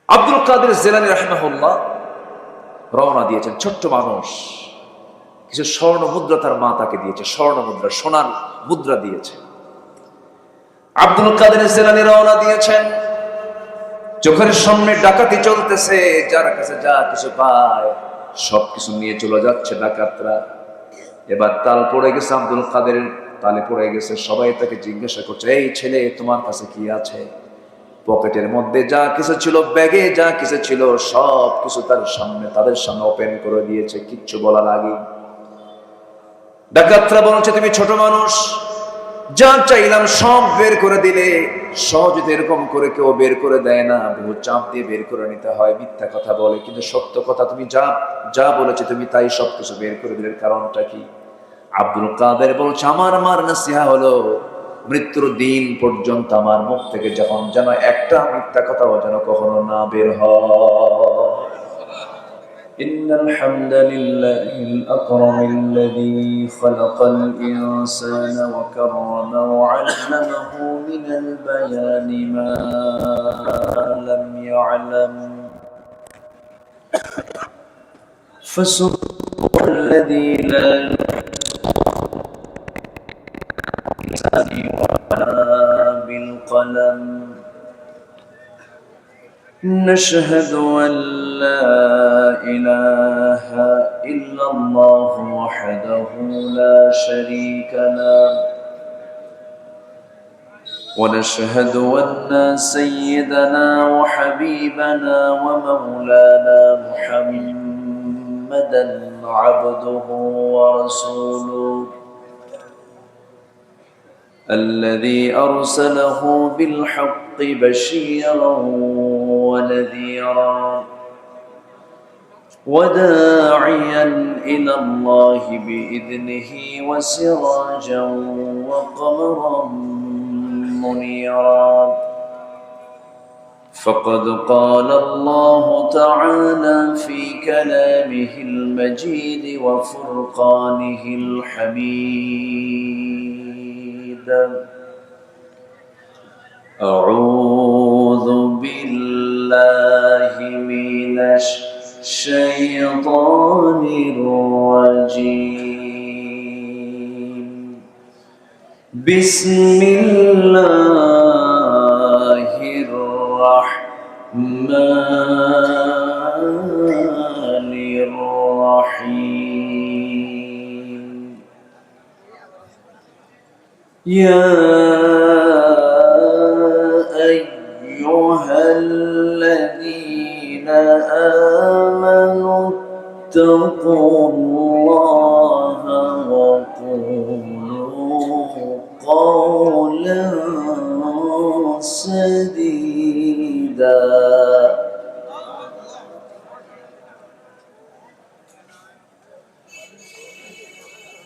আব্দুল কাদের জিলানী রাহিমাহুল্লাহ রওনা দিয়েছেন। ছোট্ট মানুষ, কিছু স্বর্ণ মুদ্রা তার মা তাকে দিয়েছে, স্বর্ণ মুদ্রা, সোনার মুদ্রা দিয়েছে। আব্দুল কাদের জিলানী রওনা দিয়েছেন, চোখের সামনে ডাকাতি চলতেছে, যার কাছে যা কিছু পায় সবকিছু নিয়ে চলে যাচ্ছে ডাকাতরা। এবার তাল পড়ে গেছে, আব্দুল কাদের তালে পড়ে গেছে। সবাই তাকে জিজ্ঞাসা করছে, এই ছেলে, তোমার কাছে কি আছে? পকেটের মধ্যে যা কিছু ছিল, ব্যাগে যা কিছু ছিল, সব কিছু তাদের সামনে ওপেন করে দিয়েছে, কিচ্ছু বলার আগে। ডাকাতরা বলছে, তুমি ছোট মানুষ, যা চাইলাম সব বের করে দিলে। সহজে এরকম করে কেউ বের করে দেয় না, বহু চাপ দিয়ে বের করে নিতে হয়। মিথ্যা কথা বলে, কিন্তু সত্য কথা, তুমি যা যা বলেছে তুমি তাই সবকিছু বের করে দিলে, কারণটা কি? আব্দুল কাদের বলছে, আমার মার নাসিহা হলো, মৃত্যুর দিন পর্যন্ত আমার মুখ থেকে যখন যেন একটা মিথ্যা কথাও যেন কখনো না বের হয়। إن الحمد لله الأكرم الذي خلق الإنسان وكرمه وعلمه من البيان ما لم يعلم فسبحان الذي لا يحسن ولا بالقلم نشهد أن لا إله إلا الله وحده لا شريك له ونشهد أن سيدنا وحبيبنا ومولانا محمدا عبده ورسوله الذي أرسله بالحق بشيرا ونذيرا وداعيا إلى الله بإذنه وسراجا وقمرا منيرا فقد قال الله تعالى في كلامه المجيد وفرقانه الحميد أعوذ بالله من الشيطان الرجيم بسم الله الرحمن الرحيم يا أيها الذين آمنوا اتقوا الله وقولوا قولا سديدا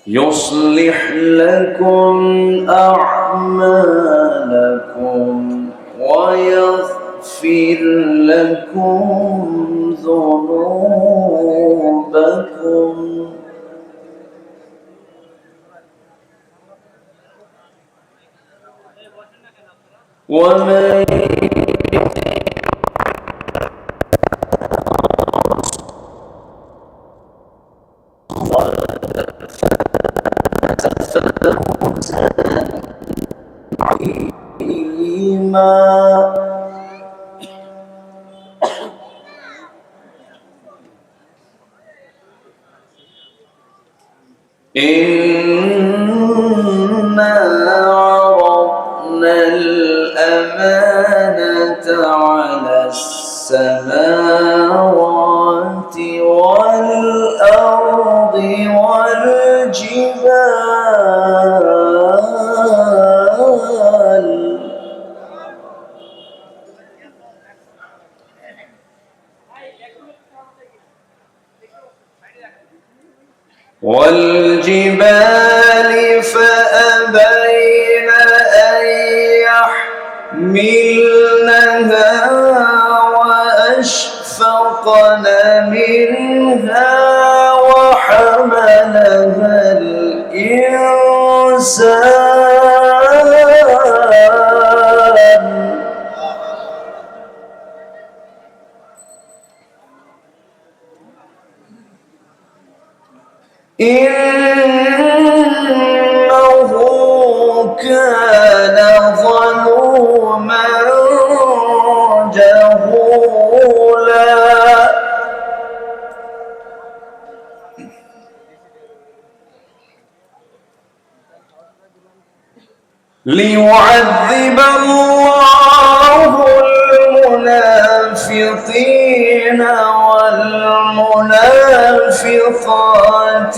يصلح لكم أعمالكم ويغفر لكم ذنوبكم ومن إنا عرضنا الأمانة على السماوات والأرض والجبال فأبين أن يحملنها وأشفقن منها وحملها الإنسان إنه كان ظلوما جهولا ليعذب الله المنافقين والمنافقات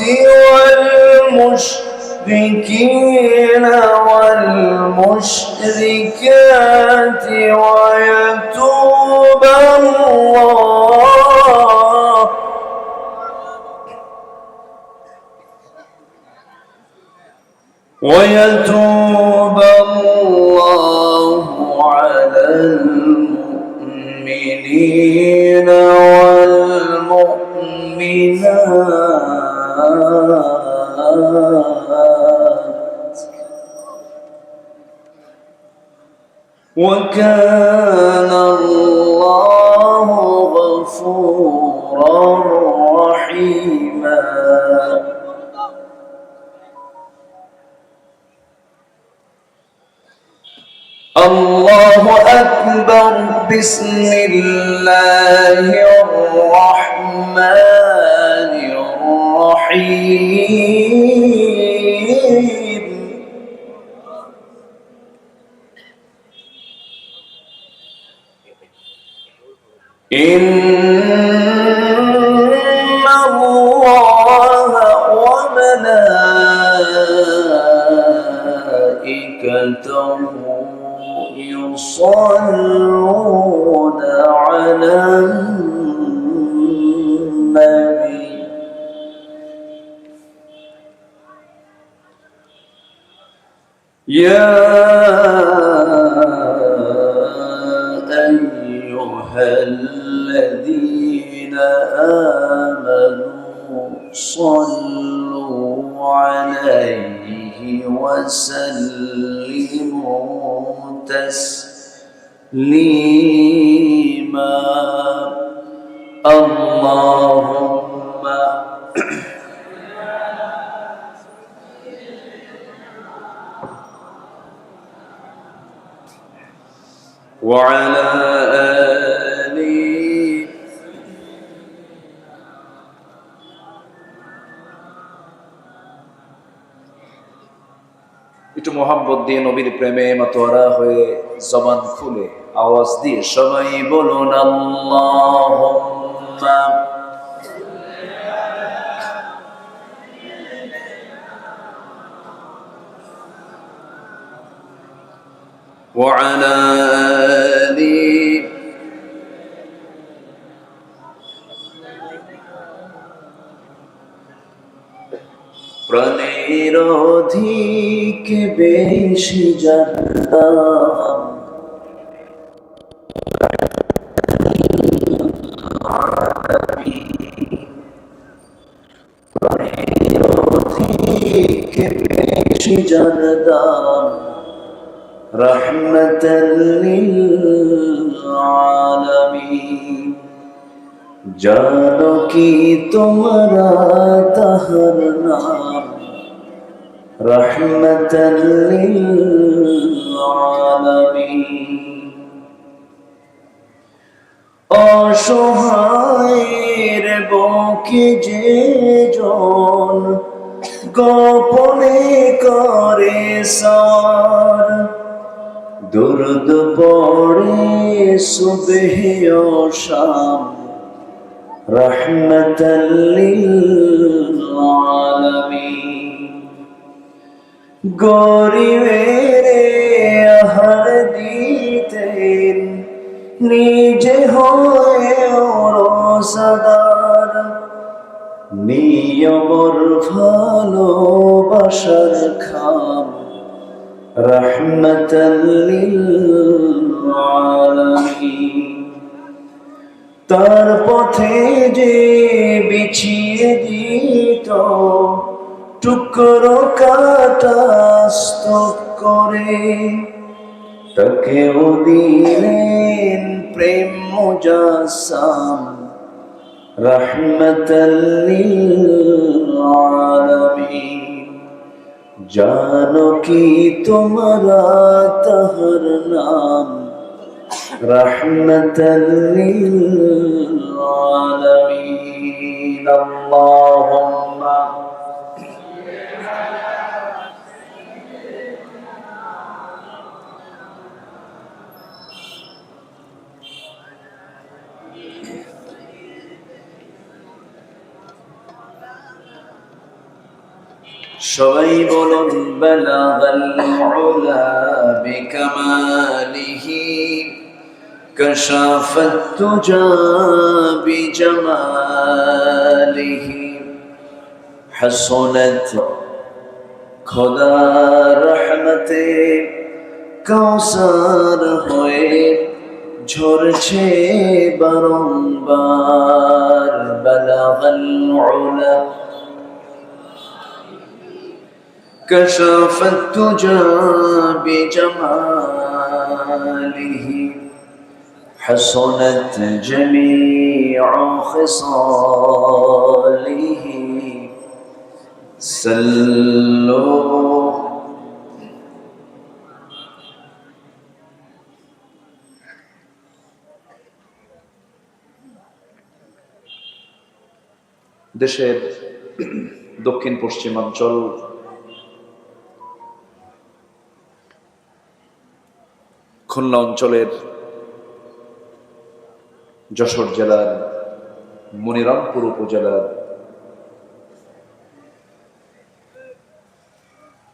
والمشركين والمشركات ويتوب الله على المؤمنين والمؤمنات وكان الله غفورا رحيما. الله أكبر. بسم الله الرحمن الرحيم. إن الله وملائكته يصلون على النبي يا أيها الذين آمنوا صلوا عليه وسلموا تسليما. اللهم وعلى آله একটু মোহাম্মত দিয়ে নবীর প্রেমে মাতোয়ারা হয়ে জবান খুলে আওয়াজ দিয়ে সবাই বলুন আল্লাহুম্মা وعلى آله প্রাণের অধিক বেশি জানতাম প্রাণের অধিক বেশি জানতাম রহমতাল লিল আলামিন। জানো কি তোমরা তাহার নাম রহমতাল লিল আলামিন। অসহায়ের বুকে যে জন গোপনে করে সওয়ার দুরুদ পড়ে সুবহে ও শাম রহমতাল লিল আলামিন। গরিবের আহার দিতেন নিজে হয়ে রোজাদার নিয়মর ভালোবাসার খাম রহমতাল লিল আলামিন। তার পথে যে বিছিয়ে দিত টুকরো কাটা স্তূপ করে তাকেও দিলেন প্রেম মুজাসসাম রহমতাল লিল আলামিন। জানো কি তোমরা তাহার নাম রাহমাতাল লিল আলামিন। আল্লাহুম্মা সবাই বলুন বালাগাল উলা বিকামালিহি কাশাফাত তুজা বিজামালিহি হাসনাত খোদা রহমতে কাউসার হয়ে ঝরছে বারংবার। বালাগাল উলা كشف الدجى بجماله حسنت جميع خصاله سلوا দেশের দক্ষিণ পশ্চিমাঞ্চল খুলনা অঞ্চলের যশোর জেলার মনিরামপুর উপজেলার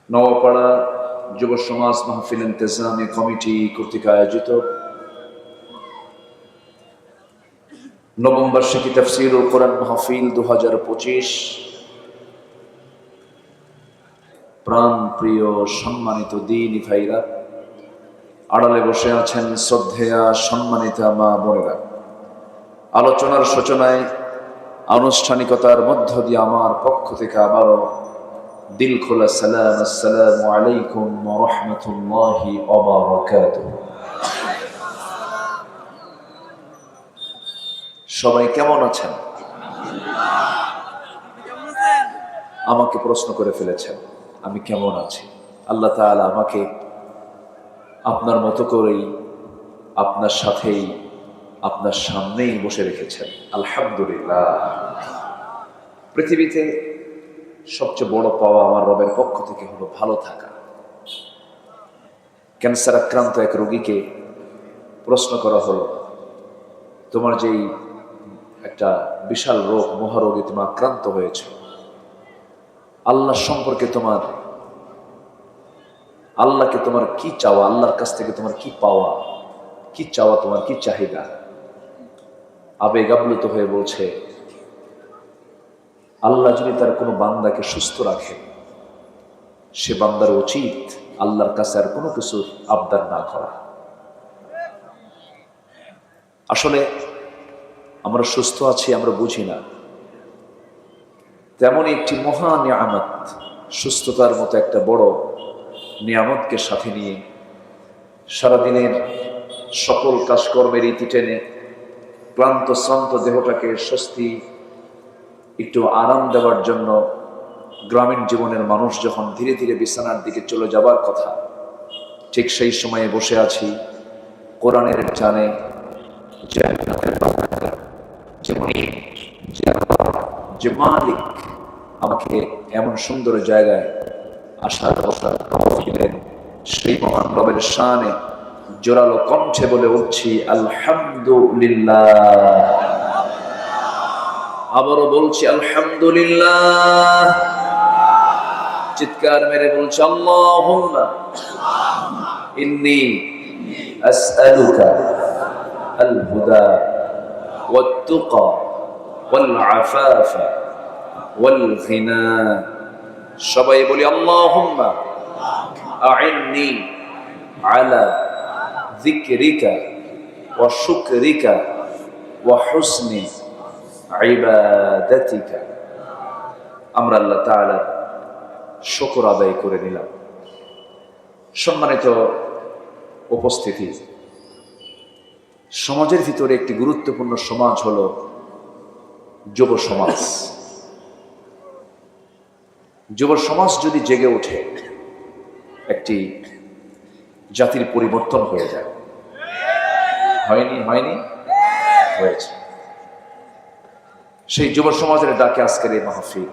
নওয়াপাড়া যুব সমাজ মাহফিল ইন্তেজামি কমিটি কর্তৃক আয়োজিত নবম বার্ষিকী তাফসীর ও কোরআন মাহফিল 2025 প্রাণ প্রিয় সম্মানিত দ্বীনী ভাইরা, আড়ালে বসে আছেন শ্রদ্ধেয়া সম্মানিতা মা বোনেরা, আলোচনার সূচনায় আনুষ্ঠানিকতার মধ্য দিয়ে আমার পক্ষ থেকে আবারও দিল খোলা সালাম, আসসালামু আলাইকুম ওয়া রাহমাতুল্লাহি ওয়া বারাকাতুহু। সবাই কেমন আছেন? আমাকে প্রশ্ন করে ফেলেছেন আমি কেমন আছি। আল্লাহ তাআলা আমাকে আপনার মতো করেই আপনার সাথেই আপনার সামনেই বসে রেখেছেন, আলহামদুলিল্লাহ। পৃথিবীতে সবচেয়ে বড় পাওয়া আমার রবের পক্ষ থেকে হলো ভালো থাকা। ক্যান্সার আক্রান্ত এক রোগীকে প্রশ্ন করা হলো, তোমার যেই একটা বিশাল রোগ, মহারোগে তুমি আক্রান্ত হয়েছ, আল্লাহ সম্পর্কে তোমার, আল্লাহকে তোমার কি চাওয়া, আল্লাহর কাছ থেকে তোমার কি পাওয়া, কি চাওয়া, তোমার কি চাহিদা? আবেগ আপ্লুত হয়ে বলছে, আল্লাহ যদি তার কোনো বান্দাকে সুস্থ রাখে, সে বান্দার উচিত আল্লাহর কাছে আর কোনো কিছু আবদার না করা। আসলে আমরা সুস্থ আছি আমরা বুঝি না, তেমনই একটি মহা নিয়ামত, সুস্থতার মতো একটা বড় নিয়ামতকে সাথে নিয়ে সারাদিনের সকল কাজকর্মের ইতি টেনে ক্লান্ত শ্রান্ত দেহটাকে স্বস্তি, একটু আরাম দেওয়ার জন্য গ্রামীণ জীবনের মানুষ যখন ধীরে ধীরে বিছানার দিকে চলে যাবার কথা, ঠিক সেই সময়ে বসে আছি কোরআনের টানে, যে মালিক আমাকে এমন সুন্দর জায়গায় আসার বসার দিলেন, সেই মহান রবের শানে জোরালো কণ্ঠে বলে উঠছি আলহামদুলিল্লাহ। আবারও বলছি আলহামদুলিল্লাহ। চিৎকার মেরে বলছি আল্লাহুম্মা ইন্নী আসআলুকা আল হুদা ওয়াত তুকা ওয়াল আফাফা ওয়াল গিনা। সবাই বলি আল্লাহুম্মা আইন্নি আলা যিকরিকা ওয়া শুকরিকা ওয়া হুসনি ইবাদাতিকা। আমরা আল্লাহ তাআলার শুকর আদায় করে নিলাম। সম্মানিত উপস্থিতি, সমাজের ভিতরে একটি গুরুত্বপূর্ণ সমাজ হলো যুব সমাজ। যুব সমাজ যদি জেগে ওঠে, একটি জাতির পরিবর্তন হয়ে যায়। হয়নি হয়েছে। সেই যুব সমাজের ডাকে আজকের এই মাহফিল।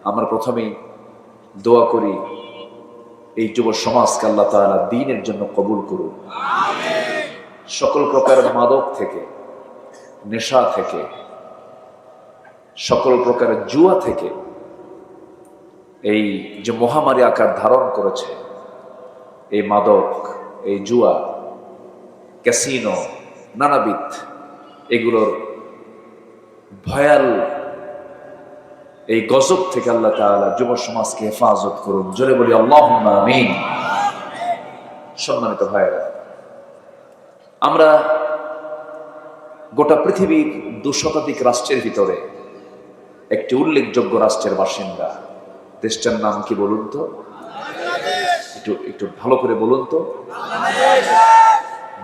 আমরা প্রথমেই দোয়া করি এই যুব সমাজকে আল্লাহ তাআলা দ্বীনের জন্য কবুল করুন। সকল প্রকার মাদক থেকে, নেশা থেকে, সকল প্রকার জুয়া থেকে, এই যে মহামারী আকার ধারণ করেছে এই মাদক, এই জুয়া, ক্যাসিনো, নানাবিধ, এগুলোর ভয়াল এই গজব থেকে আল্লাহ তাআলা যুব সমাজকে হেফাজত করুন। জোরে বলি আল্লাহুম্মা আমিন। সম্মানিত ভাইয়েরা, আমরা গোটা পৃথিবীর 200 শতাধিক রাষ্ট্রের ভিতরে একটি উল্লেখযোগ্য রাষ্ট্রের বাসিন্দা। দেশটার নাম কি বলুন তো? একটু ভালো করে বলুন তো।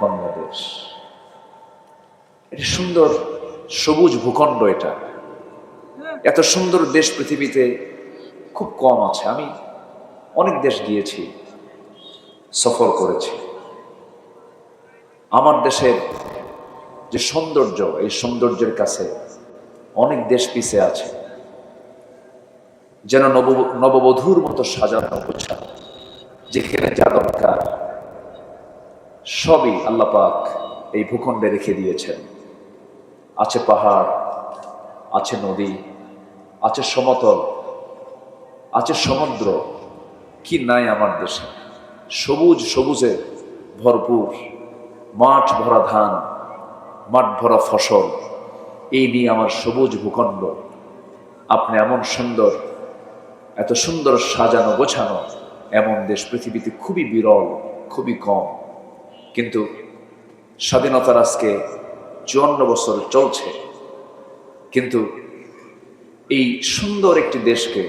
বাংলাদেশ। এটা সুন্দর সবুজ ভূখণ্ড। এটা এত সুন্দর দেশ পৃথিবীতে খুব কম আছে। আমি অনেক দেশ গিয়েছি, সফর করেছি। আমার দেশের যে সৌন্দর্য, এই সৌন্দর্যের কাছে অনেক দেশ পিছিয়ে আছে। যেন নববধূর মতো সাজানো গোছানো, যেখানে যা দরকার সবই আল্লাহ পাক এই ভূখণ্ডে রেখে দিয়েছেন। আছে পাহাড়, আছে নদী, আছে সমতল, আছে সমুদ্র। কি নাই আমার দেশে? সবুজে ভরপুর, মাঠ ভরা ধান, মাঠ ভরা ফসল, এই নিয়ে আমার সবুজ ভূখণ্ড। আপনি এমন সুন্দর, এত সুন্দর সাজানো গোছানো এমন দেশ পৃথিবীতে খুবই বিরল, খুবই কম। কিন্তু স্বাধীনতার আজকে 54 বছর চলছে, কিন্তু এই সুন্দর একটি দেশকে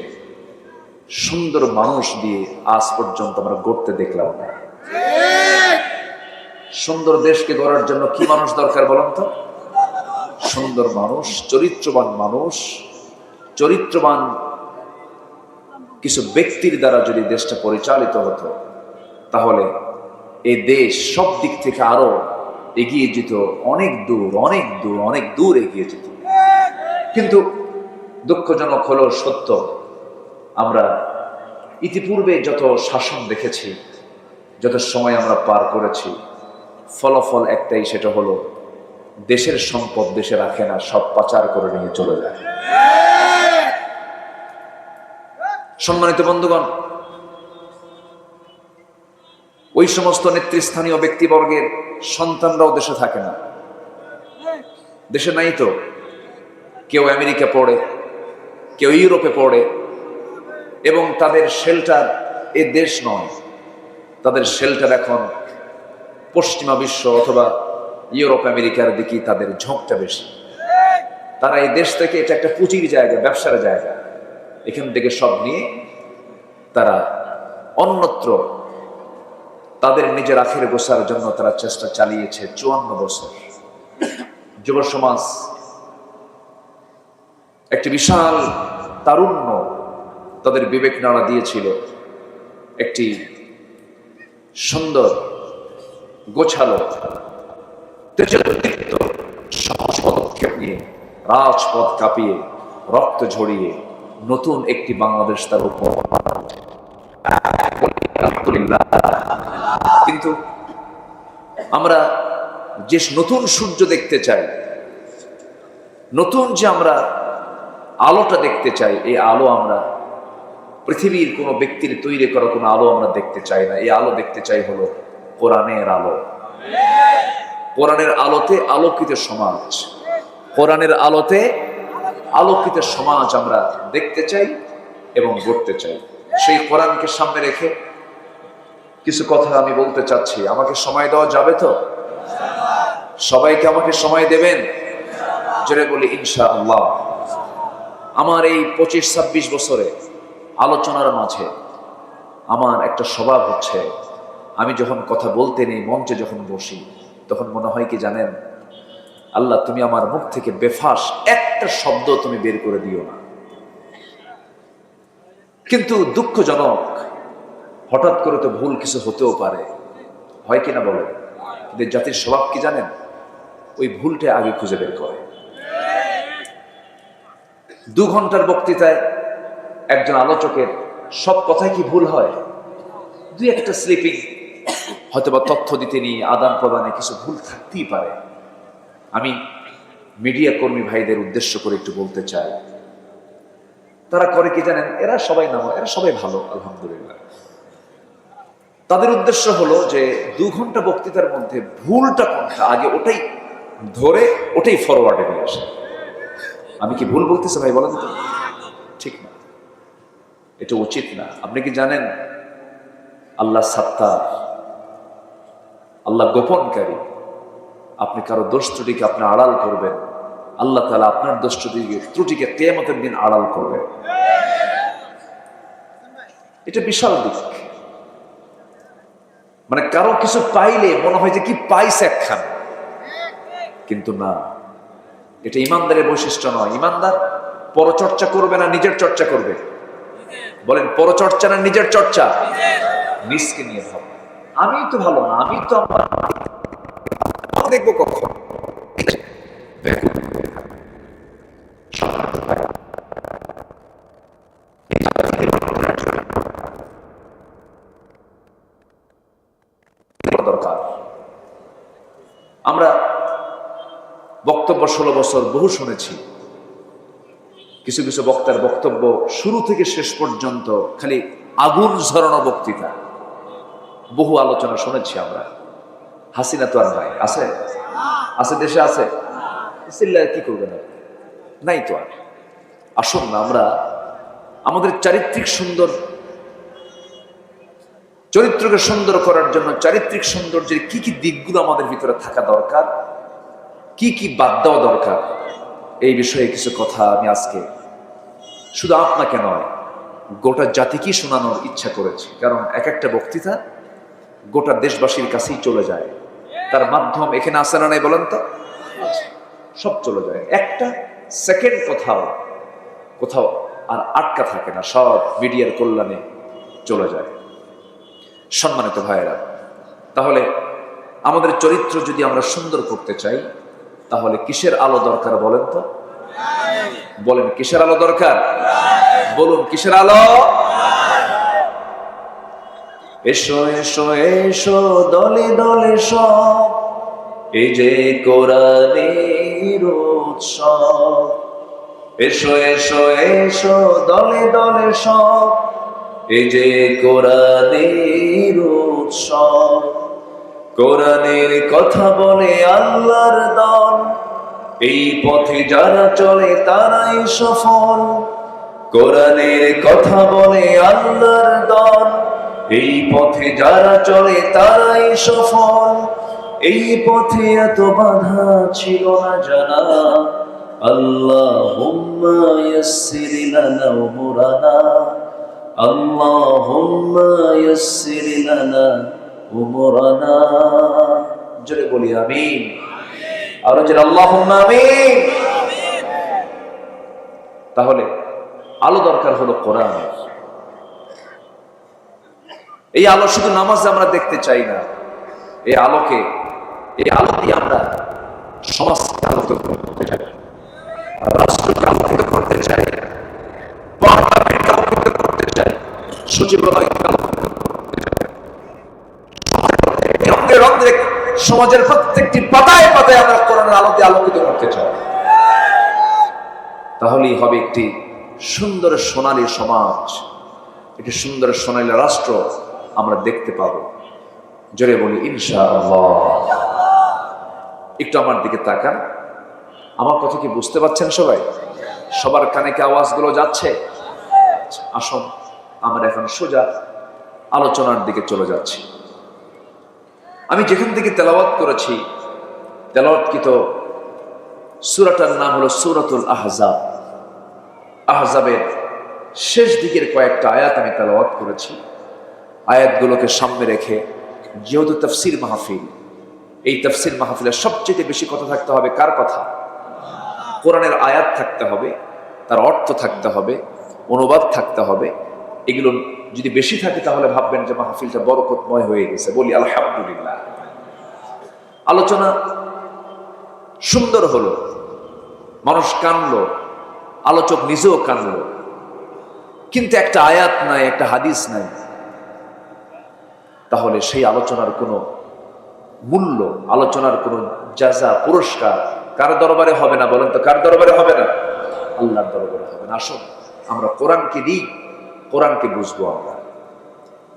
সুন্দর মানুষ দিয়ে আজ পর্যন্ত আমরা গড়তে দেখলাম না। সুন্দর দেশকে গড়ার জন্য কি মানুষ দরকার বলুন তো? সুন্দর মানুষ, চরিত্রবান মানুষ, চরিত্রবান কিছু ব্যক্তির দ্বারা যদি দেশটা পরিচালিত হতো, তাহলে এই দেশ সব দিক থেকে আরো এগিয়ে যেত, অনেক দূর এগিয়ে যেত। কিন্তু দুঃখজনক হলো সত্য, আমরা ইতিপূর্বে যত শাসন দেখেছি, যত সময় আমরা পার করেছি, ফলাফল একটাই, সেটা হলো দেশের সম্পদ দেশে রাখে না, সব পাচার করে নিয়ে চলে যায়। সম্মানিত বন্ধুগণ, ওই সমস্ত নেতৃস্থানীয় ব্যক্তিবর্গের সন্তানরাও দেশে থাকে না। দেশে নাই তো, কেউ আমেরিকা পড়ে, কেউ ইউরোপে পড়ে, এবং তাদের শেল্টার এ দেশ নয়, তাদের শেল্টার এখন পশ্চিমা বিশ্ব অথবা ইউরোপ আমেরিকার দিকে তাদের ঝোঁকটা বেশি। তারা এই দেশ থেকে, এটা একটা পুঁজির জায়গা, ব্যবসার জায়গা, এখান থেকে সব নিয়ে তারা অন্যত্র তাদের নিজের আখের গোছার জন্য তারা চেষ্টা চালিয়েছে 54 বছর। যুব সমাজ একটি বিশাল তারুণ্য তাদের বিবেক নাড়া দিয়েছিল, একটি সুন্দর গোছালো তেজোদীপ্ত সহজ পদক্ষেপ নিয়ে রাজপথ কাঁপিয়ে রক্ত ঝরিয়ে নতুন একটি বাংলাদেশ তার উপহার। কিন্তু আমরা যে নতুন সূর্য দেখতে চাই, নতুন যে আমরা আলোটা দেখতে চাই, এই আলো আমরা পৃথিবীর কোনো ব্যক্তির তৈরি করা কোনো আলো আমরা দেখতে চাই না। এই আলো দেখতে চাই হলো কোরআনের আলো। কোরআনের আলোতে আলোকিত সমাজ, কোরআনের আলোতে আলোকিত সমাজ আমরা দেখতে চাই এবং গড়তে চাই। সেই কোরআনকে সামনে রেখে কিছু কথা আমি বলতে চাচ্ছি। আমাকে সময় দেওয়া যাবে তো? সবাইকে আমাকে সময় দেবেন? জোরে বলি ইনশাআল্লাহ। আমার এই 25-26 বছরে আলোচনার মাঝে আমার একটা স্বভাব হচ্ছে, আমি যখন কথা বলতে নেই, মঞ্চে যখন বসি, তখন মনে হয় কি জানেন, আল্লাহ তুমি আমার মুখ থেকে বেফাস একটা শব্দ তুমি বের করে দিও না। কিন্তু দুঃখজনক, হঠাৎ করে তো ভুল কিছু হতেও পারে, হয় কিনা বলেন? কিন্তু জাতির স্বভাব কি জানেন? ওই ভুলটা আগে খুঁজে বের করে। 2 ঘন্টার বক্তৃতায় একজন আলোচকের সব কথাই কি ভুল হয়? 2-1টা স্লিপিং, হয়তোবা তথ্য দিতে নিয়ে আদান প্রদানে কিছু ভুল থাকতেই পারে। আমি মিডিয়া কর্মী ভাইদের উদ্দেশ্য করে একটু বলতে চাই, তারা করে কি জানেন? এরা সবাই ভালো, আলহামদুলিল্লাহ। তাদের উদ্দেশ্য হলো যে 2 ঘন্টা বক্তৃতার মধ্যে ভুলটা কোনটা আগে ওটাই ধরে ওটাই ফরওয়ার্ডে নিয়ে আসে। আমি কি ভুল বলতেছি ভাই? বলেন তো, ঠিক না, এটা উচিত না। আপনি কি জানেন আল্লাহ সাত্তার, আল্লাহ গোপনকারী? আপনি কারো দোষ ত্রুটিকে আপনি আড়াল করবেন, আল্লাহ তাআলা আপনার দোষ ত্রুটিকে কিয়ামতের দিন আড়াল করবেন। এটা বিশাল দিক। মানে কারো কিছু পাইলে মনে হয় যে কি পাইছে একখান, কিন্তু না, এটা ইমানদারের বৈশিষ্ট্য নয়। ইমানদার পরচর্চা করবে না নিজের চর্চা করবে? বলেন, পরচর্চা না নিজের চর্চা? নিজকে নিয়ে ভাব, আমি তো ভালো না, আমি তো আমার দেখবো কখন। দরকার। আমরা বক্তব্য 16 বছর বহু শুনেছি। কিছু কিছু বক্তার বক্তব্য শুরু থেকে শেষ পর্যন্ত খালি আগুন ঝরানো বক্তৃতা, বহু আলোচনা শুনেছি আমরা। হাসিনা তো আর নাই, আছে? আছে, দেশে আছে। চিল্লায় কি করবেন? নাই তো আর। আসুন না, আমরা আমাদের চরিত্রকে সুন্দর করার জন্য চারিত্রিক সৌন্দর্যের কি কি দিকগুলো আমাদের ভিতরে থাকা দরকার, কি কি বাদ দেওয়া দরকার, এই বিষয়ে কিছু কথা আমি আজকে শুধু আপনাকে নয়, গোটা জাতিকেই শোনানোর ইচ্ছা করেছি। কারণ এক একটা বক্তৃতা গোটা দেশবাসীর কাছেই চলে যায়। তার মাধ্যম এখানে আসে না নাই বলেন তো? সব চলে যায়, একটা সেকেন্ড কোথাও আর আটকা থাকে না, সব মিডিয়ার কল্যাণে চলে যায়। সম্মানিত ভাইয়েরা, তাহলে আমাদের চরিত্র যদি আমরা সুন্দর করতে চাই, তাহলে কিসের আলো দরকার বলেন তো? বলেন, কিসের আলো দরকার? বলুন, কিসের আলো? এসো এসো এসো দলে দলে সব, এই যে কোরআনের উৎসব। এসো এসো এসো দলে দলে সব, এই যে কোরআনের উৎসব। কোরআনের কথা বলে আল্লাহর দল, এই পথে যারা চলে তারাই সফল। কোরআনের কথা বলে আল্লাহর দল, এই পথে যারা চলে তারাই সফল। এই পথে এত বাধা ছিল না জানা, আল্লাহুম্মা ইয়াসসির লানা উমুরানা, আল্লাহুম্মা ইয়াসসির লানা উমুরানা। জোরে বলি আমিন। আর জোরে আল্লাহুম্মা আমিন। তাহলে আলো দরকার হলো কোরআনের। এই আলো শুধু নামাজে আমরা দেখতে চাই না, এই আলো দিয়ে আমরা সমাজকে আলোকিত করতে চাই, রাষ্ট্রকে আলোকিত করতে চাই, পার্লামেন্টকে আলোকিত করতে চাই, সচিবালয়কে আলোকিত করতে চাই, রঙে রঙে সমাজের প্রত্যেকটি পাতায় পাতায় আমরা কোরআনের আলো দিয়ে আলোকিত করতে চাই। তাহলেই হবে একটি সুন্দর সোনালী সমাজ, একটি সুন্দর সোনালী রাষ্ট্র আমরা দেখতে পাবো। জোরে বলি ইনশাআল্লাহ। একটু আমার দিকে তাকান, আমার কথা কি বুঝতে পারছেন সবাই? সবার কানে কি আওয়াজগুলো যাচ্ছে? আসুন, আমরা এখন সোজা আলোচনার দিকে চলে যাচ্ছি। আমি যেখান থেকে তেলাওয়াত করেছি, তেলাওয়াতকৃত সূরাটার নাম হলো সূরাতুল আহজাব। আহজাবের শেষ দিকের কয়েকটা আয়াত আমি তেলাওয়াত করেছি। আয়াতগুলোকে সামনে রেখে, যেহেতু তাফসীর মাহফিল, এই তাফসীর মাহফিলের সবচেয়ে বেশি কথা থাকতে হবে কার কথা? কোরআনের আয়াত থাকতে হবে, তার অর্থ থাকতে হবে, অনুবাদ থাকতে হবে, এগুলো যদি বেশি থাকে তাহলে ভাববেন যে মাহফিলটা বরকতময় হয়ে গেছে। বলি আলহামদুলিল্লাহ। আলোচনা সুন্দর হলো, মানুষ কানলো, আলোচক নিজেও কানলো, কিন্তু একটা আয়াত নাই, একটা হাদিস নাই, তাহলে সেই আলোচনার কোনো মূল্য, আলোচনার কোনো জাযা, পুরস্কার কার দরবারে হবে না? বলেন তো, কার দরবারে হবে না? আল্লাহর দরবারে হবে না। আসুন আমরা কোরআনকে দিই, কোরআনকে বুঝবো। আমরা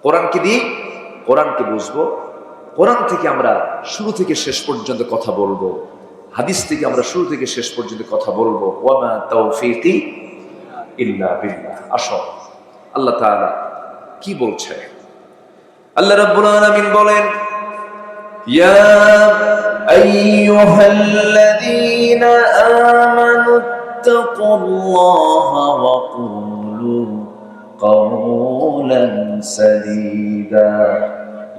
কোরআনকে দিই, কোরআনকে বুঝবো। কোরআন থেকে আমরা শুরু থেকে শেষ পর্যন্ত কথা বলবো, হাদিস থেকে আমরা শুরু থেকে শেষ পর্যন্ত কথা বলবো। ওয়া মা তাওফীকি ইল্লা বিল্লাহ। আসুন আল্লাহ তাআলা কি বলছে? আল্লাহ রাব্বুল আলামিন বলেন, ইয়া আইয়ুহাল্লাযীনা আমানু তাকুল্লাহা ওয়া কুলু قولا سديدا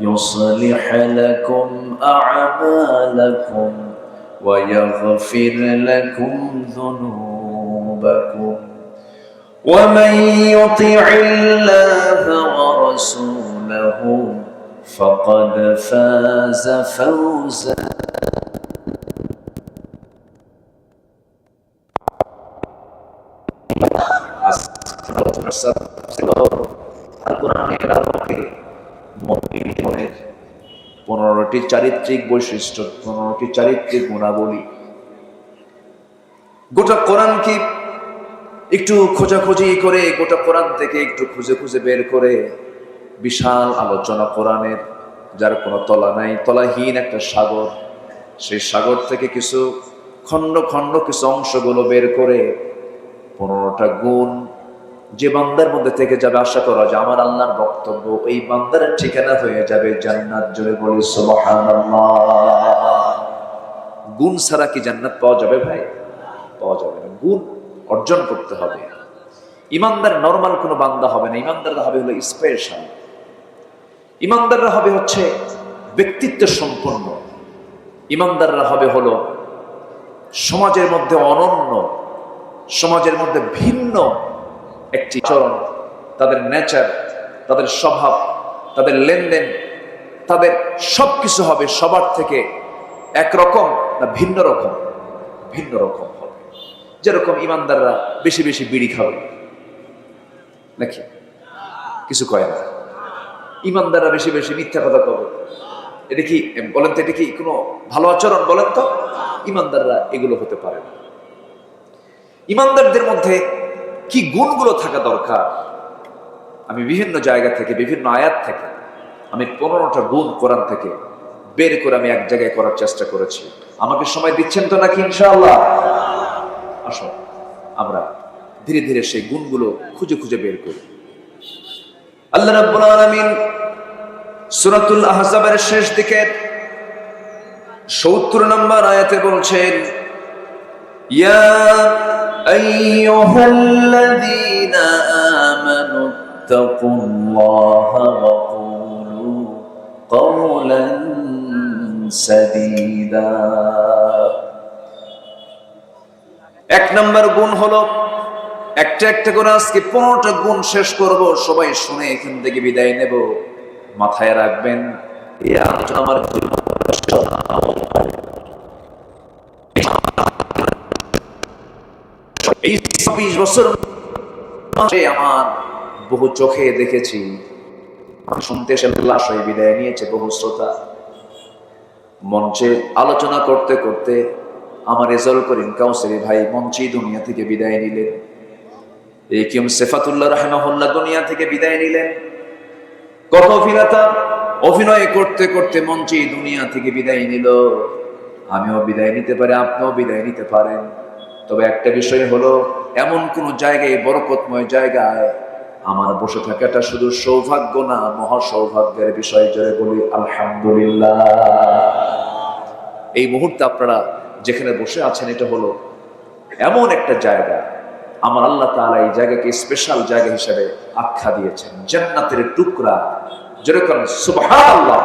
يصلح لكم أعمالكم ويغفر لكم ذنوبكم ومن يطع الله ورسوله فقد فاز فوزا মুমিনের 15টি চারিত্রিক বৈশিষ্ট্য, 15টি চারিত্রিক গুণাবলী। গোটা কোরআনকে একটু খোঁজাখুঁজি করে, গোটা কোরআন থেকে একটু খুঁজে খুঁজে বের করে বিশাল আলোচনা কোরআনের, যার কোনো তলা নাই, তলাহীন একটা সাগর। সেই সাগর থেকে কিছু খণ্ড খণ্ড কিছু অংশগুলো বের করে 15টা গুণ যে বান্দার মধ্যে থেকে যাবে, আশা করা যে আমার আল্লাহর বক্তব্য এই বান্দার ঠিকানা হয়ে যাবে জান্নাত। জোরে বলি সুবহানাল্লাহ। গুণ ছাড়া কি জান্নাত পাওয়া যাবে ভাই? পাওয়া যাবে না। গুণ অর্জন করতে হবে। ইমানদার নরমাল কোনো বান্দা হবে না, ইমানদাররা হবে হলো স্পেশাল। ইমানদাররা হবে হচ্ছে ব্যক্তিত্ব সম্পন্ন। ইমানদাররা হবে হলো সমাজের মধ্যে অনন্য, সমাজের মধ্যে ভিন্ন একটি চরণ। তাদের নেচার, তাদের স্বভাব, তাদের লেনদেন, তাদের সবকিছু হবে সবার থেকে একরকম না ভিন্ন রকম? ভিন্ন রকম হবে। যেরকম ইমানদাররা বেশি বেশি বিড়ি খাবে নাকি? কিছু কয় না। ইমানদাররা বেশি বেশি মিথ্যা কথা কবে। এটা কি বলেন তো, এটা কি কোনো ভালো আচরণ? বলেন তো। ইমানদাররা এগুলো হতে পারে না। ইমানদারদের মধ্যে কি গুণগুলো থাকা দরকার? আমি বিভিন্ন জায়গা থেকে, বিভিন্ন আয়াত থেকে আমি 15টা গুণ কোরআন থেকে বের করে আমি এক জায়গায় করার চেষ্টা করেছি। আমাকে সময় দিচ্ছেন তো নাকি? ইনশাআল্লাহ। আসো আমরা ধীরে ধীরে সেই গুণগুলো খুঁজে খুঁজে বের করি। আল্লাহ রাব্বুল আলামিন সূরাতুল আহজাবের শেষ দিকে ৭০ নম্বর আয়াতে বলছেন, ইয়া আইয়ুহাল্লাযীনা আমানু তাকুল্লাহা ওয়া কুলু কওলান সাদীদা। এক নম্বর গুণ হলো, একটা একটা করে আজকে 15টা গুণ শেষ করব, সবাই শুনে এখান থেকে বিদায় নেব। মাথায় রাখবেন, এই আলোচনা আমার এই ২৬ বছর আমার বহু চোখে দেখেছি, শুনতে এসে লাশ হয়ে বিদায় নিয়েছে বহু শ্রোতা। মঞ্চে আলোচনা করতে করতে আমার রেজাউল করিম কাউসারী ভাই মঞ্চেই দুনিয়া থেকে বিদায় নিলেন। এই কিম সেফাতুল্লাহ রাহিমাহুল্লাহ দুনিয়া থেকে বিদায় নিলেন। কত অভিনেতা অভিনয় করতে করতে মঞ্চেই দুনিয়া থেকে বিদায় নিল। আমিও বিদায় নিতে পারি, আপনিও বিদায় নিতে পারেন। তবে একটা বিষয় হলো, এমন কোন জায়গায়, বরকতময় জায়গায় আমার বসে থাকাটা শুধু সৌভাগ্য না, মহা সৌভাগ্যের বিষয়। জোরে বলি আলহামদুলিল্লাহ। এই মুহূর্তে আপনারা যেখানে বসে আছেন, এটা হলো এমন একটা জায়গা, আমার আল্লাহ তাআলা এই জায়গাকে স্পেশাল জায়গা হিসেবে আখ্যা দিয়েছেন, জান্নাতের টুকরা। যেরকম সুবহানাল্লাহ।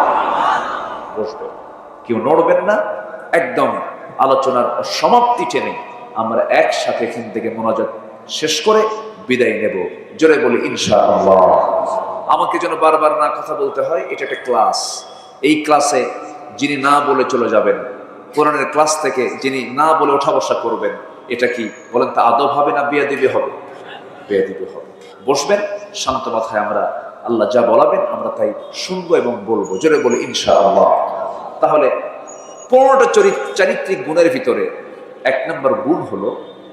বসবে, কেউ নড়বেন না। একদম আলোচনার সমাপ্তি টেনে আমরা একসাথে এখান থেকে মোনাজাত শেষ করে বিদায় নেব। জোরে বলি ইনশাআল্লাহ। আমাকে যেন বারবার না কথা বলতে হয়, এটা একটা ক্লাস। এই ক্লাসে যিনি না বলে চলে যাবেন, কোরআনের ক্লাস থেকে যিনি না বলে ওঠা বসা করবেন, এটা কি বলেন তা আদব হবে না বেয়াদবি হবে? বেয়াদবি হবে। বসবেন শান্ত মাথায়, আমরা আল্লাহ যা বলাবেন আমরা তাই শুনবো এবং বলবো। জোরে বলি ইনশাআল্লাহ। তাহলে 15টা চারিত্রিক গুণের ভিতরে 1 নম্বর গুণ হলো,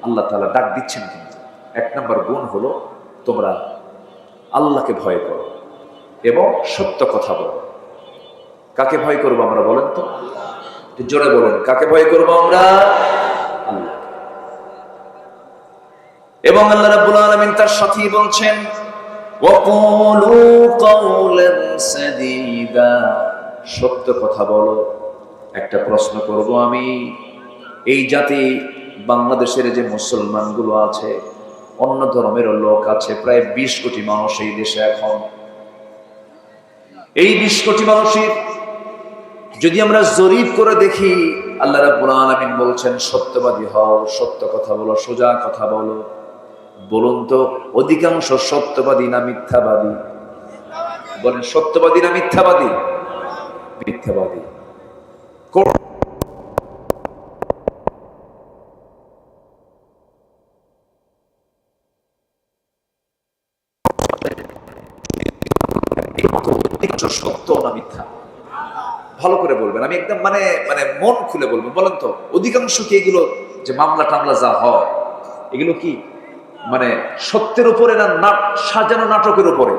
আল্লাহ তাআলা ডাক দিচ্ছেন কিন্তু 1 নম্বর গুণ হলো তোমরা আল্লাহকে ভয় করো এবং সত্য কথা বলো। কাকে ভয় করবো আমরা বলেন তো? জোরে বলেন, কাকে ভয় করবো আমরা? আল্লাহ। এবং আল্লাহ রাব্বুল আলামিন তার সাথেই বলছেন ওয়াকুলু কাওলান সাদীদা, সত্য কথা বলো। একটা প্রশ্ন করব আমি, এই জাতি বাংলাদেশের যে মুসলমানগুলো আছে, অন্য ধর্মের লোক আছে, প্রায় 20 কোটি মানুষ এই দেশে এখন। এই 20 কোটি মানুষের যদি আমরা জরিপ করে দেখি, আল্লাহ রাব্বুল আলামিন বলছেন সত্যবাদী হও, সত্য কথা বলো, সোজা কথা বলো। বলুন তো অধিকাংশ সত্যবাদী না মিথ্যাবাদী? বলেন সত্যবাদী না মিথ্যাবাদী? মিথ্যাবাদী। সত্য না মিথ্যা ভালো করে বলবেন, আমি একদম মানে মানে মন খুলে বলবেন। বলেন তো অধিকাংশ কি এগুলো যে মামলা টামলা যা হয় এগুলো কি মানে সত্যের উপরে না সাজানো নাটকের উপরে?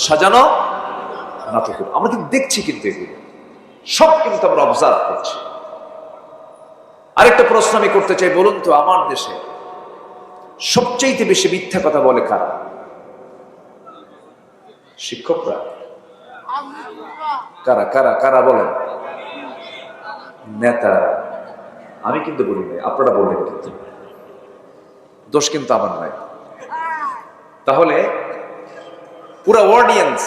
সাজানো নাটকের। আমরা কিন্তু দেখছি, কিন্তু এগুলো সব কিন্তু আমরা অবজার্ভ করছি। আরেকটা প্রশ্ন আমি করতে চাই, বলুন তো আমার দেশে সবচেয়ে বেশি মিথ্যা কথা বলে কারা? শিক্ষকরা? কারা কারা কারা বলেন? নেতা? আমি কিন্তু বলি নাই, আপনারা বললেন, কিন্তু দোষ কিন্তু আমার নাই। তাহলে পুরো অডিয়েন্স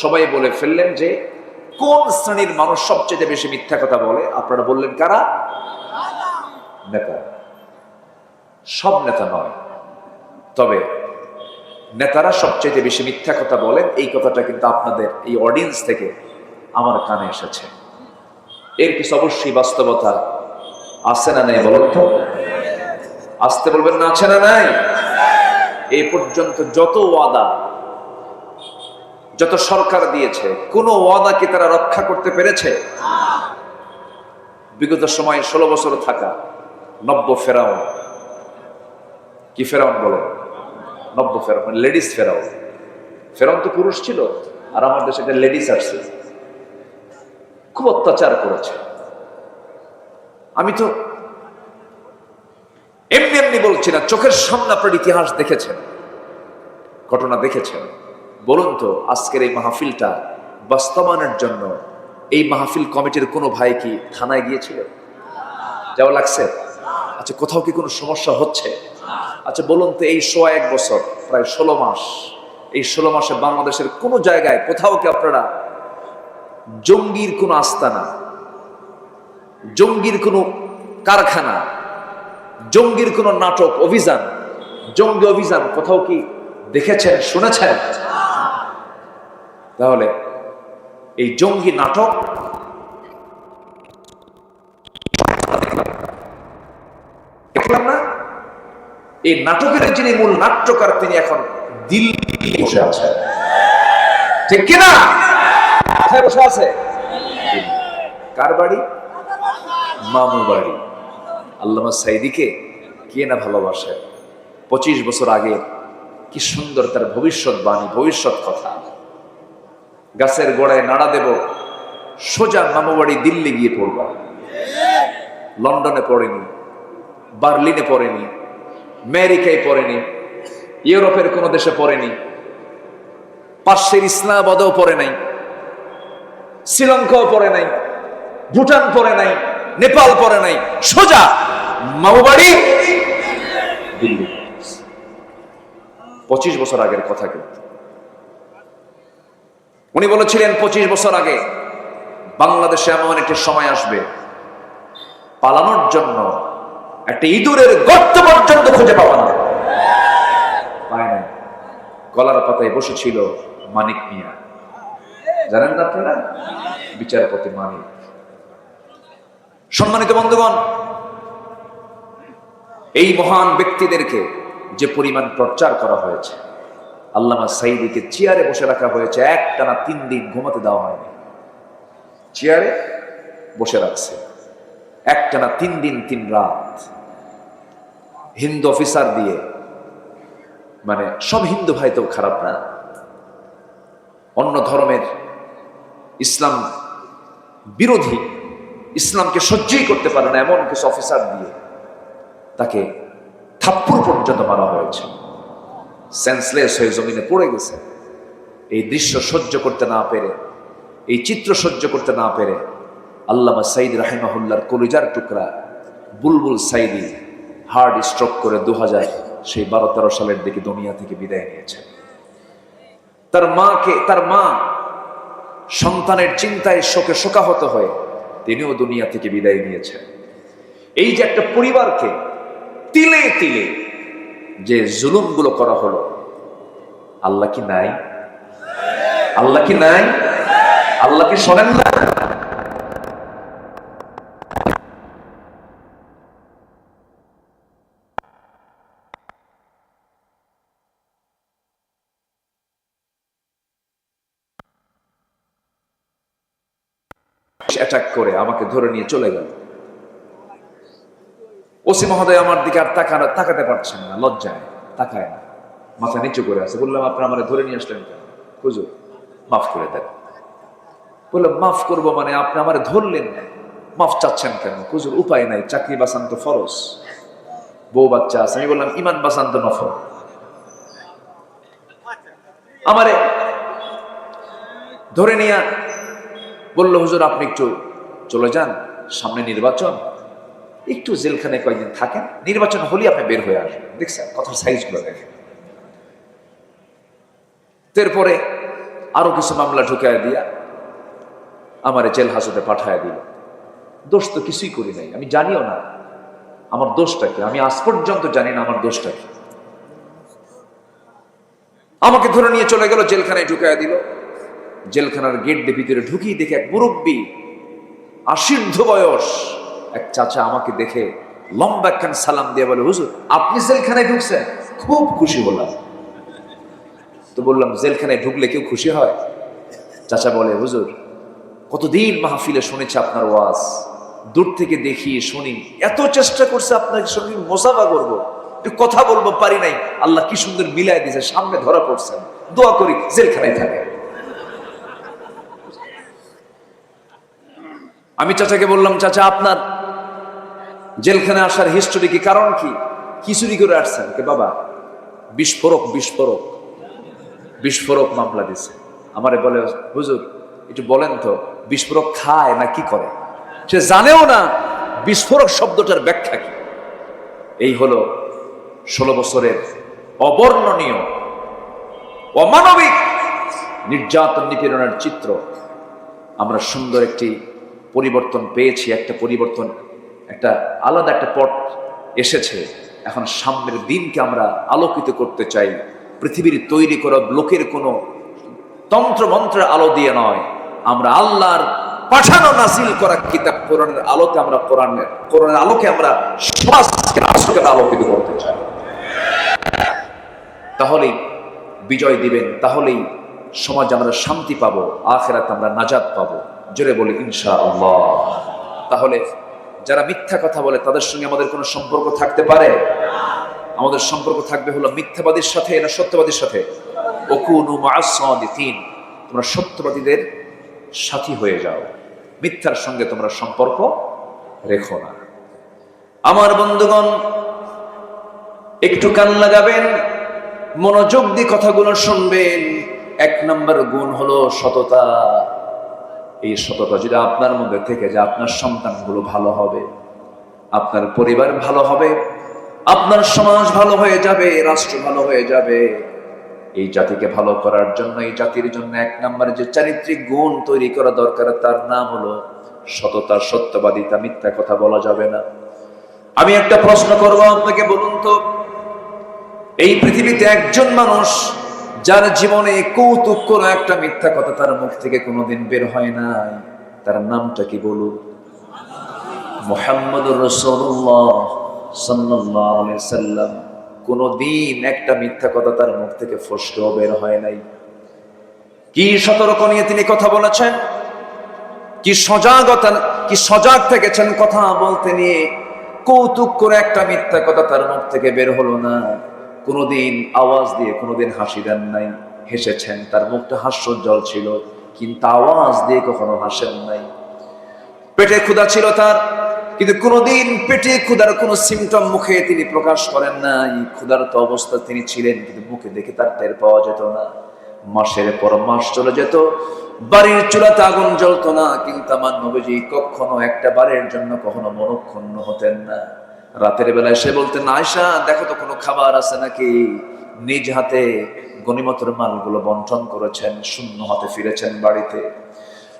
সবাই বলে ফেললেন যে কোন শ্রেণীর মানুষ সবচেয়ে বেশি মিথ্যা কথা বলে? আপনারা বললেন কারা? নেতা। সব নেতা নয়, তবে নেতারা সবচেয়ে বেশি মিথ্যা কথা বলেন। এই কথাটা কিন্তু আপনাদের এই অডিয়েন্স থেকে আমার কানে এসেছে। এর কিছু অবশ্যই বাস্তবতা আছে না নাই বলুন তো? আসতে বলবেন না, আছে না নাই? এই পর্যন্ত যত ওয়াদা, যত সরকার দিয়েছে, কোন ওয়াদা কি তারা রক্ষা করতে পেরেছে? বিগত সময় 16 বছর থাকা নব্য ফেরাউন, কি ফেরাউন বলেন? নব্য ফেরাউন মানে লেডিস ফেরাউন। ফেরাউন তো পুরুষ ছিল, আর আমার দেশে একটা লেডিস আসছে, খুব অত্যাচার করেছে। আমি তো এমনি এমনি বলছি না, চোখের সামনে আপনার ইতিহাস দেখেছেন, ঘটনা দেখেছেন। বলুন তো আজকের এই মাহফিলটা বাস্তবায়নের জন্য এই মাহফিল কমিটির কোনো ভাই কি থানায় গিয়েছিল? যাওয়া লাগছে? আচ্ছা, কোথাও কি কোনো সমস্যা হচ্ছে? আচ্ছা বলুন তো এই 1 বছর, প্রায় 16 মাস, এই 16 মাসে বাংলাদেশের কোনো জায়গায় কোথাও কি আপনারা জঙ্গির কোনো আস্তানা, জঙ্গির কোনো কারখানা, জঙ্গির কোনো নাটক, অভিযান, জঙ্গি অভিযান কোথাও কি দেখেছেন, শুনেছেন? তাহলে এই জঙ্গি নাটক দেখলাম না? এই নাটকের যিনি মূল নাট্যকার, তিনি এখন দিল্লি বসে আছেন, ঠিক কিনা? কোথায় বসে আছে? কার বাড়ি? মামু বাড়ি। আল্লামা সাইদিকে কে না ভালোবাসে? 25 বছর আগে কি সুন্দর তার ভবিষ্যৎবাণী, ভবিষ্যৎ কথা। গাছের গোড়ায় নাড়া দেব, সোজা মামু বাড়ি দিল্লি গিয়ে পড়বা। লন্ডনে পড়েনি, বার্লিনে পড়েনি, আমেরিকায় পড়েনি, ইউরোপের কোন দেশে পড়েনি, পার্শ্বের ইসলামাবাদেও পড়ে নাই, শ্রীলঙ্কাও পড়ে নাই, ভুটান পড়ে নাই, নেপাল পড়ে নাই, সোজা মামু বাড়ি দিল্লি। 25 বছর আগের কথা। কিন্তু উনি বলেছিলেন 25 বছর আগে বাংলাদেশে এমন একটি সময় আসবে, পালানোর জন্য একটা ইঁদুরের গর্ত পর্যন্ত খুঁজে পাওয়া না। কলার পাতায় বসেছিল মানিক মিয়া, জানেন না আপনারা? বিচারপতি মানিক। সম্মানিত বন্ধুগণ, এই মহান ব্যক্তিদেরকে যে পরিমাণ প্রচার করা হয়েছে, আল্লামা সাঈদীকে চেয়ারে বসে রাখা হয়েছে, একটানা 3 দিন ঘুমাতে দেওয়া হয়নি, চেয়ারে বসে রাখছে একটানা 3 দিন 3 রাত। হিন্দু অফিসার দিয়ে, মানে সব হিন্দু ভাই তো খারাপ না, অন্য ধর্মের ইসলাম বিরোধী, ইসলামকে সহ্যই করতে পারে না এমন কিছু অফিসার দিয়ে তাকে থাপ্পড় পর্যন্ত মারা হয়েছে, সেন্সলেস হয়ে জমিনে পড়ে গেছে। এই দৃশ্য সহ্য করতে না পেরে, এই চিত্র সহ্য করতে না পেরে আল্লামা সাঈদী রাহিমাহুল্লাহর কলিজার টুকরা বুলবুল সাঈদী হার্ট স্ট্রোক করে 2012-13 সালের দিকে দুনিয়া থেকে বিদায় নিয়েছে। তার মা সন্তানের চিন্তায় শোকে শোকাহত হয়ে তিনিও দুনিয়া থেকে বিদায় নিয়েছেন। এই যে একটা পরিবারকে তিলে তিলে যে জুলুমগুলো করা হলো, আল্লাহ কি নাই? আল্লাহ কি নাই? আল্লাহ কি শোনেন না? অ্যাটাক করে আমাকে ধরে নিয়ে চলে গেল। ওসি মহোদয় আমার দিকে আর তাকাতে পারছেন না, লজ্জায় তাকায় না, মাথা নিচু করে আছে। বললাম, আপনারা আমার ধরে নিয়ে আসলেন কেন? হুজুর মাফ করে দেন। বললাম, মাফ করবো মানে? আপনি আমার ধরলেন, মাফ চাচ্ছেন কেন? হুজুর উপায় নাই, চাকরি বাঁচান তো ফরজ, বউ বাচ্চা আছে। আমি বললাম, ইমান বাঁচান তো নফল। আমারে ধরে নিয়ে বলল, হুজুর আপনি একটু চলে যান, সামনে নির্বাচন, একটু জেলখানায় কয়েকদিন থাকেন, নির্বাচন হলে আপনি বের হয়ে আসবেন। দেখছেন কথার সাইজ গুলো দেখেন। এরপরে আরো কিছু মামলা ঢুকায় দিয়া আমার জেল হাজতে পাঠায় দিল। দোষ তো কিছুই করি নাই, আমি জানিও না আমার দোষটা কি, আমি আজ পর্যন্ত জানি না আমার দোষটা কি। আমাকে ধরে নিয়ে চলে গেল, জেলখানায় ঢুকায় দিল। জেলখানার গেট দিয়ে ভিতরে ঢুকিয়ে দেখে এক মুরব্বী, আশীর্ধ বয়স এক চাচা আমাকে দেখে লম্বা একখান সালাম দিয়ে বলে, হুজুর আপনি জেলখানায় ঢুকছেন? খুব খুশি হলাম। তো বললাম, জেলখানায় ঢুকলে কেউ খুশি হয়? চাচা বলে, হুজুর কতদিন মাহফিলে শুনেছি আপনার ওয়াজ, দূর থেকে দেখি শুনি, এত চেষ্টা করছে আপনার সঙ্গে মোসাফা করবো, একটু কথা বলবো, পারি নাই। আল্লাহ কি সুন্দর মিলাই দিয়েছে, সামনে ধরা পড়ছেন, দোয়া করি জেলখানায় থাকে। আমি চাচাকে বললাম, চাচা আপনার জেলখানে আসার হিস্টোরি কি, কারণ কি, কি চুরি করে আসছেন? কে বাবা, বিস্ফোরক মামলা দিছে। আমারে বলে, হুজুর একটু বলেন তো বিস্ফোরক খায় না কি করে? সে জানেও না বিস্ফোরক শব্দটার ব্যাখ্যা কি। এই হলো 16 বছরের অবর্ণনীয় অমানবিক নির্যাতন নিপীড়নের চিত্র। আমরা সুন্দর একটি পরিবর্তন পেয়েছি, একটা পরিবর্তন, একটা আলাদা একটা পথ এসেছে। এখন সামনের দিনকে আমরা আলোকিত করতে চাই। পৃথিবীর তৈরি করা লোকের কোনো তন্ত্র মন্ত্রের আলো দিয়ে নয়, আমরা আল্লাহর পাঠানো নাজিল করা কিতাব কোরআনের আলোতে, আমরা কোরআনের আলোকে আমরা সমাজকে রাষ্ট্রকে আলোকিত করতে চাই। তাহলেই বিজয় দিবেন, তাহলেই সমাজে আমরা শান্তি পাবো, আখিরাতে আমরা নাজাত পাবো। জোরে বলি ইনশাআল্লাহ। তাহলে যারা মিথ্যা কথা বলে তাদের সঙ্গে আমাদের কোনো সম্পর্ক থাকতে পারে? আমাদের সম্পর্ক থাকবে হলো মিথ্যাবাদীর সাথে না সত্যবাদীর সাথে? ওকুনু মা'আস সাদিকিন, তোমরা সত্যবাদীদের সাথী হয়ে যাও, মিথ্যার সঙ্গে তোমরা সম্পর্ক রেখো না। আমার বন্ধুগণ, একটু কান লাগাবেন, মনোযোগ দিয়ে কথাগুলো শুনবেন। 1 নম্বর গুণ হলো সততা। এই সততা যদি আপনার মধ্যে থেকে যে, আপনার সন্তানগুলো ভালো হবে, আপনার পরিবার ভালো হবে, আপনার সমাজ ভালো হয়ে যাবে, রাষ্ট্র ভালো হয়ে যাবে। এই জাতিকে ভালো করার জন্য, এই জাতির জন্য 1 নম্বরে যে চারিত্রিক গুণ তৈরি করা দরকার, তার নাম হলো সততা, সত্যবাদিতা। মিথ্যা কথা বলা যাবে না। আমি একটা প্রশ্ন করব আপনাকে, বলুন তো এই পৃথিবীতে একজন মানুষ যার জীবনে কৌতুক করে একটা মিথ্যা কথা তার মুখ থেকে কোনোদিন বের হয় নাই, তার নামটা কি বলুন? মুহাম্মদুর রাসূলুল্লাহ সাল্লাল্লাহু আলাইহি সাল্লাম। কোনোদিন একটা মিথ্যা কথা তার মুখ থেকে ফসকেও বের হয় নাই। কি সতর্ক নিয়ে তিনি কথা বলেছেন, কি সজাগ থেকেছেন কথা বলতে নিয়ে। কৌতুক করে একটা মিথ্যা কথা তার মুখ থেকে বের হলো না। কোনোদিন আওয়াজ দিয়ে কোনোদিন হাসি দেন নাই, হেসেছেন, তার মুখটা হাস্যোজ্জ্বল ছিল, কিন্তু আওয়াজ দিয়ে কখনো হাসেন নাই। পেটে ক্ষুধা ছিল তার, কিন্তু কোনোদিন পেটে ক্ষুধার কোনো সিমটম মুখে তিনি প্রকাশ করেন নাই। ক্ষুধার্ত অবস্থা তিনি ছিলেন, কিন্তু মুখে দেখে তার টের পাওয়া যেত না। মাসের পর মাস চলে যেত, বাড়ির চুলাতে আগুন জ্বলতো না, কিন্তু আমার নবীজি কখনো একটা বারের জন্য কখনো মনক্ষুণ্ণ হতেন না। রাতের বেলায় সে বলতেন, আয়েশা দেখো তো কোনো খাবার আছে নাকি। নিজ হাতে গনিমতের মালগুলো বন্টন করেছেন, শূন্য হাতে ফিরেছেন বাড়িতে।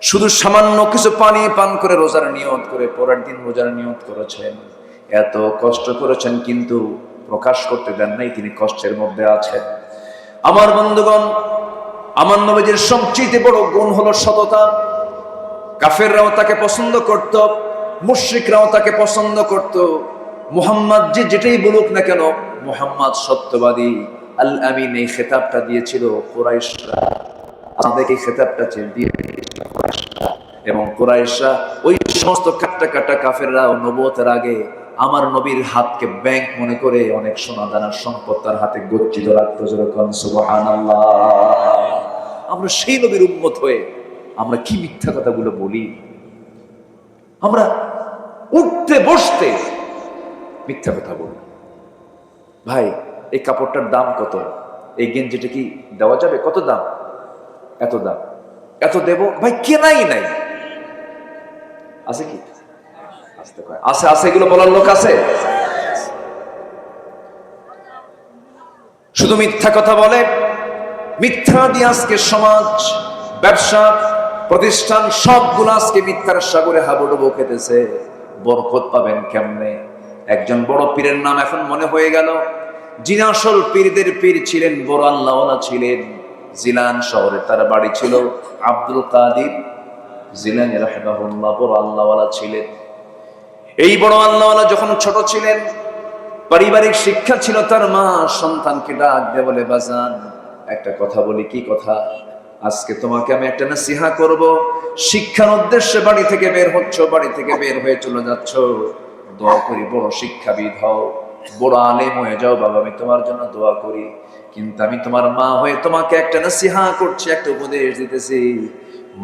শুধু সামান্য কিছু পানি পান করে রোজার নিয়ত করে পরের দিন রোজার নিয়ত করেছেন। এত কষ্ট করেছেন, কিন্তু প্রকাশ করতে দেন নাই তিনি কষ্টের মধ্যে আছেন। আমার বন্ধুগণ, আমার নবীজির সবচেয়ে বড় গুণ হলো সততা। কাফেররাও তাকে পছন্দ করত, মুশরিকরাও তাকে পছন্দ করত। মুহাম্মদ যেটাই বলুক না কেন, মুহাম্মদ সত্যবাদী, আল আমিন এই খেতাবটা দিয়েছিল কুরাইশরা। আমাদেরকে এই খেতাবটা দিয়েছিল কুরাইশরা, এবং কুরাইশরা ওই সমস্ত কাটা কাফেররা নবুয়তের আগে আমার নবীর হাতকে ব্যাংক মনে করে অনেক সোনা দানার সম্পদ তার হাতে গচ্ছিত রাখতো। যেরকম সুবহানাল্লাহ। আমরা সেই নবীর উম্মত হয়ে আমরা কি মিথ্যা কথাগুলো বলি। আমরা উঠতে বসতে মিথ্যা কথা বলি। ভাই এই কাপড়টার দাম কত, এই গেঞ্জিটা কি দেওয়া যাবে, কত দাম, এত দাম, এত দেব। ভাই কেনাই নাই, আছে কি? আছে আছে, এগুলো বলার লোক আছে? শুধু মিথ্যা কথা বলে। মিথ্যা দিয়ে আজকে সমাজ, ব্যবসা, প্রতিষ্ঠান সবগুলো আজকে মিথ্যার সাগরে হাবুডুবু খেতেছে। বরকত পাবেন কেমনে? একজন বড় পীরের নাম এখন মনে হয়ে গেল, যিনি আসল পীরদের পীর ছিলেন, বড় আল্লাহওয়ালা ছিলেন। জিলান শহরে তার বাড়ি ছিল। আব্দুল কাদির জিলানী রাহিমাহুল্লাহ বড় আল্লাহওয়ালা ছিলেন। এই বড় আল্লাহওয়ালা যখন ছোট ছিলেন, পারিবারিক শিক্ষা ছিল তার মা সন্তানকে ডাক দিয়ে বলে, বাজান একটা কথা বলি। কি কথা? আজকে তোমাকে আমি একটা নসিহা করব। শিক্ষার উদ্দেশ্যে বাড়ি থেকে বের হচ্ছ, বাড়ি থেকে বের হয়ে চলে যাচ্ছ, দোয়া করি বড় শিক্ষাবিদ হও, বড় আলেম হয়ে যাও বাবা, আমি তোমার জন্য দোয়া করি। কিন্তু আমি তোমার মা হয়ে তোমাকে একটা নসিহা করছি, একটা উপদেশ দিতেছি।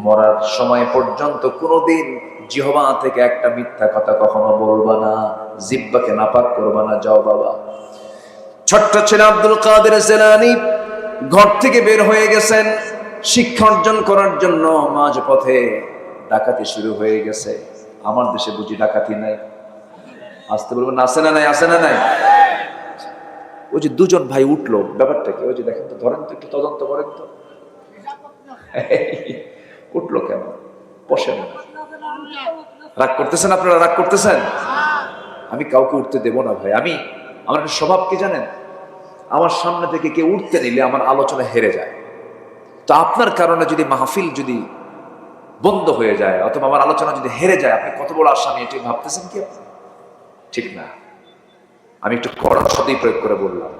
মরার সময় পর্যন্ত কোনোদিন জিহ্বা থেকে একটা মিথ্যা কথা কখনো বলবা না, জিহ্বাকে নাপাক করবা না। যাও বাবা। ছোট্ট ছেলে আব্দুল কাদের জিলানী ঘর থেকে বের হয়ে গেছেন শিক্ষা অর্জন করার জন্য। মাঝ পথে ডাকাতি শুরু হয়ে গেছে। আমার দেশে বুঝি ডাকাতি নাই? আসতে বলবেন আছে না নাই? আছে না নাই? ওই যে দুজন ভাই উঠলো, ব্যাপারটা কি? ওই যে দেখেন তো, ধরেন তো, একটু তদন্ত করেন তো। উঠলো কেন? বসেন। রাগ করতেছেন আপনারা? রাগ করতেছেন? আমি কাউকে উঠতে দেব না ভাই। আমার একটা স্বভাব কি জানেন? আমার সামনে থেকে কেউ উঠতে নিলে আমার আলোচনা হেরে যায়। তো আপনার কারণে যদি মাহফিল যদি বন্ধ হয়ে যায় অথবা আমার আলোচনা যদি হেরে যায়, আপনি কত বড় আসামি এটি ভাবতেছেন কি আপনি? ঠিক না। আমি একটু কড়া শব্দই প্রয়োগ করে বললাম,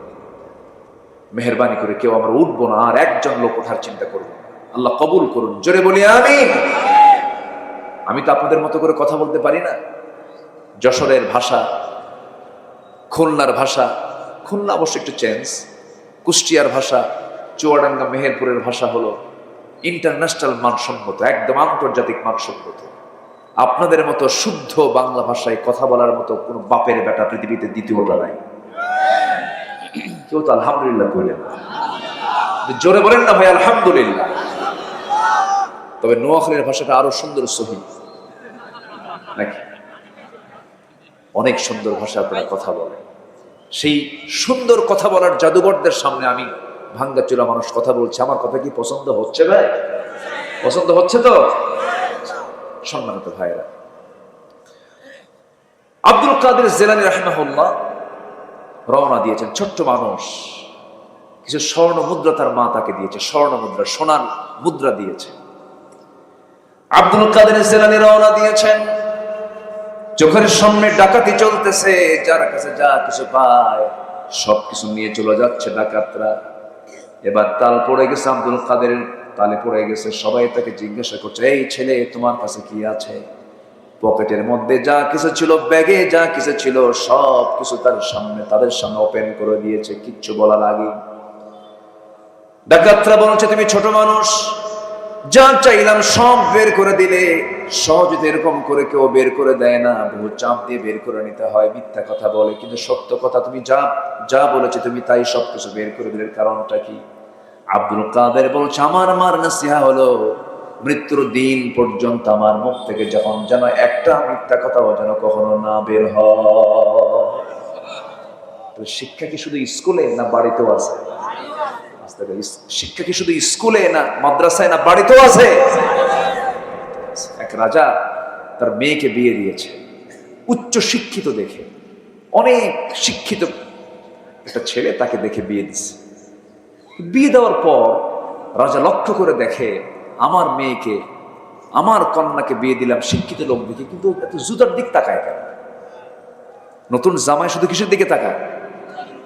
মেহেরবানি করে কেউ আমরা উঠবো না, আর একজন লোক ওঠার চিন্তা করবো না। আল্লাহ কবুল করুন। জোরে বলি আমিন। আমি তো আপনাদের মতো করে কথা বলতে পারি না। যশোরের ভাষা, খুলনার ভাষা, খুলনা অবশ্য একটু চেঞ্জ, কুষ্টিয়ার ভাষা, চুয়াডাঙ্গা মেহেরপুরের ভাষা হলো ইন্টারন্যাশনাল মানসম্মত, একদম আন্তর্জাতিক মানসম্মত। আপনাদের মতো শুদ্ধ বাংলা ভাষায় কথা বলার মতো কোনো বাপের বেটা পৃথিবীতে দ্বিতীয়টা নাই। কেউ তো আলহামদুলিল্লাহ বললেন, জোরে বলেন না ভাই আলহামদুলিল্লাহ। তবে নোয়াখালীর ভাষাটা আরো সুন্দর, সহি নাকি? অনেক সুন্দর ভাষা আপনারা কথা বলেন। সেই সুন্দর কথা বলার জাদুঘরদের সামনে আমি ভাঙ্গাচোরা মানুষ কথা বলছে, আমার কথা কি পছন্দ হচ্ছে ভাই? পছন্দ হচ্ছে তো? সম্মানিত ভাইরা, আব্দুল কাদের জিলানী রাহিমাহুল্লাহ রওনা দিয়েছেন। ছোট্ট মানুষ, কিছু স্বর্ণ মুদ্রা তার মা তাকে দিয়েছে, স্বর্ণ মুদ্রা, সোনার মুদ্রা দিয়েছে। আব্দুল কাদের জিলানী রওনা দিয়েছেন, চোখের সামনে ডাকাতি চলতেছে, যার কাছে যা কিছু পায় সবকিছু নিয়ে চলে যাচ্ছে ডাকাতরা। এবার তাল পড়ে গেছে, আব্দুল কাদেরের তালে পড়ে গেছে। সবাই তাকে জিজ্ঞাসা করছে, এই ছেলে তোমার কাছে কি আছে? পকেটের মধ্যে যা কিছু ছিল, ব্যাগে যা কিছু ছিল, সব কিছু তাদের সামনে ওপেন করে দিয়েছে, কিচ্ছু বলার আগে। ডাকাতরা বলছে, তুমি ছোট মানুষ, যা চাইলাম সব বের করে দিলে। সহজে এরকম করে কেউ বের করে দেয় না, বহু চাপ দিয়ে বের করে নিতে হয়। মিথ্যা কথা বলে, কিন্তু সত্য কথা তুমি যা বলেছে তুমি তাই সবকিছু বের করে দিলে, কারণটা কি? আব্দুল কাদের বলছে, আমার মার নসিহা হলো মৃত্যুর দিন পর্যন্ত আমার মুখ থেকে যখন যেন একটা মিথ্যা কথাও যেন কখনো না বের হয়। শিক্ষা কি শুধু স্কুলে না বাড়িতেও আছে? শিক্ষা কি শুধু স্কুলে না মাদ্রাসায় না বাড়িতেও আছে? এক রাজা তার মেয়েকে বিয়ে দিয়েছে, উচ্চ শিক্ষিত দেখে, অনেক শিক্ষিত একটা ছেলে তাকে দেখে বিয়ে দিচ্ছে। বিয়ে দেওয়ার পর রাজা লক্ষ্য করে দেখে, আমার মেয়েকে, আমার কন্যাকে বিয়ে দিলাম শিক্ষিত লোক দেখে, কিন্তু এত জুতার দিক তাকায় কেন? নতুন জামাই শুধু কিসের দিকে তাকায়?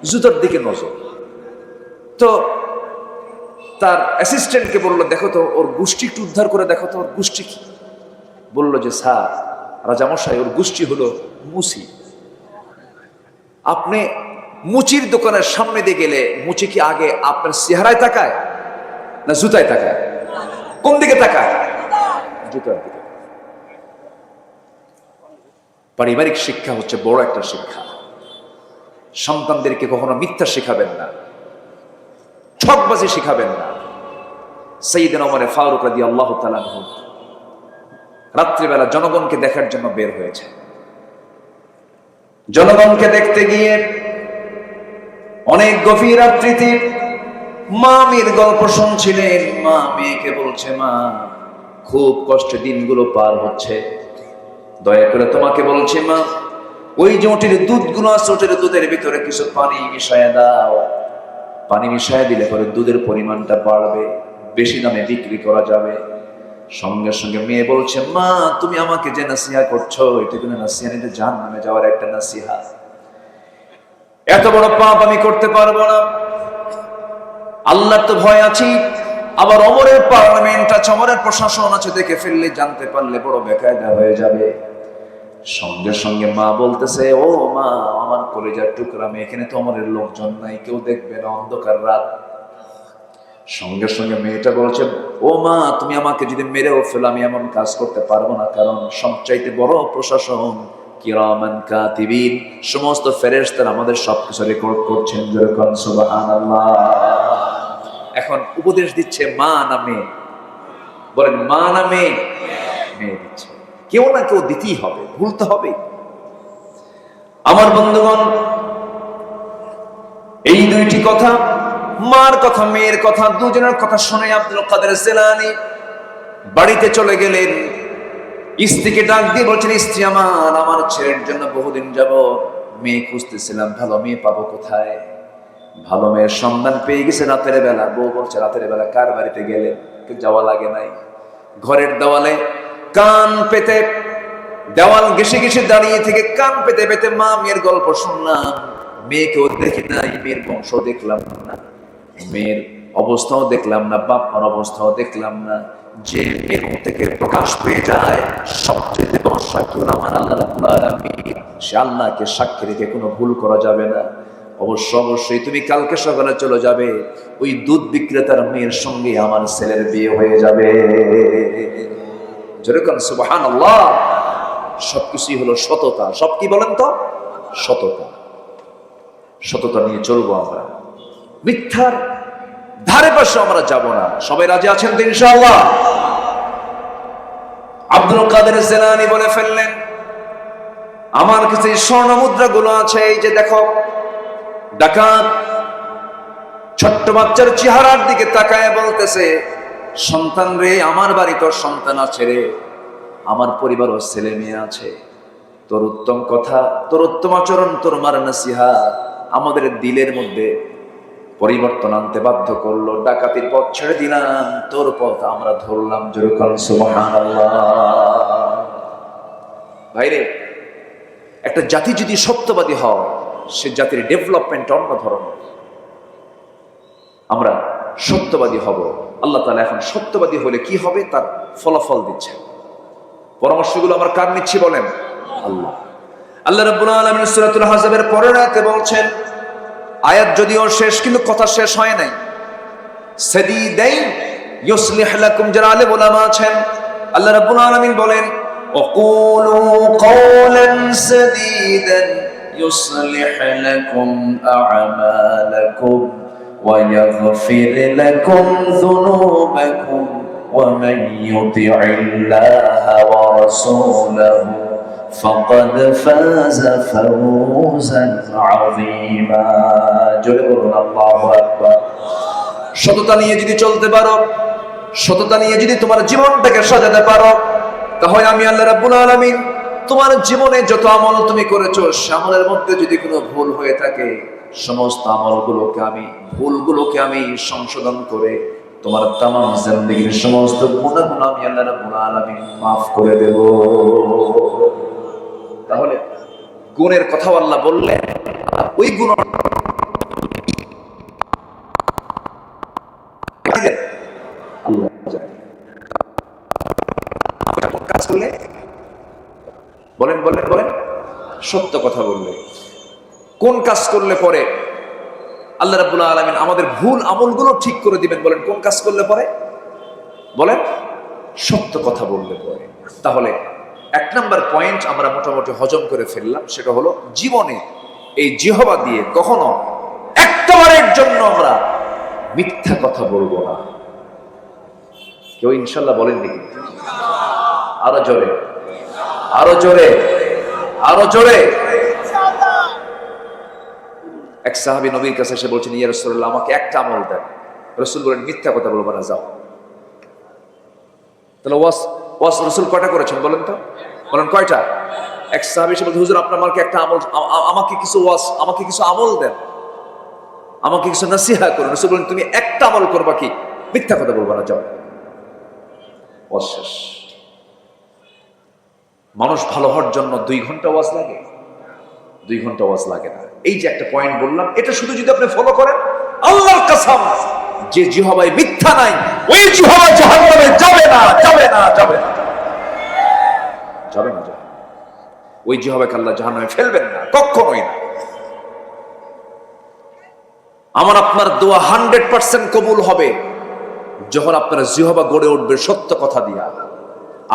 জুতার দিকে নজর। তো তার অ্যাসিস্ট্যান্টকে বললো, দেখো তো ওর গোষ্ঠী একটু উদ্ধার করে দেখো তো, ওর গোষ্ঠী কি? বললো যে, স্যার রাজামশাই, ওর গোষ্ঠী হলো মুচি। আপনি মুচির দোকানের সামনে দিয়ে গেলে মুচি কি আগে আপনার চেহারায় তাকায় না জুতায় তাকায়? কোন দিকে তাকায়? জুতার দিকে। পারিবারিক শিক্ষা হচ্ছে বড় একটা শিক্ষা। সন্তানদেরকে কখনো মিথ্যা শেখাবেন না, ঠকবাজি শিখাবেন না। সাইয়েদনা ওমর ফারুক রাদিয়াল্লাহু তাআলা আনহু রাত্রিবেলা জনগণকে দেখার জন্য বের হয়েছে। জনগণকে দেখতে গিয়ে অনেক গভীর রাত্রিতে মা মেয়ের গল্প শুনছিলেন। মা মেয়েকে বলছে, মা খুব কষ্টে দিনগুলো পার হচ্ছে, দয়া করে তোমাকে বলছে মা, ওই যে ওটির দুধগুলো আছে, ওটির দুধের ভিতরে কিছু পানি মিশায় দাও। পানি মিশায় দিলে পরে দুধের পরিমাণটা বাড়বে, বেশি দামে বিক্রি করা যাবে। সঙ্গে সঙ্গে মেয়ে বলছে, মা তুমি আমাকে যে নাসিহা করছো, এটা কোনো নাসিহা নেই, এটা জাহান্নামে যাওয়ার একটা নাসিহা। এত বড় পাপ আমি করতে পারবো না, আল্লাহর তো ভয় আছে, আবার ওমরের পার্লামেন্ট আছে, ওমরের প্রশাসন আছে, দেখে ফেললে জানতে পারলে বড় বেকায়দা হয়ে যাবে। সঙ্গে সঙ্গে মা বলতেছে, ও মা আমার কলেজার টুকরা মেয়ে, এখানে তো ওমরের লোকজন নাই, কেউ দেখবে না, অন্ধকার রাত। সঙ্গে সঙ্গে মেয়েটা বলছে, ও মা তুমি আমাকে যদি মেরেও ফেলো আমি এমন কাজ করতে পারবো না, কারণ সবচাইতে বড় প্রশাসন কিরামান কাতিবিন, সমস্ত ফেরেশতারা আমাদের সবকিছু রেকর্ড করছেন। যেরকম সুবহানাল্লাহ। এখন উপদেশ দিচ্ছে মা না মেয়ে? বলেন মা না মেয়ে? মেয়ে দিচ্ছে। কেউ না কেউ দিতেই হবে, ভুলতে হবে। আমার বন্ধুগণ, এই দুইটি কথা, মার কথা মেয়ের কথা, দুজনের কথা শুনে আব্দুল কাদের জিলানী বাড়িতে চলে গেলেন। স্ত্রীকে ডাক দিয়ে বলছেন, স্ত্রী আমার ছেলের জন্য বহুদিন যাব মেয়ে খুঁজতেছিলাম, ভালো মেয়ে পাবো কোথায়? ভালো মেয়ের সন্ধান পেয়ে গেছে রাতের বেলা। বউ বলছে, রাতের বেলা কার বাড়িতে গেলে? যাওয়া লাগে নাই। ঘরের দেওয়ালে কান পেতে, দেওয়াল ঘেসে ঘেসে দাঁড়িয়ে থেকে কান পেতে পেতে মা মেয়ের গল্প শুনলাম। মেয়েকেও দেখি নাই, মেয়ের বংশ দেখলাম না, মেয়ের অবস্থাও দেখলাম না, বাপ মার অবস্থাও দেখলাম না। যে মেয়ের মুখ থেকে প্রকাশ পেয়ে যায় সবচেয়ে বড় সাক্ষী আমার আল্লাহ রাব্বুল আলামিন। সে আল্লাহকে সাক্ষী রেখে কোনো ভুল করা যাবে না। অবশ্যই তুমি কালকে সকালে চলে যাবে, ওই দুধ বিক্রেতার মেয়ের সঙ্গে আমার ছেলের বিয়ে হয়ে যাবে। যেরকম সুবহানাল্লাহ। সবকিছুই হলো সততা। সব কি বলেন তো? সততা। সততা নিয়ে চলবো আমরা, মিথ্যার ধারে পাশে আমরা যাব না। সবাই রাজি আছেন তো ইনশাআল্লাহ? আব্দুল কাদের জিলানী বলে ফেললেন, আমার কাছে স্বর্ণ মুদ্রাগুলো আছে, এই যে দেখো। ডাকাত ছোট্ট বাচ্চার চেহারার দিকে তাকায় বলতেছে, সন্তান রে, আমার বাড়ি তোর সন্তান আছে রে, আমার পরিবার ও ছেলে মেয়ে আছে। তোর উত্তম কথা, তোর উত্তম আচরণ, তোর মার নসিহা আমাদের দিলের মধ্যে পরিবর্তন আনতে বাধ্য করলো। ডাকাতির পথ ছেড়ে দিলাম, তোর পথ আমরা ধরলাম। যেরকম সুবহানাল্লাহ। ভাইরে, একটা জাতি যদি সত্যবাদী হয়, সে জাতির ডেভেলপমেন্ট অন্য ধরনের। আমরা সত্যবাদী হব। আল্লাহ তাআলা এখন সত্যবাদী হলে কি হবে তার ফলাফল দিচ্ছে। পরামর্শগুলো আমরা কার নিচ্ছি বলেন? আল্লাহ। আল্লাহ রাব্বুল আলামিন সূরাতুল আহজাবের পরের আয়াতে বলছেন, আয়াত যদিও শেষ কিন্তু কথা শেষ হয় নাই। সাদিদাইন ইউসলিহ লাকুম, যারা আলেম ওলামা আছেন, আল্লাহ রাব্বুল আলামিন বলেন, ওয়াকুলু কওলান সাদিদান ইউসলিহ লাকুম আ'মালাকুম ওয়া ইয়াগফির লাকুম যুনুবাকুম ওয়া মান ইউতি'ইল্লাহা ওয়া রাসূলাহু ফাকাদ ফাযা ফাওজান আযীমা। জোরে বলুন আল্লাহু আকবার। সততা নিয়ে যদি চলতে পারো, সততা নিয়ে যদি তোমার জীবনটাকে সাজাতে পারো, তাহলে আমি আল্লাহ রাব্বুল আলামিন তোমার জীবনে যত আমল তুমি করেছো, সে আমলের মধ্যে যদি কোনো ভুল হয়ে থাকে, সমস্ত ভুলগুলোকে আমি সংশোধন করে তোমার তামাম জিন্দেগীর সমস্ত গুনাহগুলো আমি আল্লাহ রাব্বুল আলামিন মাফ করে দেব। তাহলে গুণের কথা আল্লাহ বললেন, ওই গুণ আল্লাহ জানে। কাজ করলে বলেন বলেন বলেন, সত্য কথা বললে। কোন কাজ করলে পরে আল্লাহ রাব্বুল আলামিন আমাদের ভুল আমলগুলো ঠিক করে দিবেন? বলেন কোন কাজ করলে পরে? বলেন সত্য কথা বললে পরে। তাহলে এক নাম্বার পয়েন্ট আমরা মোটামুটি হজম করে ফেললাম, সেটা হলো জীবনে এই জিহ্বা দিয়ে কখনো একটাবারের জন্য আমরা মিথ্যা কথা বলবো না। কেউ ইনশাল্লাহ বলেন নাকি? আরো জোরে, আরো জোরে, আরো জোরে। এক সাহাবী নবীর কাছে এসে বলছেন, ইয়া রাসূলুল্লাহ, আমাকে একটা আমল দেন। রাসূল বলেন, মিথ্যা কথা বলবো না, যাও। তাহলে ওয়াস রাসূল কয়টা করেছেন বলেন তো? বলেন কয়টা? এক সাহাবী এসে বলছে, হুজুর আপনি আমাকে একটা আমল, আমাকে কিছু আমল দেন, আমাকে কিছু নসিহত করুন। রাসূল বলেন, তুমি একটা আমল করবা, কি? মিথ্যা কথা বলবা না, যাও। ওয়াজ শেষ। মানুষ ভালো হওয়ার জন্য 2 ঘন্টা ওয়াজ লাগে? 2 ঘন্টা ওয়াজ লাগে না। এই যে একটা পয়েন্ট বললাম, এটা শুধু যদি আপনি ফলো করেন, আল্লাহর কসম, যে জিহ্বায় মিথ্যা নাই, ওই জিহ্বা জাহান্নামে যাবে না, যাবে না, যাবে না, যাবে না। ওই জিহ্বাকে আল্লাহ জাহান্নামে ফেলবেন না, কখনোই না। আমার আপনার দোয়া 100% কবুল হবে যখন আপনার জিহ্বা গড়ে উঠবে সত্য কথা দিয়া।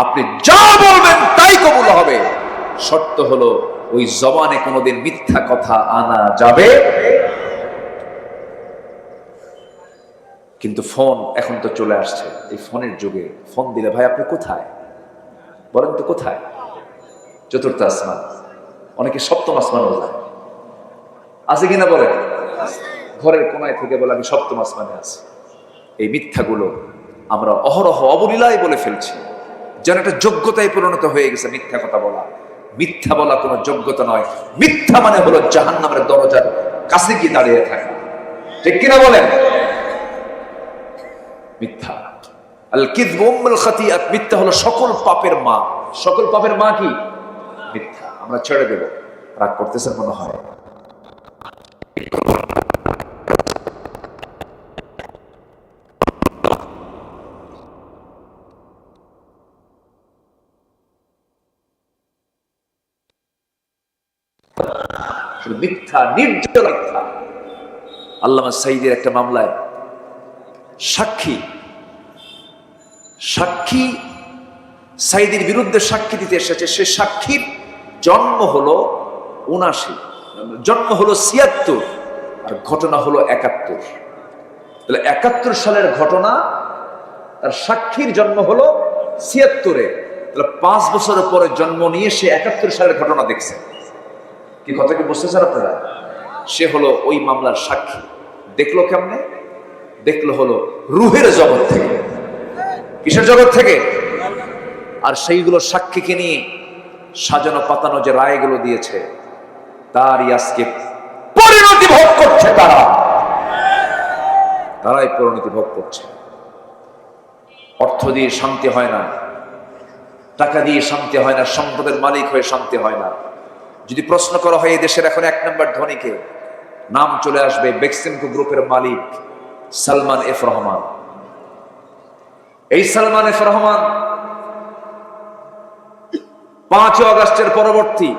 আপনি যা বলবেন তাই কবুল হবে। শর্ত হলো ওই জবানে কোনোদিন মিথ্যা কথা আনা যাবে। কিন্তু ফোন এখন তো চলে আসছে, এই ফোনের যুগে ফোন দিলে, ভাই আপনি কোথায়? বলেন তো কোথায়? 4th আসমান, অনেকে 7ম আসমানও যায়, আছে কিনা বলেন? ঘরের কোনায় থেকে বলে আমি 7ম আসমানে আছি। এই মিথ্যাগুলো আমরা অহরহ অবলীলায় বলে ফেলছি, যেন একটা যোগ্যতায় পরিণত হয়ে গেছে মিথ্যা কথা বলা। মিথ্যা বলা কোনো যোগ্যতা নয়। মিথ্যা মানে হলো জাহান্নামের দরজার কাছে গিয়ে দাঁড়িয়ে থাকা, ঠিক কিনা বলেন? মিথ্যা, আল কিযবু উম্মুল খাতিয়াত, মিথ্যা হলো সকল পাপের মা। সকল পাপের মা কি? মিথ্যা। আমরা ছেড়ে দেব, রাগ করতেছেন মনে হয়। মিথ্যা, নির্জল মিথ্যা। আল্লামা সাঈদীর একটা মামলায় সাক্ষী সাঈদীর বিরুদ্ধে সাক্ষী দিতে এসেছে। সে সাক্ষীর জন্ম হলো 79, জন্ম হলো 76, আর ঘটনা হলো 71। তাহলে 71 সালের ঘটনা, তার সাক্ষীর জন্ম হলো 76-এ। তাহলে 5 বছরের পরে জন্ম নিয়ে সে 71 সালের ঘটনা দেখছে। কি কথা কি বুঝতেছেন আপনারা? সে হলো ওই মামলার সাক্ষী। দেখলো কেমনে? দেখলো হলো রুহের জগৎ থেকে। কিসের জগৎ থেকে? আর সেইগুলো সাক্ষীকে নিয়ে সাজানো পাতানো যে রায়গুলো দিয়েছে, তারই আজকে পরিণতি ভোগ করছে তারা। তারাই পরিণতি ভোগ করছে। অর্থ দিয়ে শান্তি হয় না, টাকা দিয়ে শান্তি হয় না, সম্পদের মালিক হয়ে শান্তি হয় না। যদি প্রশ্ন করা হয় এই দেশের এখন 1 নম্বর ধনীকে, নাম চলে আসবে বেক্সিমকো গ্রুপের মালিক সালমান এফ রহমান। এই সালমান এফ রহমান 5 আগস্টের পরবর্তী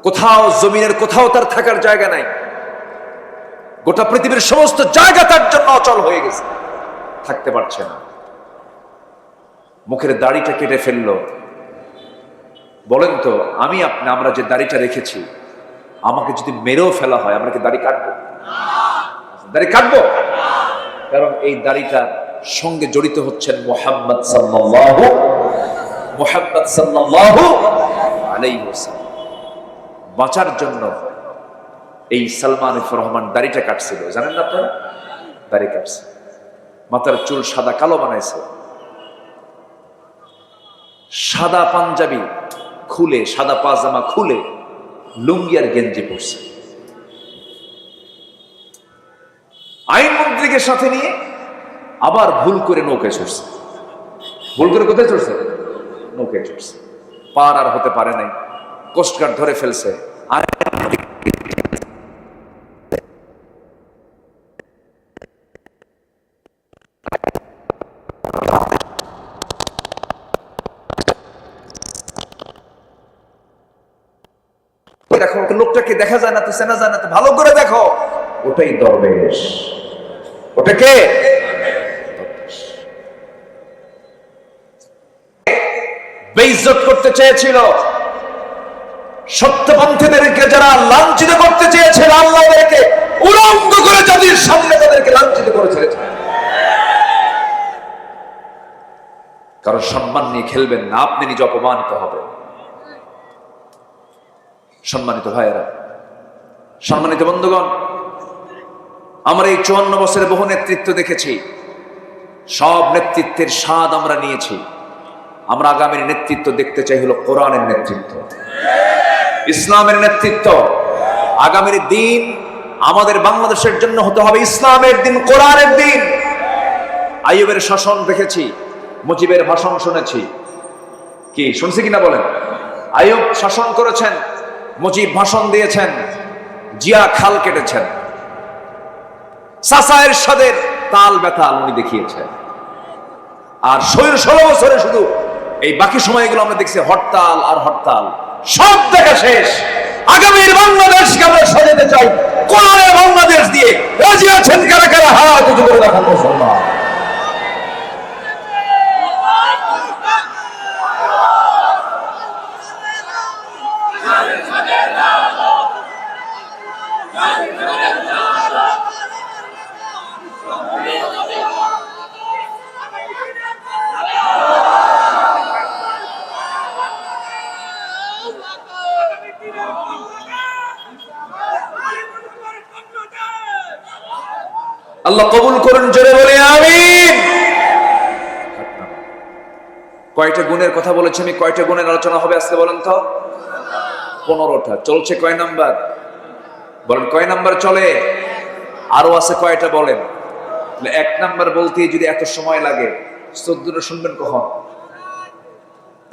কোথাও জমিনের কোথাও তার থাকার জায়গা নাই। গোটা পৃথিবীর সমস্ত জায়গা তার জন্য অচল হয়ে গেছে, থাকতে পারছে না। মুখের দাড়িটা কেটে ফেললো। বলেন তো আমরা যে দাড়িটা রেখেছি, আমাকে যদি মেরেও ফেলা হয়, আমরা কি দাড়ি কাটবো? দাড়ি কাটবো? কারণ এই দাড়িটার সঙ্গে জড়িত হচ্ছেন মুহাম্মদ সাল্লাল্লাহু আলাইহি ওয়াসাল্লাম। বাঁচার জন্য এই সালমান এফ রহমান দাড়িটা কাটছিল, জানেন না আপনারা? দাড়ি কাটছে, মাথার চুল সাদা কালো বানাইছে, সাদা পাঞ্জাবি খুলে, সাদা পাজামা খুলে লুঙ্গি আর গেঞ্জি পরছে। আইনমন্ত্রীকে সাথে নিয়ে আবার ভুল করে নৌকায় চড়ছে। ভুল করে কোথায় চড়ছে? নৌকায় চড়ছে। পার আর হতে পারে নাই, কোস্টগার্ড ধরে ফেলছে। আর দেখো, লোকটাকে দেখা যায় না তো, চেনা যায় না তো, ভালো করে দেখো, ওটাই দরবেশ। ওটা কে? বেইজ্জত করতে চেয়েছিল সত্যপন্থীদেরকে, যারা লাঞ্ছিত করতে চেয়েছিল আল্লাহকে, উলঙ্গ করে জাতির সামনে তাদেরকে লাঞ্ছিত করে ছেড়েছে। কারণ সম্মান নিয়ে খেলবেন না, আপনি নিজে অপমানিত হবেন। সম্মানিত ভাইয়েরা, সম্মানিত বন্ধুগণ, আমরা এই 54 বছরে বহু নেতৃত্ব দেখেছি। সব নেতৃত্বের স্বাদ আমরা নিয়েছি। আমরা আগামীর নেতৃত্ব দেখতে চাই হলো কোরআনের নেতৃত্ব, ইসলামের নেতৃত্ব। আগামীর দিন আমাদের বাংলাদেশের জন্য হতে হবে ইসলামের দিন, কোরআনের দিন। আইয়ুবের শাসন দেখেছি, মুজিবের ভাষণ শুনেছি। কি শুনছি কিনা বলেন? আইয়ুব শাসন করেছেন, মুজিব ভাষণ দিয়েছেন, জিয়া খাল কেটেছেন, চাচা এরশাদের তাল বেতাল উনি দেখিয়েছেন। আর 16 বছরে শুধু এই বাকি সময়গুলো আমরা দেখছি হরতাল আর হরতাল। সব দেখা শেষ। আগামীর বাংলাদেশকে আমরা সাজাতে চাই কোরআনের বাংলাদেশ দিয়ে। রাজি আছেন কারা কারা? হাত উঁচু করে দেখান মুসলমান। আল্লাহ কবুল করুন, জোরে বলে আমিন। কয়টা গুণের কথা বলেছি আমি? কয়টা গুণের আলোচনা হবে আজকে বলেন তো? 15টা। চলছে কয় নাম্বার? বলেন কয় নাম্বার চলে? আরো আছে কয়টা বলেন? 1 নাম্বার বলতে যদি এত সময় লাগে, 14টা শুনবেন কখন?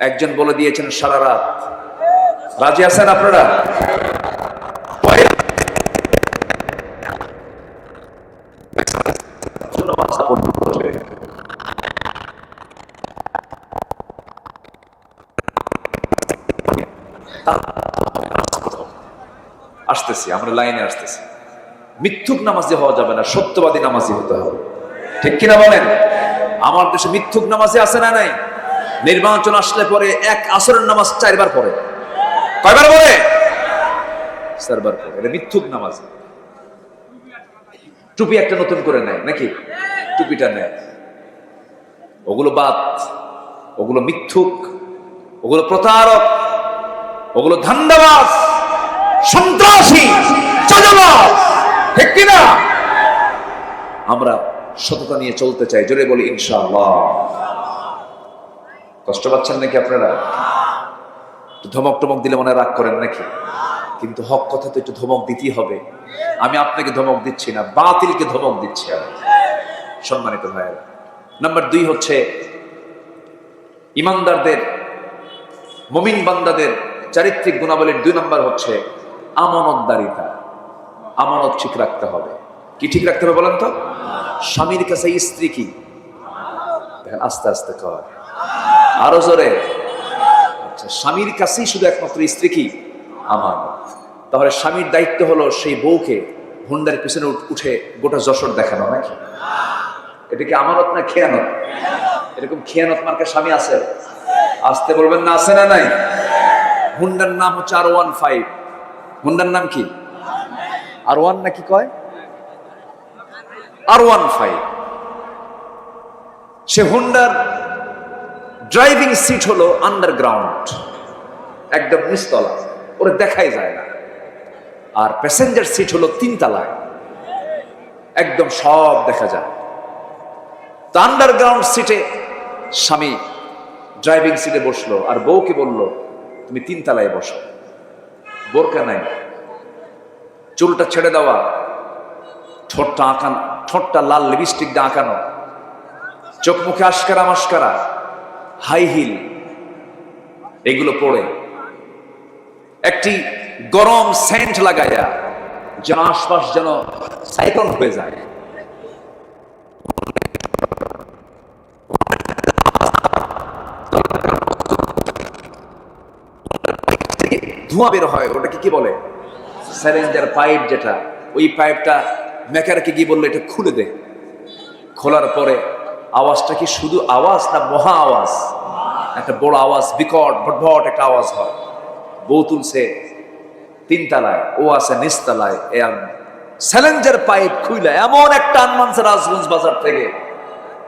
একজন বলে দিয়েছেন সারা রাত। রাজি আছেন আপনারা? আসতেছি, আমরা লাইনে আসতেছি। মিথ্যুক নামাজি হওয়া যাবে না, সত্যবাদী নামাজি হতে হবে। ঠিক কিনা বলেন? আমার দেশে মিথ্যুক নামাজি আছে না নাই? নির্বাচন আসলে পরে এক আসরের নামাজ 4 বার পড়ে। কয়বার পড়ে? 4 বার পড়ে। এটা মিথ্যুক নামাজি। টুপি একটা নতুন করে নেয় নাকি? টুপিটা নেয়। ওগুলো বাদ, ওগুলো মিথ্যুক, ওগুলো প্রতারক, ওগুলো ধান্দাবাজ, সন্ত্রাসী, চাঁদাবাজ। ঠিক কিনা? আমরা সততা নিয়ে চলতে চাই, জোরে বলি ইনশাআল্লাহ। কষ্ট পাচ্ছেন নাকি আপনারা? ধমক টমক দিলে মনে রাগ করেন নাকি? কিন্তু হক কথা তো একটু ধমক দিতেই হবে। আমি আপনাকে ধমক দিচ্ছি না, বাতিলকে ধমক দিচ্ছি আমি। সম্মানিত ভাইয়েরা, নাম্বার 2 হচ্ছে ইমানদারদের, মুমিন বান্দাদের চারিত্রিক গুণাবলীর 2 নম্বর হচ্ছে আমানতদারিতা। আমানত ঠিক রাখতে হবে। কি ঠিক রাখতে হবে বলেন তো? স্বামীর কাছে স্ত্রী কি? দেখেন আস্তে আস্তে কর, আরো জোরে। আচ্ছা, স্বামীর কাছেই শুধু একমাত্র স্ত্রী কি? আমানত। তাহলে স্বামীর দায়িত্ব হলো সেই বউকে হুন্ডার পিছনে উঠে গোটা যশোর দেখানো, নাকি? এটা কি আমানত না খেয়ানত? এরকম খেয়ানত মার্কা স্বামী আছে? আসতে বলবেন না, আছে না নাই? হুন্ডার নাম হচ্ছে R15। হুন্ডার নাম কি? R1 নাকি কয়? R15। সে হুন্ডার ড্রাইভিং সিট হলো আন্ডারগ্রাউন্ড, একদম নিচতলা, ওরে দেখাই যায় না। আর প্যাসেঞ্জার সিট হলো 3 তলায়, একদম সব দেখা যায়। তো আন্ডারগ্রাউন্ড সিটে স্বামী ড্রাইভিং সিটে বসলো, আর বউকে বলল তুমি 3 তলায় বসো। বোরকা নাই, চুলটা ছেড়ে দেওয়া, ঠোঁটটা আঁকানো, ঠোঁটটা লাল লিপস্টিক দিয়ে আঁকানো, চোখ মুখে আশকারা মাস্কারা, হাই হিল, এগুলো পরে একটি গরম সেন্ট লাগাইয়া যেন আশপাশ যেন সাইক্লোন হয়ে যায়। ধোঁয়া বের হয়, ওটাকে কি বলে? Cylinder pipe. যেটা ওই পাইপটা মেকারকে গিয়ে বললো এটা খুলে দে। খোলার পরে আওয়াজটা কি শুধু আওয়াজ না মহা আওয়াজ? একটা বড় আওয়াজ, বিকট ভটভট একটা আওয়াজ হয়। বউ তুলছে 3 তলায়, ও আছে নিচতলায়। সিলিন্ডার পাইপ খুইলা এমন একটা আনমানছে রাজগঞ্জ বাজার থেকে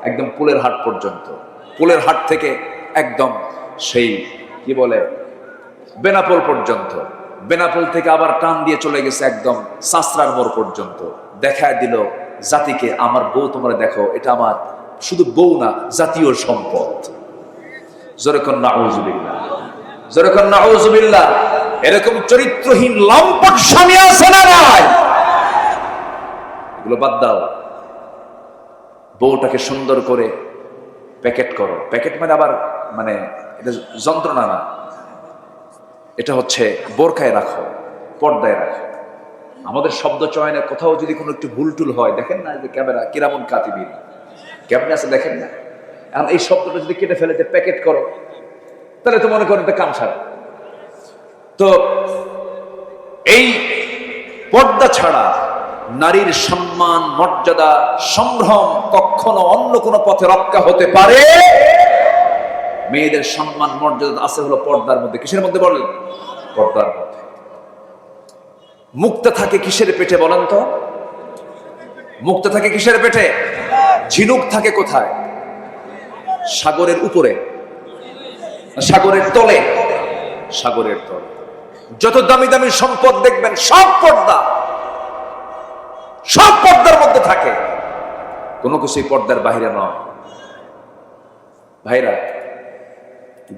একদম পুলের হাট পর্যন্ত, পুলের হাট থেকে একদম সেই কি বলে বেনাপোল পর্যন্ত, বেনাপোল থেকে আবার টান দিয়ে চলে গেছে একদম সাসরার মোড় পর্যন্ত। দেখায় দিল জাতিকে, আমার বউ তোমরা দেখো, এটা আমার শুধু বউ না, জাতীয় সম্পদ। যেরকম নাউজুবিল্লাহ, যেরকম নাউজুবিল্লাহ। এরকম চরিত্রহীন লম্পট স্বামী আছে না নাই? এগুলো বাদ দাও। বউটাকে সুন্দর করে প্যাকেট করো। প্যাকেট মানে আবার মানে এটা যন্ত্রণা না, এটা হচ্ছে বোরকায় রাখো, পর্দায় রাখো। আমাদের শব্দ চয়নে কোথাও যদি কোনো একটু ভুল টুল হয়, দেখেন না যে ক্যামেরা কিরামন কাতিবিন কেমনে আছে, দেখেন না? এখন এই শব্দটা যদি কেটে ফেলে যে প্যাকেট করো, তাহলে তো মনে করেন এটা কাম সারা। তো এই পর্দা ছাড়া নারীর সম্মান, মর্যাদা, সম্ভ্রম কখনো অন্য কোনো পথে রক্ষা হতে পারে? মেয়েদের সম্মান মর্যাদা আছে হলো পর্দার মধ্যে। কিসের মধ্যে বলেন? পর্দার মধ্যে। মুক্তা থাকে কিসের পেটে বলেন তো? মুক্তা থাকে কিসের পেটে? ঝিনুক থাকে কোথায়? সাগরের উপরে, সাগরের তলে? সাগরের তলে। যত দামি দামি সম্পদ দেখবেন সব পর্দা, সব পর্দার মধ্যে থাকে, কোনো কিছুই পর্দার বাহিরে নয়। ভাইরা,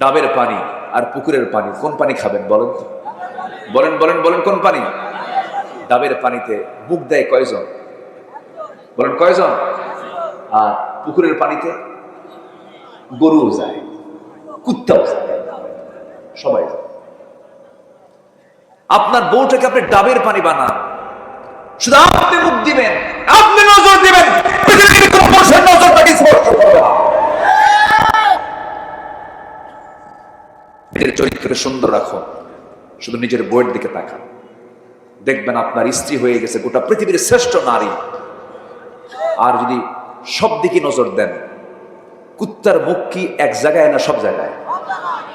ডাবের পানি আর পুকুরের পানি, কোন পানি খাবেন বলেন তো? বলেন বলেন বলেন, কোন পানি? ডাবের পানিতে মুখ দেয় কয়জন? বলেন কয়জন? আর পুকুরের পানিতে গরুও যায়, কুত্তাও যায়, সবাই যায়। আপনার বউটাকে আপনি ডাবের পানি বানান, শুধু আপনি মুখ দিবেন, আপনি নজর দিবেন, পৃথিবীর কোনো মানুষের নজরটাকে স্পর্শ করবে না। নিজের চরিত্রকে সুন্দর রাখো, শুধু নিজের বউয়ের দিকে তাকান, দেখবেন আপনার স্ত্রী হয়ে গেছে গোটা পৃথিবীর শ্রেষ্ঠ নারী। আর যদি সব দিকে নজর দেন, কুত্তার মুখ কি এক জায়গায় না সব জায়গায়?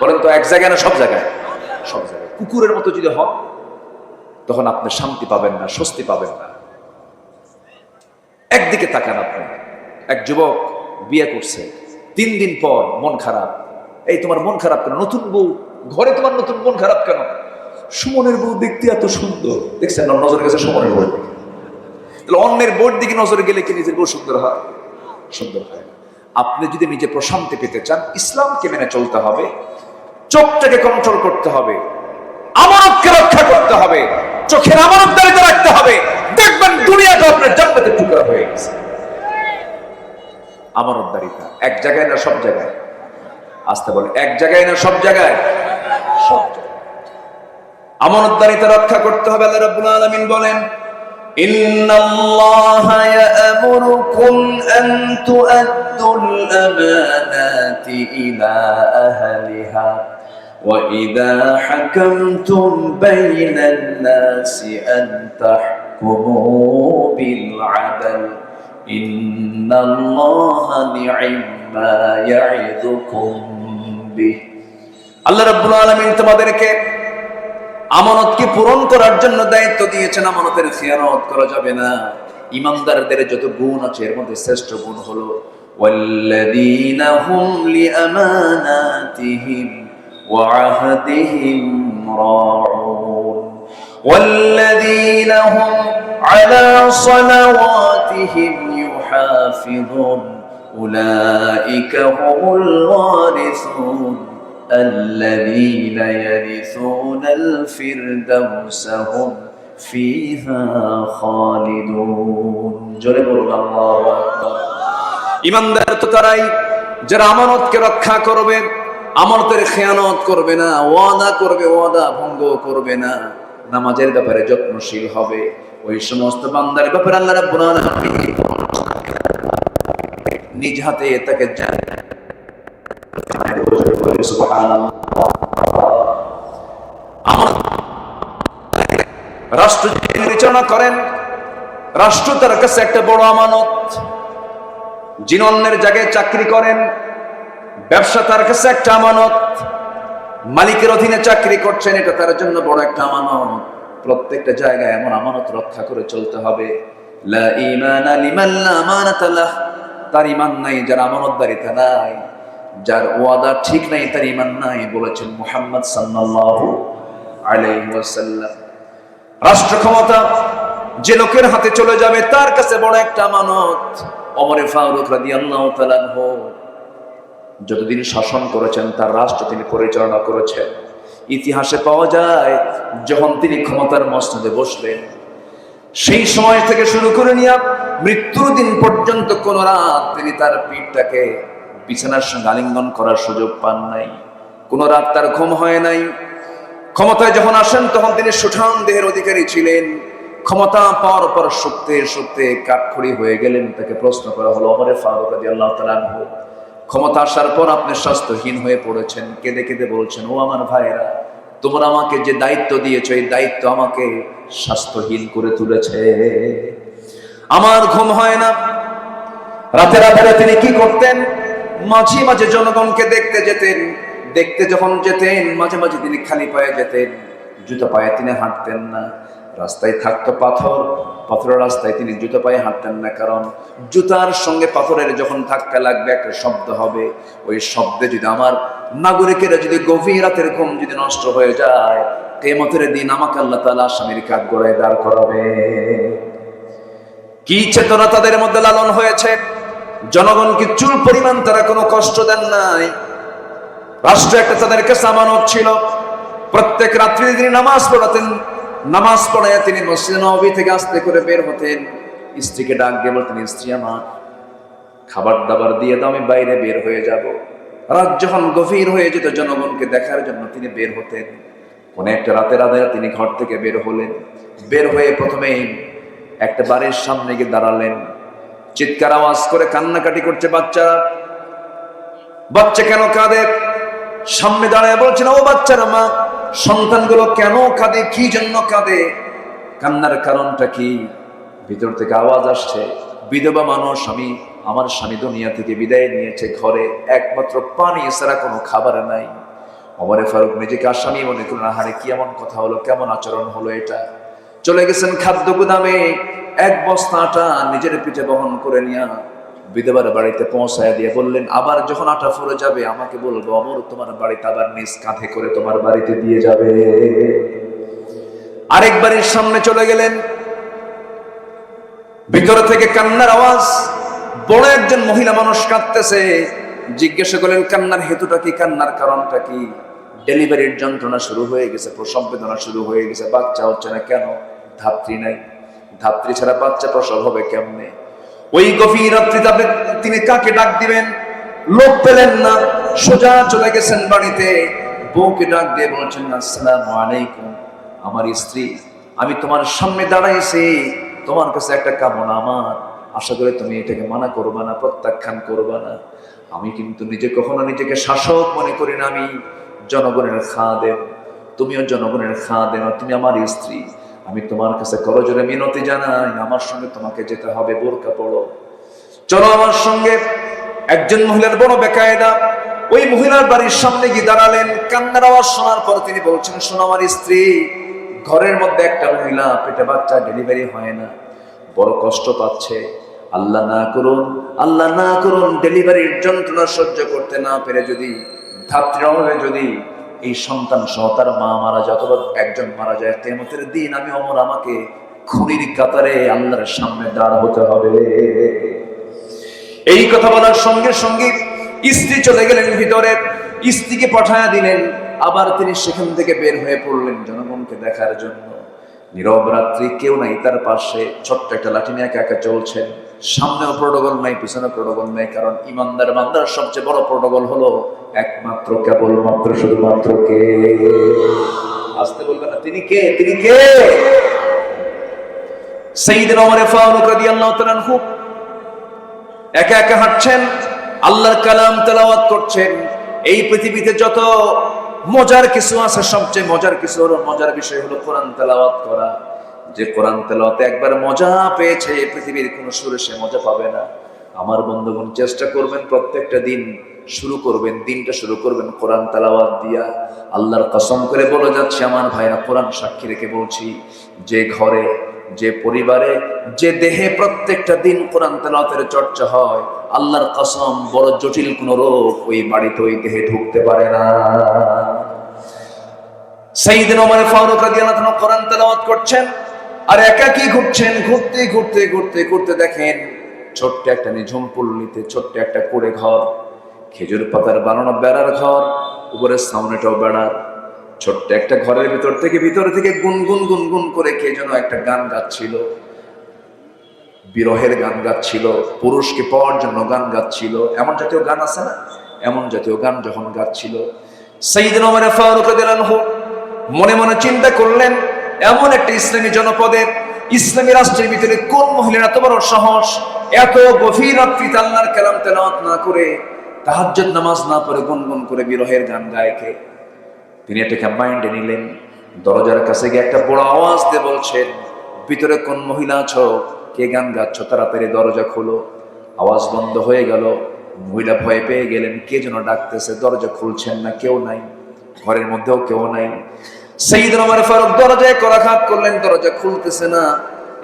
বলেন তো, এক জায়গায় না সব জায়গায়? সব জায়গায়। কুকুরের মতো যদি হন, তখন আপনি শান্তি পাবেন না, স্বস্তি পাবেন না। একদিকে তাকান আপনি। এক যুবক বিয়ে করছে, 3 দিন পর মন খারাপ। এই তোমার মন খারাপ কেন? নতুন বউ ঘরে, তোমার নতুন মন খারাপ কেন? সুমনের বউ দেখতে এত সুন্দর। দেখছেন না, নজর গেছে সুমনের বউ। তাহলে অন্যের বউর দিকে নজর গেলে কি নিজের বউ সুন্দর হয়? সুন্দর হয়। আপনি যদি নিজে প্রশান্তি পেতে চান, ইসলামকে মেনে চলতে হবে, চোখটাকে কন্ট্রোল করতে হবে, আমানতকে রক্ষা করতে হবে, চোখের আমানতদারিতা রাখতে হবে, দেখবেন দুনিয়াটা আপনার জান্নাতের টুকরা হয়ে গেছে। আমানতদারিতা এক জায়গায় না সব জায়গায়? আসতে বলে, এক জায়গায় না সব জায়গায়? সব জায়গায় আমানতদারিতা রক্ষা করতে হবে। আল্লাহ রাব্বুল আলামিন বলেন, ইন্নাল্লাহা ইয়া'মুরুকুম আন তু'আদ্দুল আমানাতি ইলা আহলিহা ওয়া ইযা হাকামতুম বাইনান নাসি আন তাহকুমু বিল আদল ইন্নাল্লাহা নি'মা ইয়া'ইযুকুম বিহি। আল্লাহ রাব্বুল আলামিন তোমাদেরকে আমানতকে পূরণ করার জন্য দায়িত্ব দিয়েছেন। আমানতের খিয়ানত করা যাবে না। ঈমানদারদের যত গুণ আছে এর মধ্যে শ্রেষ্ঠ গুণ হলো ওয়াল্লাযীনা হুম লিআমানাতিহিম ওয়া আহদিহিম রাউন ওয়াল্লাযীনা হুম আলা সালাওয়াতিহিম ইউহাফিযুন উলাইকা হুমুল ওয়ারিসুন الذين يرثون الفردوس هم فيها خالدون জোরে বলুন আল্লাহু আকবার। ঈমানদার তো তারাই যারা আমানতকে রক্ষা করবে, আমানতের খেয়ানত করবে না, ওয়াদা করবে, ওয়াদা ভঙ্গ করবে না, নামাজের ব্যাপারে যত্নশীল হবে। ওই সমস্ত বান্দার ব্যাপারে আল্লাহ রাব্বুল আলামিন নিজ হাতে তাকে রাষ্ট্র পরিচালনা করেন, রাষ্ট্র তার কাছে একটা বড় আমানত। যিনি অন্যের জায়গায় চাকরি করেন, ব্যবসা তার কাছে একটা আমানত। মালিকের অধীনে চাকরি করছেন, এটা তার জন্য বড় একটা আমানত। প্রত্যেকটা জায়গায় এমন আমানত রক্ষা করে চলতে হবে। লা ঈমানা লিমান লা আমানাতা লাহ, তার ঈমান নাই যার আমানতদারিতা নাই, যার ওয়াদা ঠিক নাই তার ঈমান নাই, বলেছেন মুহাম্মদ সাল্লাল্লাহু আলাইহি ওয়াসাল্লাম। রাষ্ট্র ক্ষমতা যে লোকের হাতে চলে যাবে তার কাছে বড় একটা আমানত। ওমর ফারুক রাদিয়াল্লাহু তাআলা আনহু যতদিন শাসন করেছেন, তার রাষ্ট্র তিনি পরিচালনা করেছেন। ইতিহাসে পাওয়া যায় যখন তিনি ক্ষমতার মসনদে বসলেন, সেই সময় থেকে শুরু করে নিয়ে মৃত্যুর দিন পর্যন্ত কোন রাত তিনি তার পিঠটাকে বিছানার সঙ্গে আলিঙ্গন করার সুযোগ পান নাই। কোন রাত তার ঘুম হয় নাই। ক্ষমতায় যখন আসেন তখন তিনি সুঠাম দেহের অধিকারী ছিলেন। ক্ষমতা পাওয়ার পর সত্যে সত্যে কাঠখড়ি হয়ে গেলেন। তাকে প্রশ্ন করা হলো, ওমর ফারুক রাদিয়াল্লাহু তাআলা আনহু, ক্ষমতা আসার পর আপনি স্বাস্থ্যহীন হয়ে পড়েছেন। কেঁদে কেঁদে বলছেন, ও আমার ভাইরা, তোমরা আমাকে যে দায়িত্ব দিয়েছো এই দায়িত্ব আমাকে স্বাস্থ্যহীন করে তুলেছে। আমার ঘুম হয় না। রাতের আধারে তিনি কি করতেন? মাঝে মাঝে জনগণকে দেখতে যেতেন। দেখতে যখন যেতেন মাঝে মাঝে তিনি খালি পায়ে যেতেন, জুতো পায়ে তিনি হাঁটতেন না। রাস্তায় থাকতো পাথর, পাথরের রাস্তায় তিনি জুতো পায়ে হাঁটতেন না, কারণ জুতার সঙ্গে পাথরের যখন ধাক্কা লাগবে একটা শব্দ হবে। ওই শব্দে যদি আমার নাগরিকেরা যদি গভীর রাতের ঘুম যদি নষ্ট হয়ে যায়, কিয়ামতের দিন আমাকে আল্লাহ তাআলা আসামির কাঠগড়ায় দাঁড় করাবে। কি চেতনা তাদের মধ্যে লালন হয়েছে! জনগণকে চুল পরিমাণ তারা কোনো কষ্ট দেন নাই। রাষ্ট্র একটা তাদের কাছে আমানত ছিল। প্রত্যেক রাত্রি তিনি নামাজ পড়াতেন। নামাজ পড়ায় তিনি মসজিদে নববী থেকে আস্তে করে বের হতেন। স্ত্রীকে ডাক দিয়ে বলতেন, স্ত্রী আমার খাবার দাবার দিয়ে দাও, আমি বাইরে বের হয়ে যাব। রাত যখন গভীর হয়ে যেত জনগণকে দেখার জন্য তিনি বের হতেন। কোন একটা রাতের আধারে তিনি ঘর থেকে বের হলেন। বের হয়ে প্রথমেই একটা বাড়ির সামনে গিয়ে দাঁড়ালেন। চিৎকার আওয়াজ করে কান্নাকাটি করছে বাচ্চারা। বাচ্চা কেন কাঁদে? সামনে দাঁড়ায় বলছেন, ও বাচ্চারা, মা সন্তানগুলো কেন কাঁদে? কি জন্য কাঁদে? কান্নার কারণটা কি? ভিতর থেকে আওয়াজ আসছে, বিধবা মানুষ, আমি আমার স্বামী দুনিয়া থেকে বিদায় নিয়েছে, ঘরে একমাত্র পানি ছাড়া কোনো খাবার নাই। ওমর ফারুক নিজেকে আসামি মনে করলেন, আহারে কি এমন কথা হলো, কেমন আচরণ হলো এটা। চলে গেছেন খাদ্য গুদামে, এক বস্তা আটা নিজের পিঠে বহন করে নিয়ে বিধবার বাড়িতে পৌঁছায় দিয়ে বললেন, আবার যখন আটা ফুরে যাবে আমাকে বলবো, ওমর তোমার বাড়িতে আবার নিজ কাঁধে করে তোমার বাড়িতে দিয়ে যাবে। আরেক বাড়ির সামনে চলে গেলেন। ভিতর থেকে কান্নার আওয়াজ। বড় একজন মহিলা মানুষ কাঁদতেছে। জিজ্ঞাসা করলেন, কান্নার হেতুটা কি, কান্নার কারণটা কি? ডেলিভারির যন্ত্রণা শুরু হয়ে গেছে, প্রসব বেদনা শুরু হয়ে গেছে, বাচ্চা হচ্ছে না কেন? ধাত্রী নাই। ধাত্রী ছাড়া বাচ্চা প্রসব হবে কেমনে? ওই গভীর রাত্রিতে তিনি কাকে ডাক দিবেন? লোক পেলেন না, সোজা চলে গেছেন বাড়িতে। বউকে ডাক দিয়ে বলছেন, আসসালামু আলাইকুম, আমার স্ত্রী, আমি তোমার সামনে দাঁড়াইছি, তোমার কাছে একটা কামনা আমার, আশা করি তুমি এটাকে মানা করবা না, প্রত্যাখ্যান করবা না। আমি কিন্তু কখনো নিজেকে শাসক মনে করি না, আমি জনগণের খাদেম, তুমিও জনগণের খাদেম, তুমি আমার স্ত্রী। আমি তোমার কাছে করজোরে মিনতি জানাই, আমার সঙ্গে তোমাকে যেতে হবে, বোরকা পড়ো, চলো আমার সঙ্গে। একজন মহিলার বড় বেকায়দা, ওই মহিলার বাড়ির সামনে গিয়ে দাঁড়ালেন। কান্নার আওয়াজ শোনার পর তিনি বলছেন, শোনো আমার স্ত্রী, ঘরের মধ্যে একটা মহিলা, পেটে বাচ্চা, ডেলিভারি হয় না, বড় কষ্ট পাচ্ছে। আল্লাহ না করুন, আল্লাহ না করুন, ডেলিভারির যন্ত্রণা সহ্য করতে না পেরে যদি, ধাত্রী অভাবে যদি এই সন্তান সহ তার মা মারা যায় অথবা একজন মারা যায়, কিয়ামতের দিন আমি ওমর, আমাকে খুনির কাতারে আল্লাহর সামনে দাঁড় হতে হবে। এই কথা বলার সঙ্গে সঙ্গে স্ত্রী চলে গেলেন ভিতরে, স্ত্রীকে পাঠায়া দিলেন। আবার তিনি সেখান থেকে বের হয়ে পড়লেন জনগণকে দেখার জন্য। নীরব রাত্রি, কেউ নাই তার পাশে, ছোট্ট একটা লাঠি নিয়ে একা একা চলছেন। সামনেও প্রোটোকল নাই, পিছনে প্রোটোকল নাই, কারণ ইমানদার বান্দার সবচেয়ে বড় প্রোটোকল হলো একমাত্র, কেবলমাত্র, শুধুমাত্র কে? আসতে বলবেন না, তিনি কে? তিনি কে? সাইয়্যিদুনা ওমর ফারুক রাদিয়াল্লাহু তাআলা আনহু একা একা হাঁটছেন, আল্লাহর কালাম তেলাওয়াত করছেন। এই পৃথিবীতে যত মজার কিছু আছে, সবচেয়ে মজার কিছু হলো, মজার বিষয় হলো কোরআন তেলাওয়াত করা। যে কোরআন তেলাওয়াতে একবার মজা পেয়েছে, পৃথিবীর কোনো সুরে সে মজা পাবে না। আমার বন্ধুগণ, চেষ্টা করবেন প্রত্যেকটা দিন শুরু করবেন, দিনটা শুরু করবেন কোরআন তেলাওয়াত দিয়া। আল্লাহর কসম করে বলে যাচ্ছে আমার ভাইরা, কোরআন সাক্ষী রেখে বলছি, যে ঘরে, যে পরিবারে, যে দেহে প্রত্যেকটা দিন কোরআন তেলাওয়াতের চর্চা হয়, আল্লাহর কসম বড় জটিল কোন রোগ ওই বাড়িতে, ওই দেহে ঢুকতে পারে না। সাইয়্যিদুনা ওমর ফারুক রাদিয়াল্লাহু আনহু কোরআন তেলাওয়াত করছেন আর একাকী ঘুরছেন। ঘুরতে ঘুরতে ঘুরতে ঘুরতে দেখেন ছোট্ট একটা নিঝুম পল্লীতে ছোট্ট একটা কুড়ে ঘর, খেজুর পাতার বানানো বেড়ার ঘর, উপরের সামনেটাও বেড়ার। ছোট্ট একটা ঘরের ভিতর থেকে গুনগুন গুনগুন করে কে যেন একটা গান গাচ্ছিল, বিরহের গান গাচ্ছিল, পুরুষকে পাওয়ার জন্য গান গাচ্ছিল। এমন জাতীয় গান আছে না, এমন জাতীয় গান যখন গাচ্ছিল, সাইয়্যিদুনা ওমর ফারুক রাদিয়াল্লাহু আনহু মনে মনে চিন্তা করলেন, এমন একটা ইসলামী জনপদে, ইসলামী রাষ্ট্রের ভিতরে কোন মহিলার এত বড় সাহস, এত গভীর রাত্রিতে আল্লাহর কালাম তেলাওয়াত না করে, তাহাজ্জুদ নামাজ না পড়ে গুনগুন করে বিরহের গান গায় কে? তিনি এটাকে মাইন্ডে নিলেন। দরজার কাছে গিয়ে একটা বড় আওয়াজ দিয়ে বলছেন, ভিতরে কোন মহিলা আছো? কে গান গাচ্ছ? তাড়াতাড়ি দরজা খোলো। আওয়াজ বন্ধ হয়ে গেল। মহিলা ভয় পেয়ে গেলেন, কে যেন ডাকতেছে, দরজা খুলছেন না, কেউ নাই, ঘরের মধ্যেও কেউ নাই। সাইয়্যিদুনা ওমর ফারুক দরজায় করাঘাত করলেন, দরজা খুলতেছে না।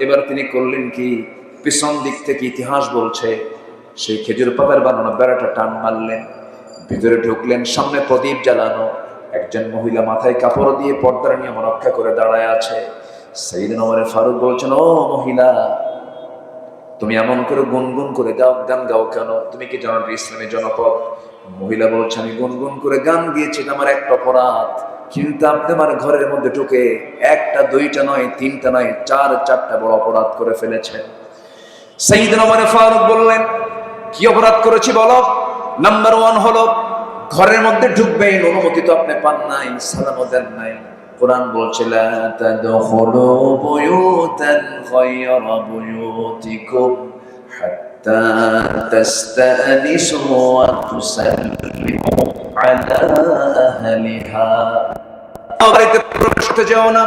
এবার তিনি করলেন কি, পিছন দিক থেকে ইতিহাস বলছে সেই খেজুর পাতার বানানো বেড়াটা টান মারলেন, ভিতরে ঢুকলেন। সামনে প্রদীপ জ্বালানো, একজন মহিলা মাথায় কাপড় দিয়ে পর্দার নিয়ম রক্ষা করে দাঁড়ায় আছে। সাইয়্যিদুনা ওমর ফারুক বলছেন, ও মহিলা, তুমি এমন করে গুনগুন করে গান গাও কেন? তুমি কি জানো ইসলামী জনপদ? মহিলা বলছে, আমি গুনগুন করে গান গিয়েছি, আমার একটা অপরাধ, কিন্তু আপনি আমার ঘরের মধ্যে ঢুকে একটা, দুইটা নয়, তিনটা নয়, চারটা বড় অপরাধ করে ফেলেছেন। সাইয়্যিদুনা ওমর ফারুক বললেন, কি অপরাধ করেছি বলো? নাম্বার 1 হলো, ঘরের মধ্যে ঢুকবেন, অনুমতি তো আপনি পান নাই, সালামও দেন নাই। কোরআন বলছে, লা তাদখুলু বুয়ুতান গায়রা বুয়ুতিকুম হাত্তা তাস্তানিসু ওয়া তুসাল্লিমু আলা আহলিহা। বাড়িতে প্রবেশ করতে যাও না,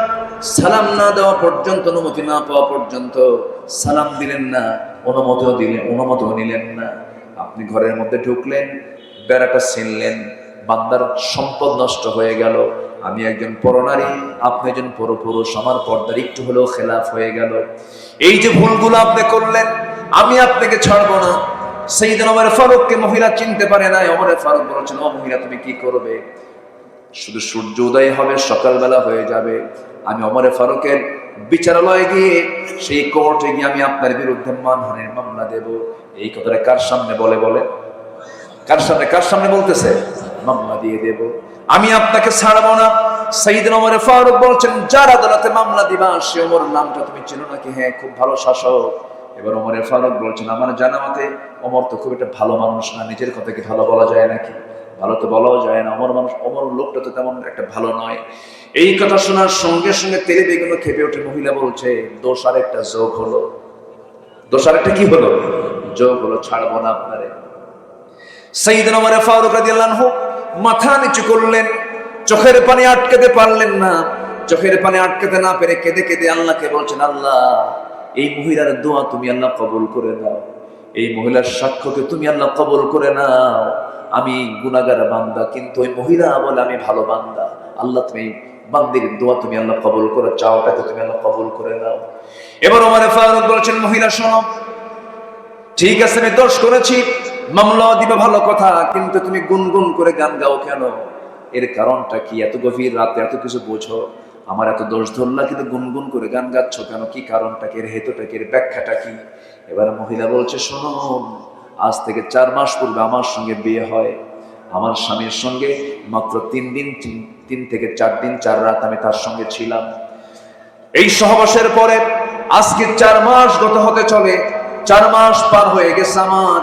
সালাম না দেওয়া পর্যন্ত, অনুমতি না পাওয়া পর্যন্ত। সালাম দিলেন না, অনুমতিও নিলেন না। আপনি ঘরের মধ্যে ঢুকলেন, বেড়াটা ছিনলেন, বান্দার সম্পদ নষ্ট হয়ে গেল। আমি একজন পরনারী, আপনি একজন পরপুরুষ, আমার পর্দার একটু হলেও খেলাফ হয়ে গেল। এই যে ভুলগুলো আপনি করলেন, আমি আপনাকে ছাড়বো না। সাইয়্যিদুনা ওমর ফারুককে মহিলা চিনতে পারে না। ওমর ফারুক বলেছেন, ও মহিলা, তুমি কি করবে? শুধু সূর্য উদয় হবে, সকালবেলা হয়ে যাবে, আমি ওমর ফারুকের বিচারালয়ে গিয়ে, সেই কোর্টে গিয়ে আমি আপনার বিরুদ্ধে মানহানির মামলা দেব। এই কথাটা কার সামনে বলে? কার সামনে বলতেছে? মামলা দিয়ে দেব, আমি আপনাকে ছাড়বো না। সাইয়েদনা ওমর ফারুক বলছেন, যার আদালতে মামলা দিবা সে ওমর নামটা তুমি চেনো নাকি? হ্যাঁ, খুব ভালো শাসক। এবার ওমর ফারুক বলছেন, আমার জানা মতে ওমর তো খুব একটা ভালো মানুষ না, নিজের কথাকে ভালো বলা যায় নাকি? ভালো তো বলাও যায় না, ওমর লোকটা তো তেমন একটা ভালো নয়। এই কথা শোনার সঙ্গে সঙ্গে তেলে বেগুনো খেপে ওঠে মহিলা, বলছে, দোষ আরেকটা যোগ হলো। দোষ আরেকটা কি হলো? যোগ হলো, ছাড়বো না আপনারে। সাইয়েদনা ওমর ফারুক রাদিয়াল্লাহু আনহু মাথা নিচু করলেন, চোখের পানি আটকাতে পারলেন না। চোখের পানি আটকাতে না পেরে কেঁদে কেঁদে আল্লাহকে বলছেন, আল্লাহ, এই মহিলার দোয়া তুমি আল্লাহ কবুল করে নাও, এই মহিলার সাক্ষ্যকে তুমি আল্লাহ কবুল করে নাও। আমি গুনাহগার বান্দা, কিন্তু ওই মহিলা বলে আমি ভালো বান্দা। আল্লাহ, তুমি বান্দির দোয়া তুমি আল্লাহ কবুল করে, চাওটাকে তুমি আল্লাহ কবুল করে নাও। এবার ওমর ফারুক বলছেন, মহিলা শোনো, ঠিক আছে আমি দোষ করেছি, মামলা দিবা ভালো কথা, কিন্তু তুমি গুনগুন করে গান গাও কেন? এর কারণটা কি? এত গভীর রাতে এত কিছু বোঝো, আমার এত দোষ ধরলা, কিন্তু গুনগুন করে গান গাচ্ছ কেন? কি কারণটা কি? এর হেতুটা কি? এর ব্যাখ্যাটা কি? এবার মহিলা বলছে, শোনো, আজ থেকে 4 মাস পূর্বে আমার সঙ্গে বিয়ে হয়। আমার স্বামীর সঙ্গে মাত্র 3 থেকে 4 দিন 4 রাত আমি তার সঙ্গে ছিলাম। এই সহবাসের পরে আজকে 4 মাস গত হতে চলে, 4 মাস পার হয়ে গেছে। আমার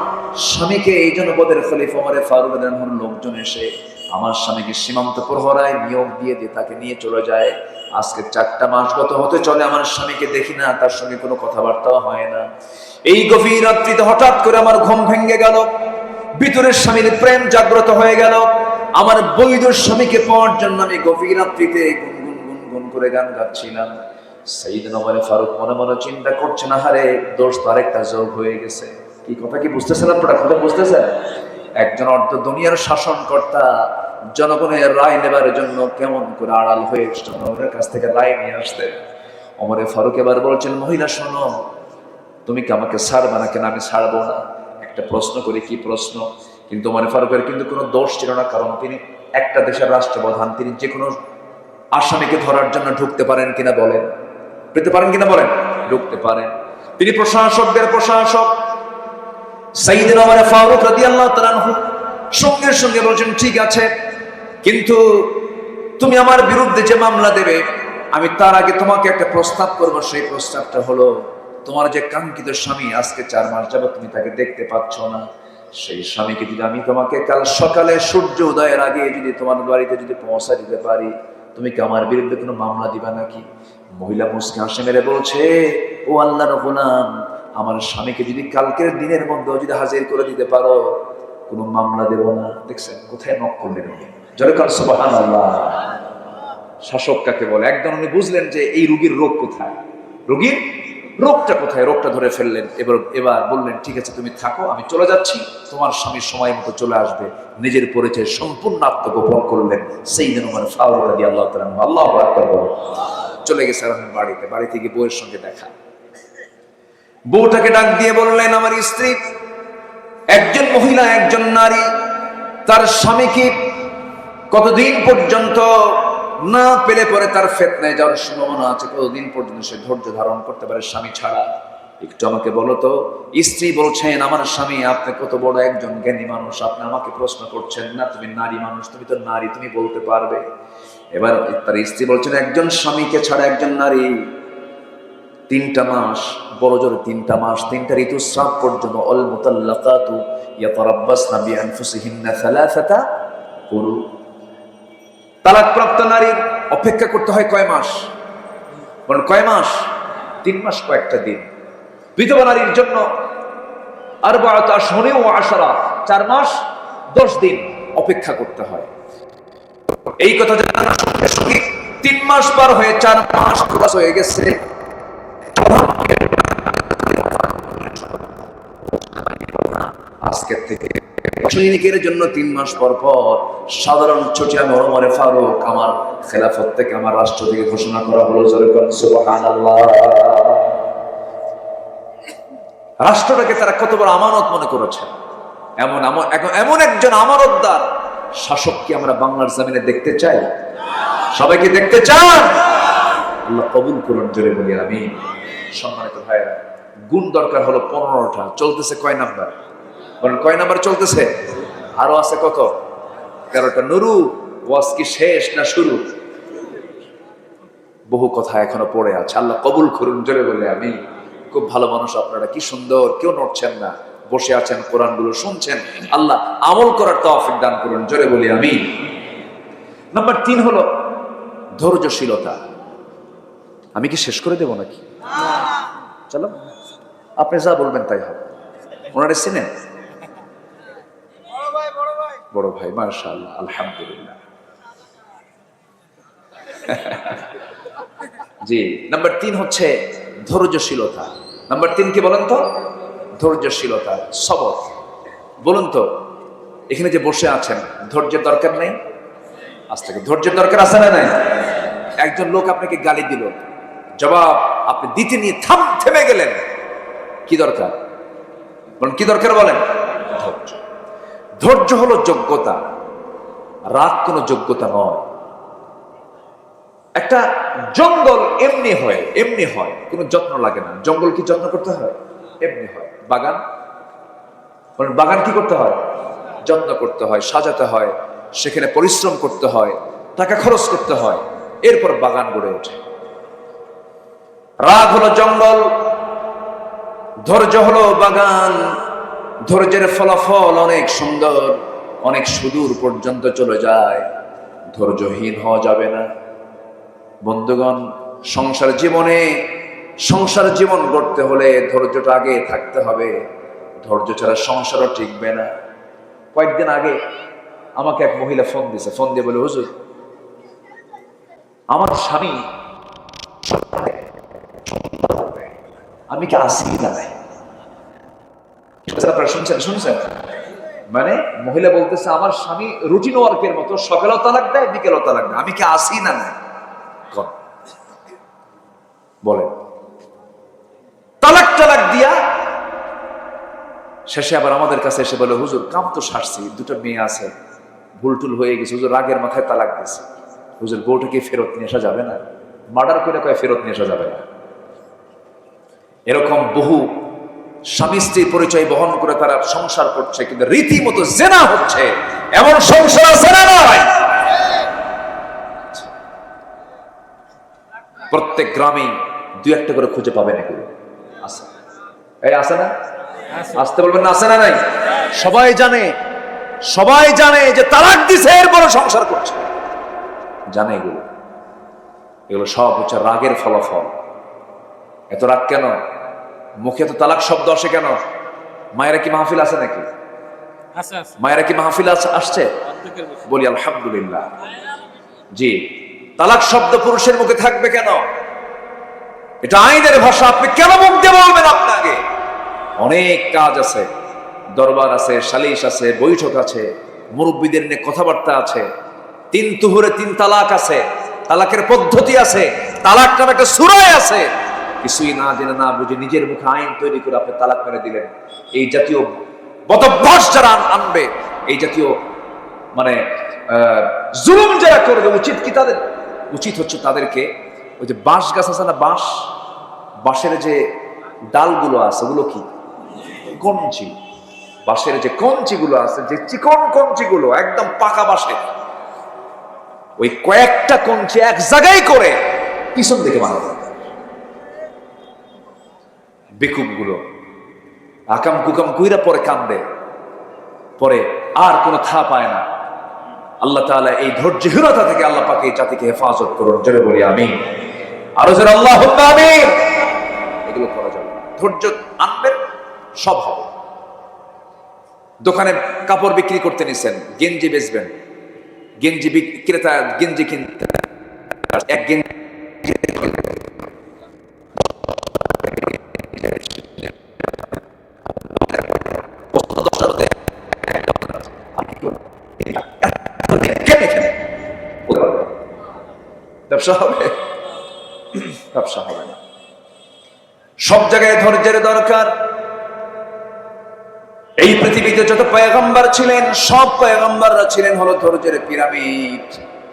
স্বামীকে এই জনপদের খলিফা ওমর ফারুক রাদিয়াল্লাহু আনহুর লোকজন এসে আমার স্বামীকে সীমান্ত প্রহরায় নিয়োগ দিয়ে তাকে নিয়ে চলে যায়। আজকে 4টা মাস গত হতে চলে, আমার স্বামীকে দেখি না, তার সঙ্গে কোনো কথাবার্তাও হয় না। এই গভীর রাত্রিতে হঠাৎ করে আমার ঘুম ভেঙে গেল, ভিতরের স্বামীর প্রেম জাগ্রত হয়ে গেল। আমার বৈধ স্বামীকে পাওয়ার জন্য আমি গভীর রাত্রিতে গুনগুন গুনগুন করে গান গাচ্ছিলাম। সাইয়েদনা ওমর ফারুক মনে মনে চিন্তা করছেন, আহারে, দোষ তো আরেকটা যোগ হয়ে গেছে। কি কথা কি বুঝতেছেন আপনারা? কথা বুঝতেছেন? একজন অর্ধ দুনিয়ার শাসনকর্তা জনগণের রায় নেবার জন্য কেমন করে আড়াল হয়ে জনগণের কাছ থেকে রায় নিয়ে আসতেন। ওমর ফারুক এবার বলছেন, মহিলা শোনো, তুমি কি আমাকে ছাড়বা না? কেন আমি ছাড়বো না? একটা প্রশ্ন করি। কি প্রশ্ন? কিন্তু ওমর ফারুকের কিন্তু কোনো দোষ ছিল না, কারণ তিনি একটা দেশের রাষ্ট্রপ্রধান। তিনি যে কোনো আসামিকে ধরার জন্য ঢুকতে পারেন কিনা বলেন? পেতে পারেন কিনা বলেন? ঢুকতে পারেন। তিনি প্রশাসকদের প্রশাসক। সাইয়েদনা ওমর ফারুক রাদিয়াল্লাহু তাআলা আনহু সঙ্গে সঙ্গে বলেছেন, ঠিক আছে, কিন্তু তুমি আমার বিরুদ্ধে যে মামলা দেবে, আমি তার আগে তোমাকে একটা প্রস্তাব করবো। সেই প্রস্তাবটা হলো, তোমার যে কাঙ্ক্ষিত স্বামী আজকে 4 মাস যাবত তুমি তাকে দেখতে পাচ্ছ না, সেই স্বামীকে যদি আমি তোমাকে কাল সকালে সূর্য উদয়ের আগে যদি তোমার বাড়িতে যদি পৌঁছা দিতে পারি, তুমি কি আমার বিরুদ্ধে কোনো মামলা দিবা নাকি? মহিলা মুসকে হাসি মেরে বলছে, ও আল্লাহর গোলাম, আমার স্বামীকে যদি কালকের দিনের মধ্যে যদি হাজির করে দিতে পারো, কোনো মামলা দেব না। দেখছেন কোথায় নক করলেন? জোরে কাল সুবহানাল্লাহ। শাসক কাকে বলে? একদম উনি বুঝলেন যে এই রোগীর রোগ কোথায়, রোগীর রোগটা কোথায়, রোগটা ধরে ফেললেন। এবার বললেন, ঠিক আছে তুমি থাকো, আমি চলে যাচ্ছি, তোমার স্বামীর সময় মতো চলে আসবে। নিজের পরিচয় সম্পূর্ণ আত্মগোপন করলেন সাইয়েদনা ওমর ফারুক রাদিয়াল্লাহু তাআলা আনহু। আল্লাহু আকবার। চলে গেছে বাড়িতে। বাড়িতে গিয়ে বউয়ের সঙ্গে দেখা। বউটাকে ডাক দিয়ে বললেন, আমার স্ত্রী, একজন মহিলা, একজন নারী তার স্বামীকে কতদিন পর্যন্ত না পেলে পরে তার ফিতনায় যাওয়ার সম্ভাবনা আছে, কতদিন পর্যন্ত সে ধৈর্য ধারণ করতে পারে স্বামী ছাড়া? একটু আমাকে বলো তো। স্ত্রী বলছেন, আমার স্বামী, আপনি কত বড় একজন জ্ঞানী মানুষ, আপনি আমাকে প্রশ্ন করছেন না? তুমি নারী মানুষ, তুমি তো নারী, তুমি বলতে পারবে। এবার তার স্ত্রী বলছেন, একজন স্বামীকে ছাড়া একজন নারী 3টা মাস, বড় জোরে 3টা মাস, 3টা ঋতুস্রাব পর্যন্ত, অল মুতাল্লাকাতু ইয়াতারাব্বাসনা বিআনফুসিহিন্না সালাসাতা কুরু, তালাকপ্রাপ্ত নারীর অপেক্ষা করতে হয় কয় মাস? বলেন কয় মাস? 3 মাস কয়েকটা দিন। বিধবা নারীর জন্য আরবাআতু আশহুরিন ওয়া আশরা, 4 মাস 10 দিন অপেক্ষা করতে হয়। এই কথা জানার সঙ্গে সঙ্গে 3 মাস পার হয়ে 4 মাস ক্রস হয়ে গেছে। আজকের থেকে সৈনিকের জন্য 3 মাস পর পর সাধারণ ছুটি আমি ওমর ফারুক আমার খেলাফত থেকে, আমার রাষ্ট্র থেকে ঘোষণা করা হলো। জোরে বলেন সুবহানাল্লাহ। রাষ্ট্রটাকে তারা কত বড় আমানত মনে করেছে। এমন একজন আমানতদার শাসক কি আমরা বাংলার জমিনে দেখতে চাই? সবাইকে দেখতে চান? আল্লাহ কবুল করুন। জোরে বলি আমিন। সম্মানিত ভাইরা, গুণ দরকার হলো 15টা। চলতেছে কয় নাম্বার? বলেন কয় নাম্বার চলতেছে? আরো আছে কত? 13টা নুরু, ওয়াজ কি শেষ না শুরু? বহু কথা এখনো পড়ে আছে, আল্লাহ কবুল করুন, জোরে বলে আমি। খুব ভালো মানুষ আপনারা, কি সুন্দর, কেউ নড়ছেন না, বসে আছেন, কোরআনগুলো শুনছেন। আল্লাহ আমল করার তৌফিক দান করুন, জোরে বলি আমি। নাম্বার 3 হলো ধৈর্যশীলতা। আমি কি শেষ করে দেব নাকি? চলো, আপনি যা বলবেন তাই হবে। ওনারা চিনেন? বড় ভাই, মাশাআল্লাহ, আলহামদুলিল্লাহ। জি, নাম্বার 3 হচ্ছে ধৈর্যশীলতা। নাম্বার 3 কি বলেন তো? ধৈর্যশীলতা, সবর। বলুন তো, এখানে যে বসে আছেন, ধৈর্যের দরকার নেই? আজ থেকে ধৈর্যের দরকার আছে না নাই? একজন লোক আপনাকে গালি দিল, জবাব আপনি দিতে নিয়ে থেমে গেলেন, কি দরকার? বলেন কি দরকার বলেন? ধৈর্য। ধৈর্য হলো যোগ্যতা, রাগ কোনো যোগ্যতা নয়। একটা জঙ্গল এমনি হয়, কোনো যত্ন লাগে না। জঙ্গল কি যত্ন করতে হয়? এমনি হয়। বাগান, বলেন বাগান কি করতে হয়? যত্ন করতে হয়, সাজাতে হয়, সেখানে পরিশ্রম করতে হয়, টাকা খরচ করতে হয়, এরপর বাগান গড়ে ওঠে। রাগ হলো জঙ্গল, ধৈর্য হলো বাগান। ধৈর্যের ফলাফল অনেক সুন্দর, অনেক সুদূর পর্যন্ত চলে যায়। ধৈর্যহীন হওয়া যাবে না বন্ধুগণ। সংসার জীবন গড়তে হলে ধৈর্যটা আগে থাকতে হবে। ধৈর্য ছাড়া সংসারও টিকবে না। কয়েকদিন আগে আমাকে এক মহিলা ফোন দিয়ে বলে, হুজুর, আমার স্বামী, আমি কি আসি না নাই? আপনারা শুনছেন? মানে মহিলা বলতেছে, আমার স্বামী রুটিন ওয়ার্কের মতো, সকালেও তালাক দেয়, বিকেলেও তালাক দেয়, আমি কি আসি না নাই? বলেন, তালাক দিয়া শেষে আবার আমাদের কাছে এসে বলে, হুজুর কাম তো সারছি, 2টা মেয়ে আছে, ভুলটুল হয়ে গেছে, হুজুর রাগের মাথায় তালাক দিছে, হুজুর বউটাকে ফেরত নিয়ে আসা যাবে না? মার্ডার করে কয়ে ফেরত নিয়ে আসা যাবে না? এরকম বহু স্বামী স্ত্রী পরিচয় বহন করে তারা সংসার করছে, কিন্তু রীতিমতো জেনা হচ্ছে। এমন সংসার আছে না নয়? প্রত্যেক গ্রামে 2-1টা করে খুঁজে পাবেন এগুলো। আছে, এই আছে না? আসতে বলবেন না, আছে না নাই? সবাই জানে যে তালাক দিছে, এরপর সংসার করছে, জানে এগুলো সব হচ্ছে রাগের ফলাফল। এত রাগ কেন? মুখে তো তালাক শব্দ আসে কেন? মায়েরা কি মাহফিল আছে নাকি? মায়েরা কি মাহফিল আসছে? বলি আলহামদুলিল্লাহ। জি, তালাক শব্দ পুরুষের মুখে থাকবে কেন? এটা আইনের ভাষা, আপনি কেন মুখ দিয়ে বলবেন? আপনাকে অনেক কাজ আছে, দরবার আছে, সালিশ আছে, বৈঠক আছে, মুরব্বীদের নিয়ে কথাবার্তা আছে, 3 তুহুরে 3 তালাক আছে, তালাকের পদ্ধতি আছে, তালাক নামে একটা সূরা আছে। কিছুই না জেনে না বুঝে নিজের মুখে আইন তৈরি করে আপনি তালাক মেরে দিলেন। এই জাতীয় বদভ্যাস যারা আনবে, এই জাতীয় মানে জুলুম যারা করবে, উচিত হচ্ছে তাদেরকে, ওই যে বাঁশ গাছ আছে না, বাঁশের যে ডালগুলো আছে, ওগুলো কি কঞ্চি, বাঁশের যে কঞ্চিগুলো আছে, যে চিকন কঞ্চিগুলো, একদম পাকা বাঁশের, ওই কয়েকটা কঞ্চি এক জায়গায় করে পিছন দিকে বানানো। বেকুব গুলো আকাম কুকাম কুইরা পরে কান্দে, পরে আর কোনো থা পায় না। আল্লাহ তাআলা এই ধৈর্যহীনতা থেকে আল্লাহ পাক এই জাতিকে হেফাজত করুন, জোরে বলি আমিন। আরো জোরে আল্লাহুম্মা আমিন। এগুলো করা যাবে না। ধৈর্য আনবেন, সব হবে। দোকানে কাপড় বিক্রি করতে নিছেন, গেঞ্জি বেচবেন, গেঞ্জি বিক্রেতা গেঞ্জি কিনতে, এক গেঞ্জি ব্যবসা হবে? ব্যবসা হবে না। সব জায়গায় ধৈর্যের দরকার। এই পৃথিবীতে যত পয়গম্বর ছিলেন, সব পয়গম্বররা ছিলেন হলো ধৈর্যের পিরামিড।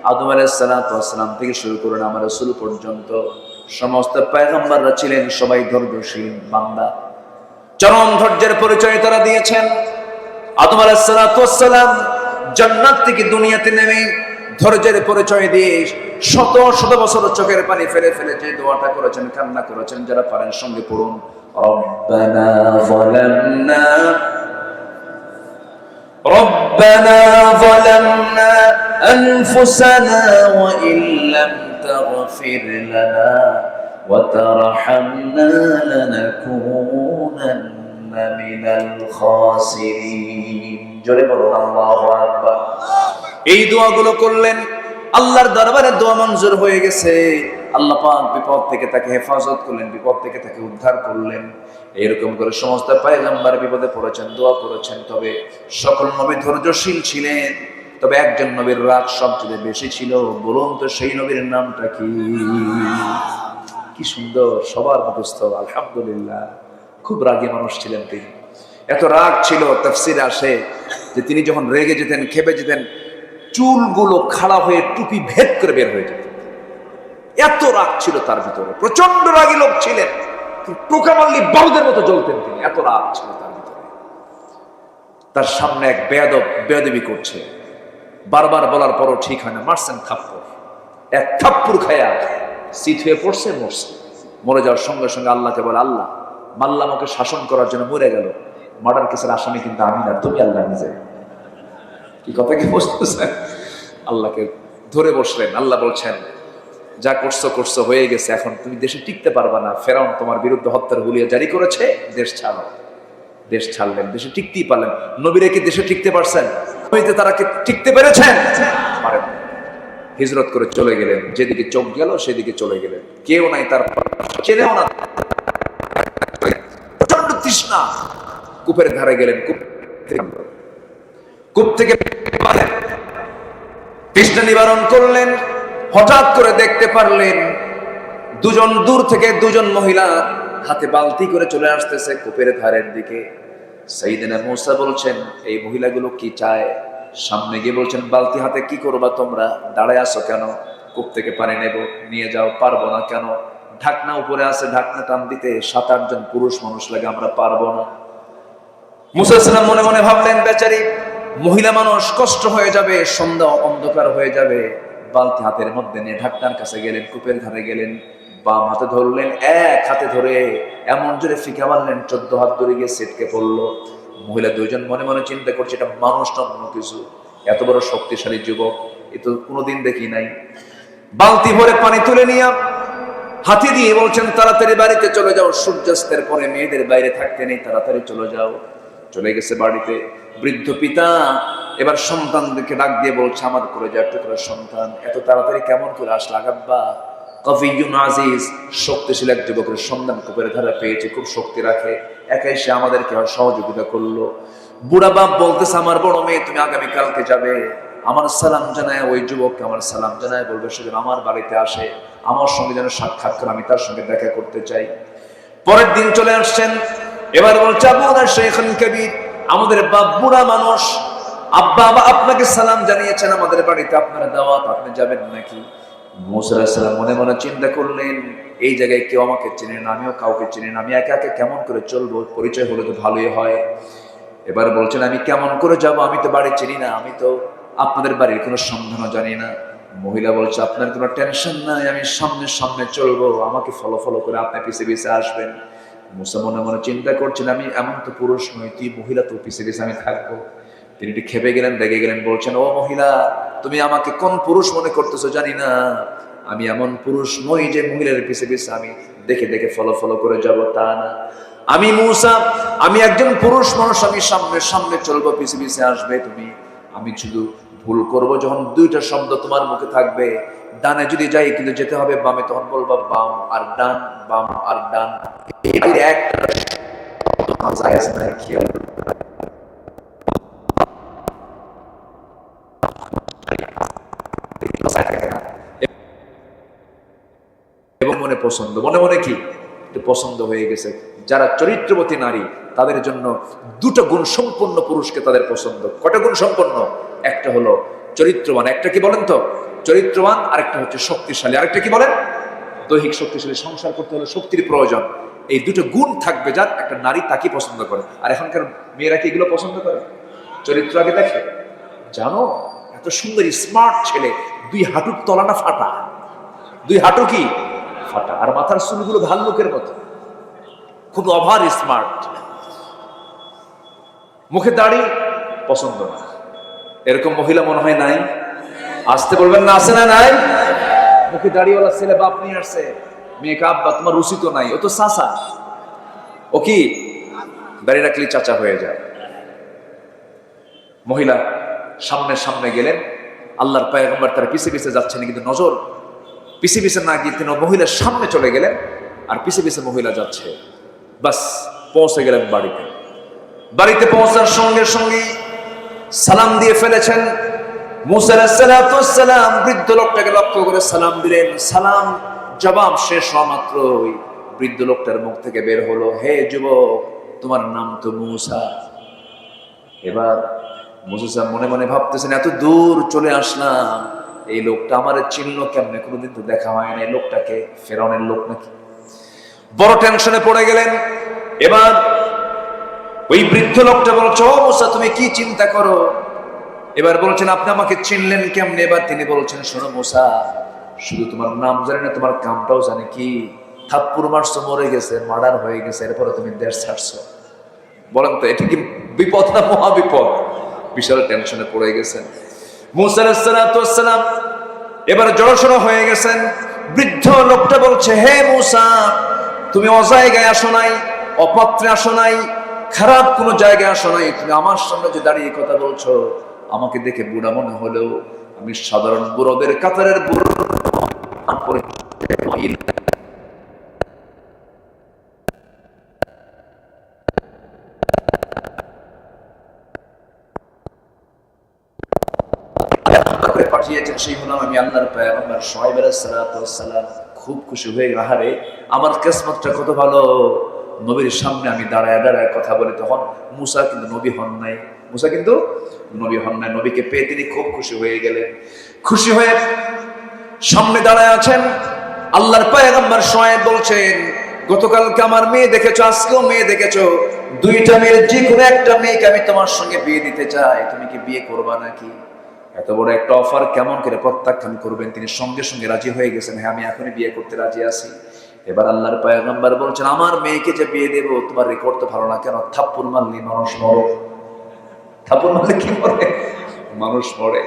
আদম আলাইহিস সালাতু ওয়াস সালাম থেকে শুরু করে আমার রাসূল পর্যন্ত সমস্ত পয়গম্বররা ছিলেন সবাই ধৈর্যশীল বান্দা। চরম ধৈর্যের পরিচয় তারা দিয়েছেন। আদম আলাইহিস সালাতু ওয়াস সালাম জান্নাত থেকে দুনিয়াতে নেমে ধৈর্যের পরিচয় দিয়ে শত শত বছর চোখের পানি ফেলে ফেলে যে দোয়াটা করেছেন, কান্না করেছেন, যারা পারেন সঙ্গে পড়ুন, রব্বানা যালামনা ربنا ظلمنا أنفسنا وإن لم تغفر لنا وترحمنا لنكونن من الخاسرين জোরে বলুন আল্লাহু আকবার। এই দোয়াগুলো করলেন, আল্লাহর দরবারে দোয়া মঞ্জুর হয়ে গেছে। আল্লাহ পাক বিপদ থেকে তাকে হেফাজত করলেন, বিপদ থেকে তাকে উদ্ধার করলেন। এরকম করে সমস্ত পয়গম্বর বিপদে পড়েছেন, দোয়া করেছেন। তবে সকল নবী ধৈর্যশীল ছিলেন, তবে একজন নবীর রাগ সবচেয়ে বেশি ছিল। বলুন তো সেই নবীর নামটা কি? কি সুন্দর, সবার মুখস্থ, আলহামদুলিল্লাহ। খুব রাগী মানুষ ছিলেন তিনি। এত রাগ ছিল, তাফসিরে আসে যে তিনি যখন রেগে যেতেন, খেপে যেতেন, চুলগুলো খাড়া হয়ে টুপি ভেদ করে বের হয়ে যেত। এত রাগ ছিল তার ভিতরে, প্রচন্ড রাগী লোক ছিলেন। পোকা মারলি বাউদের মতো জ্বলতেন তিনি, এত রাগ ছিল তার ভিতরে। তার সামনে এক বেয়াদবি করছে, বারবার বলার পরও ঠিক হয় না, মারছেন থাপ্পড়। এক থাপ্পড় খায়া সিট হয়ে পড়ছে, মরছে। মরে যাওয়ার সঙ্গে সঙ্গে আল্লাহকে বলে, আল্লাহ মাল্লা আমাকে শাসন করার জন্য মরে গেল, মার্ডার কেসের আসামি কিন্তু আমি না, তুমি আল্লাহ নিজে। কি কথা কি বুঝতেছেন? আল্লাহকে ধরে বসলেন। আল্লাহ বলছেন, যা করছো করছো, হয়ে গেছে, এখন তুমি দেশে টিকতে পারবা না। ফেরাউন তোমার বিরুদ্ধে হত্যার হুলিয়া জারি করেছে, দেশ ছাড়ো। দেশ ছাড়লেন, দেশে টিকতেই পারলেন। নবীরা কি দেশে টিকতে পারছেন? নবীতে তারা কি টিকতে পেরেছেন? পারেন। হিজরত করে চলে গেলেন, যেদিকে চোখ গেল সেদিকে চলে গেলেন। কেউ নাই তার, চেনেও না। প্রচন্ড তৃষ্ণা, কূপের ধারে গেলেন। কূপ থেকে তৃষ্ণা নিবারণ করলেন। হঠাৎ করে দেখতে পারলেন দুজন দূর থেকে দুজন মহিলা হাতে বালতি করে চলে আসতেছে কূপের ধারের দিকে। সাইয়েদনা মূসা বলছেন, এই মহিলাগুলো কি চায়? সামনে গিয়ে বলছেন, বালতি হাতে কি করবা তোমরা? দাঁড়ায় আছো কেন? কূপ থেকে পানি নেব, নিয়ে যাও। পারবো না কেন? ঢাকনা উপরে আছে, ঢাকনা টান দিতে 7-8 জন পুরুষ মানুষ লাগে, আমরা পারবো না। মূসা আলাইহিস সালাম মনে মনে ভাবলেন, বেচারি মহিলা মানুষ, কষ্ট হয়ে যাবে, সন্ধ্যা অন্ধকার হয়ে যাবে। বালতি হাতের মধ্যে নিয়ে ঢাকনার কাছে গেলেন, কূপের ধারে গেলেন, বাম হাতে ধরলেন, এক হাতে ধরে এমন জোরে ফিকা মারলেন, 14 হাত দূরে গিয়ে ছিটকে পড়লো। মহিলা দুইজন মনে মনে চিন্তা করছে, এটা মানুষ না অন্য কিছু, এত বড় শক্তিশালী যুবক এ তো কোনোদিন দেখি নাই। বালতি ভরে পানি তুলে নিয়ে হাতে দিয়ে বলছেন, তাড়াতাড়ি বাড়িতে চলে যাও, সূর্যাস্তের পরে মেয়েদের বাইরে থাকতে নেই, তাড়াতাড়ি চলে যাও। চলে গেছে বাড়িতে। বৃদ্ধ পিতা এবার সন্তানদেরকে ডাক দিয়ে বলছে, আমার করে যা একটু করে সন্তান, এত তাড়াতাড়ি কেমন করে আসলা? আগাব্বা কফিয়ুন আজিজ, শক্তিশালী এক যুবকের সন্ধান কূপের ধারে পেয়েছে, খুব শক্তি রাখে, একাই সে আমাদেরকে সহযোগিতা করলো। বুড়া বাপ বলতেছে, আমার বড় মেয়ে, তুমি আগামীকালকে যাবে, আমার সালাম জানায়, ওই যুবককে আমার সালাম জানায় বলবে সে যেন আমার বাড়িতে আসে, আমার সঙ্গে যেন সাক্ষাৎ করে, আমি তার সঙ্গে দেখা করতে চাই। পরের দিন চলে আসছেন। এবার বলছে, আবুনা শাইখান কাবীর, আমাদের বাপ বুড়া মানুষ, আব্বা আপনাকে সালাম জানিয়েছেন, আমাদের বাড়িতে আপনার দাওয়াত, আপনি যাবেন নাকি? মূসা আলাইহিস সালাম মনে মনে চিন্তা করলেন, এই জায়গায় কেউ আমাকে চেনে না, আমিও কাউকে চিনি না, আমি একা একা কেমন করে চলবো? পরিচয় হলে তো ভালোই হয়। এবার বলছেন, আমি কেমন করে যাব? আমি তো বাড়ি চিনি না, আমি তো আপনাদের বাড়ির কোনো সন্ধানও জানি না। মহিলা বলছে, আপনার কোনো টেনশন নাই, আমি সামনে সামনে চলবো, আমাকে ফলো ফলো করে আপনি পিছে পিছে আসবেন। মূসা মনে মনে চিন্তা করছেন, আমি এমন তো পুরুষ নই, তুই মহিলা, তো পিছে পিছে আমি থাকবো। তিনি একটু খেপে গেলেন, রেগে গেলেন, বলছেন, ও মহিলা, তুমি আমাকে কোন পুরুষ মনে করতেছো জানি না, আমি এমন পুরুষ নই যে মহিলার পিছে পিছে আমি দেখে দেখে ফলো ফলো করে যাব, তা না। আমি মূসা, আমি একজন পুরুষ মানুষ, আমি সামনে সামনে চলবো, পিছে পিছে আসবে তুমি। আমি শুধু ভুল করব যখন দুইটা শব্দ তোমার মুখে থাকবে, ডানে যদি যাই কিন্তু যেতে হবে বামে, তখন বলবা বাম আর ডান, বাম আর ডান। এবং মনে পছন্দ, মনে মনে কি পছন্দ হয়ে গেছে। যারা চরিত্রবতী নারী, তাদের জন্য দুটো গুণ সম্পন্ন পুরুষকে তাদের পছন্দ। কটা গুণ সম্পন্ন? একটা হলো চরিত্রবান, একটা কি বলেন তো চরিত্রবান, আরেকটা হচ্ছে শক্তিশালী, আরেকটা কি বলেন? দৈহিক শক্তিশালী। সংসার করতে হলে শক্তির প্রয়োজন। এই দুটো গুণ থাকবে যার, একটা নারী তাকে পছন্দ করে। আর এখনকার মেয়েরা কি এগুলো পছন্দ করে? চরিত্র আগে দেখে, জানো এত সুন্দর স্মার্ট ছেলে, 2 হাঁটুর তলাটা ফাটা, 2 হাঁটু কি ফাটা, আর মাথার চুলগুলো ভাল্লুকের মতো, খুব ওভার স্মার্ট। মুখে দাড়ি পছন্দ না, এরকম মহিলা মনে হয় নাই? আসতে বলবেন না, আছে না নাই? মুখে দাড়িওয়ালা ছেলে বাপ নিয়ে আসছে, মেয়েকে আব্বা তোমার রুচি তো নাই, ও তো চাচা। ও কি দাড়ি রাখলে চাচা হয়ে যায়। মহিলা সামনে সামনে গেলেন, আল্লাহর পয়গম্বর তার পিছে পিছে যাচ্ছেন, কিন্তু নজর পিছে পিছে না গিয়ে তিনি মহিলার সামনে চলে গেলেন, আর পিছে পিছে মহিলা যাচ্ছে। বাস পৌঁছে গেলেন বাড়িতে। বাড়িতে পৌঁছার সঙ্গে সঙ্গে সালাম দিয়ে ফেলেছেন। মুসা আলাইহিস সালাম বৃদ্ধ লোকটাকে লক্ষ্য করে সালাম দিলেন। সালাম জবাব শেষ হওয়া মাত্রই বৃদ্ধ লোকটার মুখ থেকে বের হলো, হে যুবক, তোমার নাম তো মুসা। এবার মুসা মনে মনে ভাবতেছেন, এত দূর চলে আসলাম, এই লোকটা আমার চিনলো কেমনে, কোনোদিন তো দেখা হয় না, এই লোকটাকে ফেরাউনের লোক নাকি? বড় টেনশনে পড়ে গেলেন। এবার ওই বৃদ্ধ লোকটা বলছে, ও মুসা, তুমি কি চিন্তা করো? এবার বলছেন, আপনি আমাকে চিনলেন কেমনে? এবার তিনি বলছেন, শোনো মুসা, শুধু তোমার নাম জানি না, তোমার কামটাও জানি। কি? থাপ্পড় মারছো, মরে গেছে, মার্ডার হয়ে গেছে, এরপরে তুমি দেশ ছাড়ছো। বলেন তো এটা কি বিপদ না মহা বিপদ? বিশাল টেনশনে পড়ে গেছেন মুসা আলাইহিস সালাম। এবার জড়সড় হয়ে গেছেন। বৃদ্ধ লোকটা বলছে, হে মুসা, তুমি অজায়গায় আসো নাই, অপাত্রে আসো নাই, খারাপ কোনো জায়গায় আসো নাই, তুমি আমার সামনে যে দাঁড়িয়ে কথা বলছো, আমাকে দেখে বুড়া মনে হলেও আমি সাধারণ বুড়োদের কাতারের বুড়ো। পাঠিয়েছেন সেই হলাম আমি আল্লাহর পয়গম্বর শুআয়ব আলাইহিস সালাম। খুব খুশি হয়ে গেল, আরে আমার কিসমতটা কত ভালো, নবীর সামনে আমি দাঁড়ায় দাঁড়ায় কথা বলি। তখন মুসা কিন্তু নবী হন নাই, মুসা কিন্তু নবী হন নাই। নবীকে পেয়ে তিনি খুব খুশি হয়ে গেলেন। খুশি হয়ে সামনে দাঁড়ায় আছেন। আল্লাহর পয়গম্বর শুআয়ব বলছেন, গতকালকে আমার মেয়ে দেখেছো, আজকেও মেয়ে দেখেছো, 2টা মেয়ের যে কোনো একটা মেয়েকে আমি তোমার সঙ্গে বিয়ে দিতে চাই, তুমি কি বিয়ে করবা নাকি? এত বড় একটা অফার কেমন করে প্রত্যাখ্যান করবেন? তিনি সঙ্গে সঙ্গে রাজি হয়ে গেছেন, হ্যাঁ আমি এখনই বিয়ে করতে রাজি আছি। এবার আল্লাহর পয়গম্বর বলছেন, আমার মেয়েকে যে বিয়ে দেবো, তোমার রেকর্ড তো ভালো না, কেন? থাপ্পড় মারলি মানুষ মরে, থাপ্পড় মারলে কি মরে? মানুষ মরে।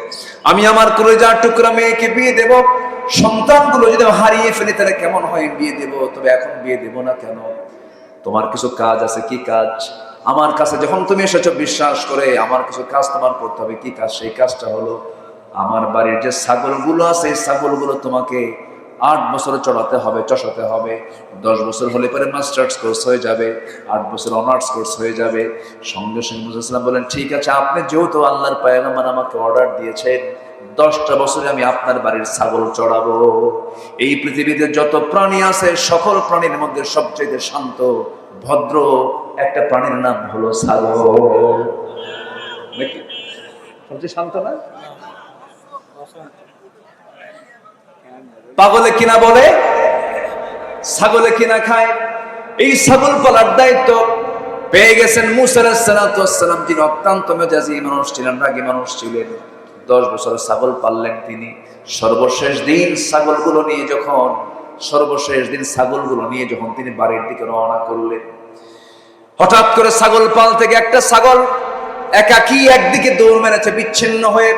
আমি আমার কলিজার টুকরা মেয়েকে বিয়ে দেব, সন্তানগুলো যদি হারিয়ে ফেলি তাহলে কেমন হয়? বিয়ে দেব, তবে এখন বিয়ে দেব না। কেন? তোমার কিছু কাজ আছে। কি কাজ? আমার কাছে যখন তুমি এসেছো বিশ্বাস করে, আমার কিছু কাজ তোমার করতে হবে। কি কাজ? সেই কাজটা হলো, আমার বাড়ির যে ছাগলগুলো আছে, এই ছাগলগুলো তোমাকে 8 বছর চড়াতে হবে, চষাতে হবে। 10 বছর হলে পরে মাস্টার্স কোর্স হয়ে যাবে, 8 বছর অনার্স কোর্স হয়ে যাবে। সঙ্গে সঙ্গে মুসা সালাম বলেন, ঠিক আছে, আপনি যেহেতু আল্লাহর পয়গম্বর আমাকে অর্ডার দিয়েছেন, 10টা বছরে আমি আপনার বাড়ির ছাগল চড়াবো। এই পৃথিবীতে যত প্রাণী আছে, সকল প্রাণীর মধ্যে সবচেয়ে শান্ত ভদ্র একটা প্রাণীর নাম হলো ছাগল। সবচেয়ে শান্ত না? পাগলে কিনা বলে, ছাগলে কিনা খায়। এই ছাগল পালার দায়িত্ব পেয়ে গেছেন মুসা আলাইহিস সালাম, যিনি অত্যন্ত মেজাজি মানুষ ছিলেন, রাগী মানুষ ছিলেন। 10 বছর ছাগল পাললেন তিনি। সর্বশেষ দিন ছাগলগুলো নিয়ে যখন তিনি বাড়ির দিকে রওনা করলেন, হঠাৎ করে ছাগল পাল থেকে একটা ছাগল একাকী একদিকে দৌড় মেরেছে বিচ্ছিন্ন হয়ে।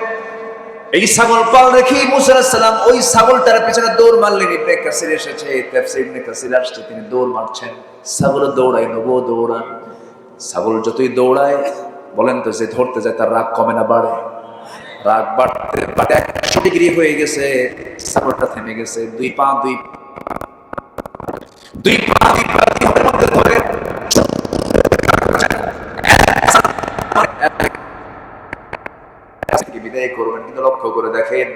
এই ছাগল পাল রেখে মুসা আলাইহিস সালাম ওই ছাগলটার পিছনে দৌড় মারলেন। ইবনে কাসির এসেছে, তাফসীর ইবনে কাসির আসছে, তিনি দৌড় মারছেন। ছাগল দৌড়ায়, নবুও দৌড়ান। ছাগল যতই দৌড়ায়, বলেন তো, যে ধরতে যায় তার রাগ কমে না বাড়ে? রাগ বাড়তে বাড়তে 100 ডিগ্রি হয়ে গেছে। ছাগলটা থেমে গেছে। দুই পা মধ্যে ধরে বিদায় করবেন, কিন্তু লক্ষ্য করে দেখেন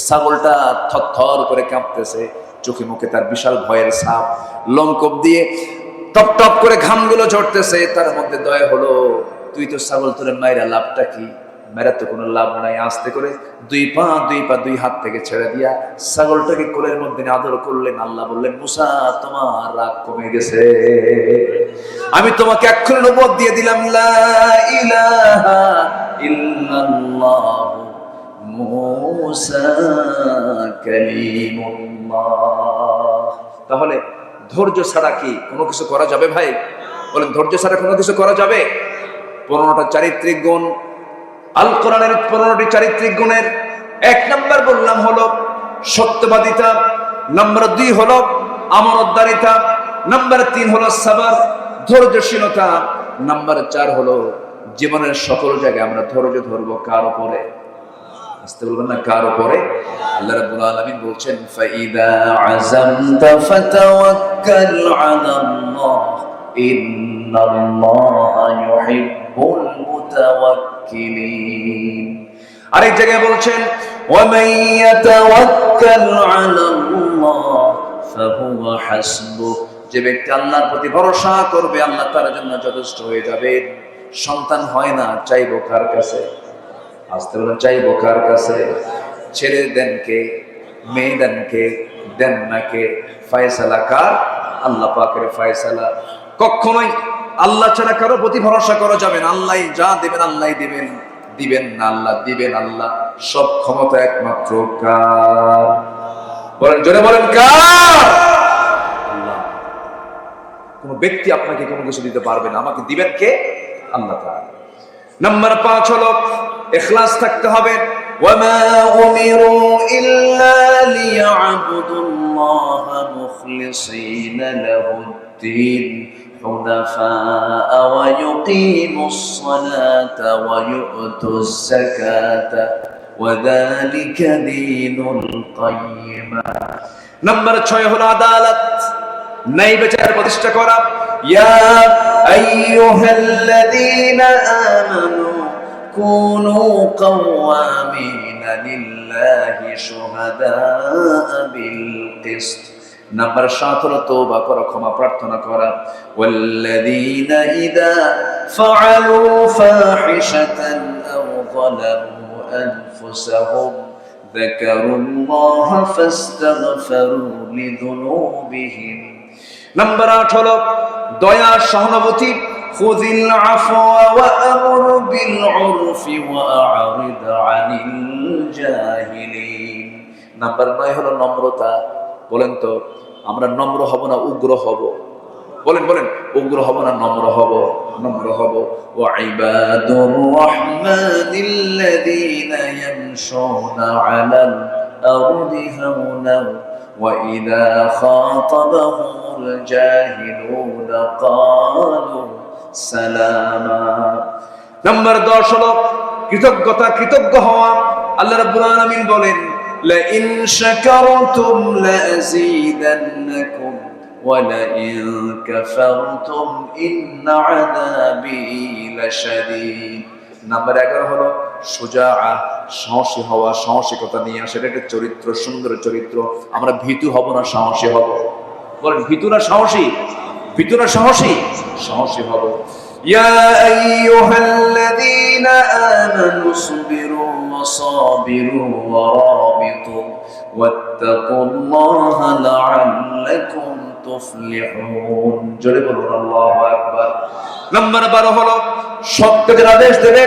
ছাগলটা থরথর করে কাঁপতেছে, চোখে মুখে তার বিশাল ভয়ের ছাপ, লঙ্কব দিয়ে টপ টপ করে ঘামগুলো ঝরতেছে। তার মধ্যে দয়া হলো, তুই তো ছাগল, তোর মায়েরা লাভটা কি? মেরা তো কোনো লাভ নাই। আস্তে করে দুই হাত থেকে ছেড়ে দিয়া ছাগলটাকে কোলের মধ্যে আদর করলেন। আল্লাহ বললেন, মুসা, তোমার রাগ কমে গেছে, আমি তোমাকে এক্ষুনি নবুয়ত দিয়ে দিলাম, লা ইলাহা ইল্লাল্লাহু মূসা কালিমুল্লাহ। তাহলে ধৈর্য ছাড়া কি কোনো কিছু করা যাবে ভাই? বলেন, ধৈর্য ছাড়া কোনো কিছু করা যাবে? 15টা চারিত্রিক গুণ, আল কোরআনের 15টি চারিত্রিক গুণের 1 নাম্বার বললাম হলো সত্যবাদিতা, নাম্বার 2 হলো আমানতদারিতা, নাম্বার 3 হলো সাবর ধৈর্যশীলতা, নাম্বার 4 হলো জীবনের সকল জায়গায় আমরা ধৈর্য ধরবো কার উপরে? আসতে বলবেন না, কার উপরে? আল্লাহ রাব্বুল আলামিন বলছেন, ফাইদা আযামতা ফাতাওয়াক্কাল আলাল্লাহ ইন্নাল্লাহা ইউহিব্বুল মুতাওয়াক্কিলিন। আরেক জায়গায় বলছেন, ওয়া মান ইয়াতাওয়াক্কাল আলাল্লাহ ফাহুয়া হাসবুহ। যে ব্যক্তি আল্লাহর প্রতি ভরসা করবে আল্লাহ তার জন্য যথেষ্ট হয়ে যাবে। সন্তান হয় না, চাইবো কার কাছে? আসতে বলেন, চাইবো কার কাছে? ছেলে দেন কে? মেয়ে দেন কে? দেন না কে? ফয়সালা কার? আল্লাহ পাকের ফয়সালা। কখনোই আল্লাহ ছাড়া কারো প্রতি ভরসা করা যাবে না। আল্লাহ যা দেবেন আল্লাহ দিবেন, দিবেন না আল্লাহ দিবেন আল্লাহ। সব ক্ষমতা একমাত্র কার? বলেন, জোরে বলেন, কার? আল্লাহ। কোন ব্যক্তি আপনাকে কোনো কিছু দিতে পারবে না, আমাকে দিবেন কে? আল্লাহ তাআলা। নাম্বার 5 হলো ইখলাস থাকতে হবে। ওয়ামা উমিরু ইল্লা লিয়াবুদুল্লাহা মুখলিসিনা লাহুদ-দ্বীন হুনাফাআ ওয়া ইউকিমুস সালাতা ওয়া ইউতুজ যাকাতা ওয়া যালিকা দীনুল কাইয়্যিমা। নাম্বার 6 হলো আদালত, ন্যায় বিচার প্রতিষ্ঠা করা। ইয়া আইয়ুহাল্লাযীনা আমানু কুনু কাওয়ামিনা লিল্লাহি শুহাদাআ বিল কিসত। নাম্বার 7 হলো তওবা করা, ক্ষমা প্রার্থনা করা। ওয়াল্লাযীনা ইযা ফাআলু ফাহিশাতান আও যালামু আনফুসাহুম যাকারুল্লাহা ফাস্তাগফিরু লিযুনুবিহিম। নাম্বার 8 হলো দয়া, সহানুভূতি। খুযিল আফওয়া ওয়া আমর বিল উরফি ওয়া আ'রিদ আনিল জাহিলিন। নাম্বার 9 হলো নম্রতা। বলেন তো, আমরা নম্র হব না উগ্র হব? বলেন বলেন, উগ্র হব না নম্র হব? নম্র হব। ওয়া ইবাদুর রাহমানিল্লাযীনা ইয়ামশুনা আলাল আরদি হাওনা ওয়া ইযা খাতাবাহুমুল জাহিলুনা ক্বালু সালামা। নাম্বার 10 হলো কৃতজ্ঞতা, কৃতজ্ঞ হওয়া। আল্লাহ রাব্বুল আলামিন বলেন, লা ইন শাকারতুম লাযীদান্নাকুম ওয়া লা ইন কাফারতুম ইন্না আযাবি লাশাদীদ। নাম্বার 11 হলো সুজাআ, সাহসী হওয়া, সাহসিকতা নিয়ে আসে। এটা একটা চরিত্র, সুন্দর চরিত্র। আমরা ভীতু হব না সাহসী হব? বলেন, ভীতু না সাহসী? ভীতু না সাহসী? সাহসী হব। ইয়া আইয়ুহাল্লাযীনা আমানু ইসবিরু ওয়া সাবিরু ওয়া রাবিতু ওয়াত্তাকুল্লাহা লাআল্লাকুম তুফলিহুন। জোরে বলুন আল্লাহু আকবার। নাম্বার 12 হলো সৎ কাজের আদেশ দেবে,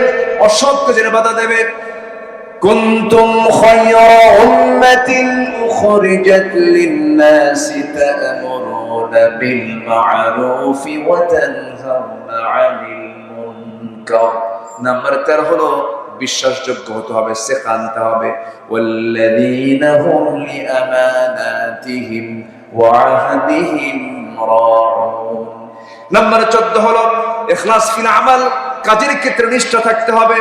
অসৎ কাজের বাধা দেবে। কুনতুম খায়রা উম্মাতিন উখরিজাত লিন-নাসি তা'মুরুনা বিল মা'রুফি ওয়া তানহাউনা 'আনিল মুনকার। নাম্বার 13 হলো বিশ্বাসযোগ্য হতে হবে, সিদক আনতে হবে। ওয়াল্লাযীনা হুম লিআমানাতিহিম ওয়া আহদিহিম রাউন। নাম্বার 14 হলো ইখলাস ফিল আমাল, কাজের ক্ষেত্রে নিষ্ঠা থাকতে হবে,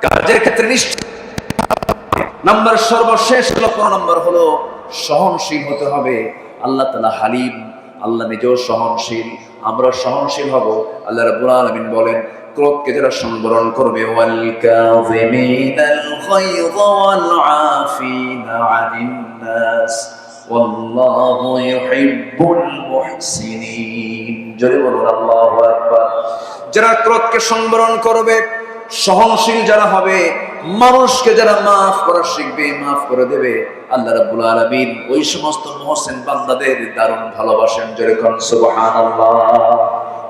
কাজের ক্ষেত্রে নিষ্ঠা। নাম্বার সর্বশেষ হলো 15 নম্বর হলো সহনশীল হতে হবে। আল্লাহ তাআলা হালিম, আল্লাহ নিজেও সহনশীল, আমরা সহনশীল হব। আল্লাহ রাব্বুল আলামিন বলেন, ক্রোধকে যারা সংবরণ করবে, ওয়াল কাযিমিনাল গায়যা ওয়াল আফিনা আনিন নাস ওয়াল্লাহু ইউহিব্বুল মুহসিনিন। জোরে বলুন আল্লাহু আকবার। যারা ক্রোধকে সংবরণ করবে, সহনশীল যারা হবে, মানুষকে যারা মাফ করা শিখবে, মাফ করে দেবে, আল্লাহ রাব্বুল আলামিন ওই সমস্ত মুহসিন বান্দাদের দারুণ ভালোবাসেন। জোরে কোন সুবহানাল্লাহ।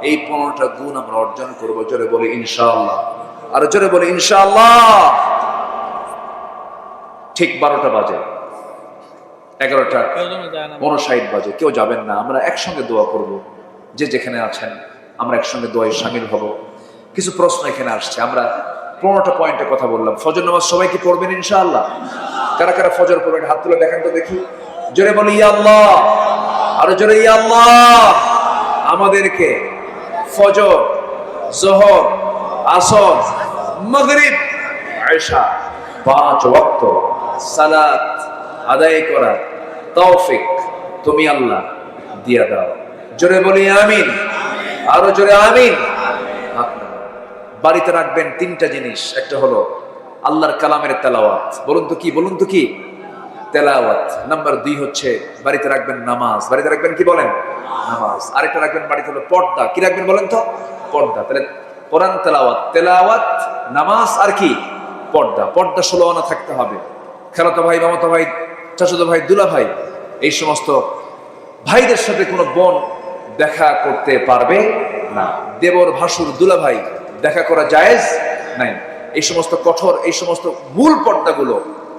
এই 15টা গুণ আমরা অর্জন করব, জোরে বলি ইনশাআল্লাহ। আর জোরে বলি ইনশাআল্লাহ। ঠিক 12টা বাজে, 11টা 59 বাজে, কেউ যাবেন না। আমরা একসঙ্গে দোয়া করব, যে যেখানে আছেন আমরা একসঙ্গে দোয়ায় শামিল হব। কিছু প্রশ্ন এখানে আসছে, আমরা 15টা পয়েন্টে কথা বললাম। ফজর নামাজ সবাই কি পড়বেন ইনশাআল্লাহ? কারা কারা ফজর পড়বেন হাত তুলে দেখান তো দেখি। জোরে বলি ইয়া আল্লাহ, আরো জোরে ইয়া আল্লাহ। আমাদেরকে ফজর, যোহর, আসর, মাগরিব, ইশা 5 ওয়াক্ত সালাত আদায় করার তৌফিক তুমি আল্লাহ দিয়া দাও। জোরে বলি আমিন, আরো জোরে আমিন। বাড়িতে রাখবেন 3টা জিনিস, একটা হলো আল্লাহর কালামের তেলাওয়াত। বলুন তো কি, বলুন তো কি? তেলাওয়াত। নাম্বার 2 হচ্ছে বাড়িতে রাখবেন নামাজ। বাড়িতে রাখবেন কি বলেন? নামাজ। আরেকটা রাখবেন বাড়িতে হলো পর্দা। কি রাখবেন বলেন তো? পর্দা। তাহলে কোরআন তেলাওয়াত, তেলাওয়াত, নামাজ আর কি? পর্দা। পর্দা 16 আনা থাকতে হবে। খালাতো ভাই, মামাতো ভাই, চাচাতো ভাই, দুলা ভাই, এই সমস্ত ভাইদের সাথে কোনো বোন দেখা করতে পারবে না। দেবর, ভাসুর, দুলা ভাই দেখা করা জায়েজ নাই। এই সমস্ত কঠোর, এই সমস্ত মূল পর্দাগুলো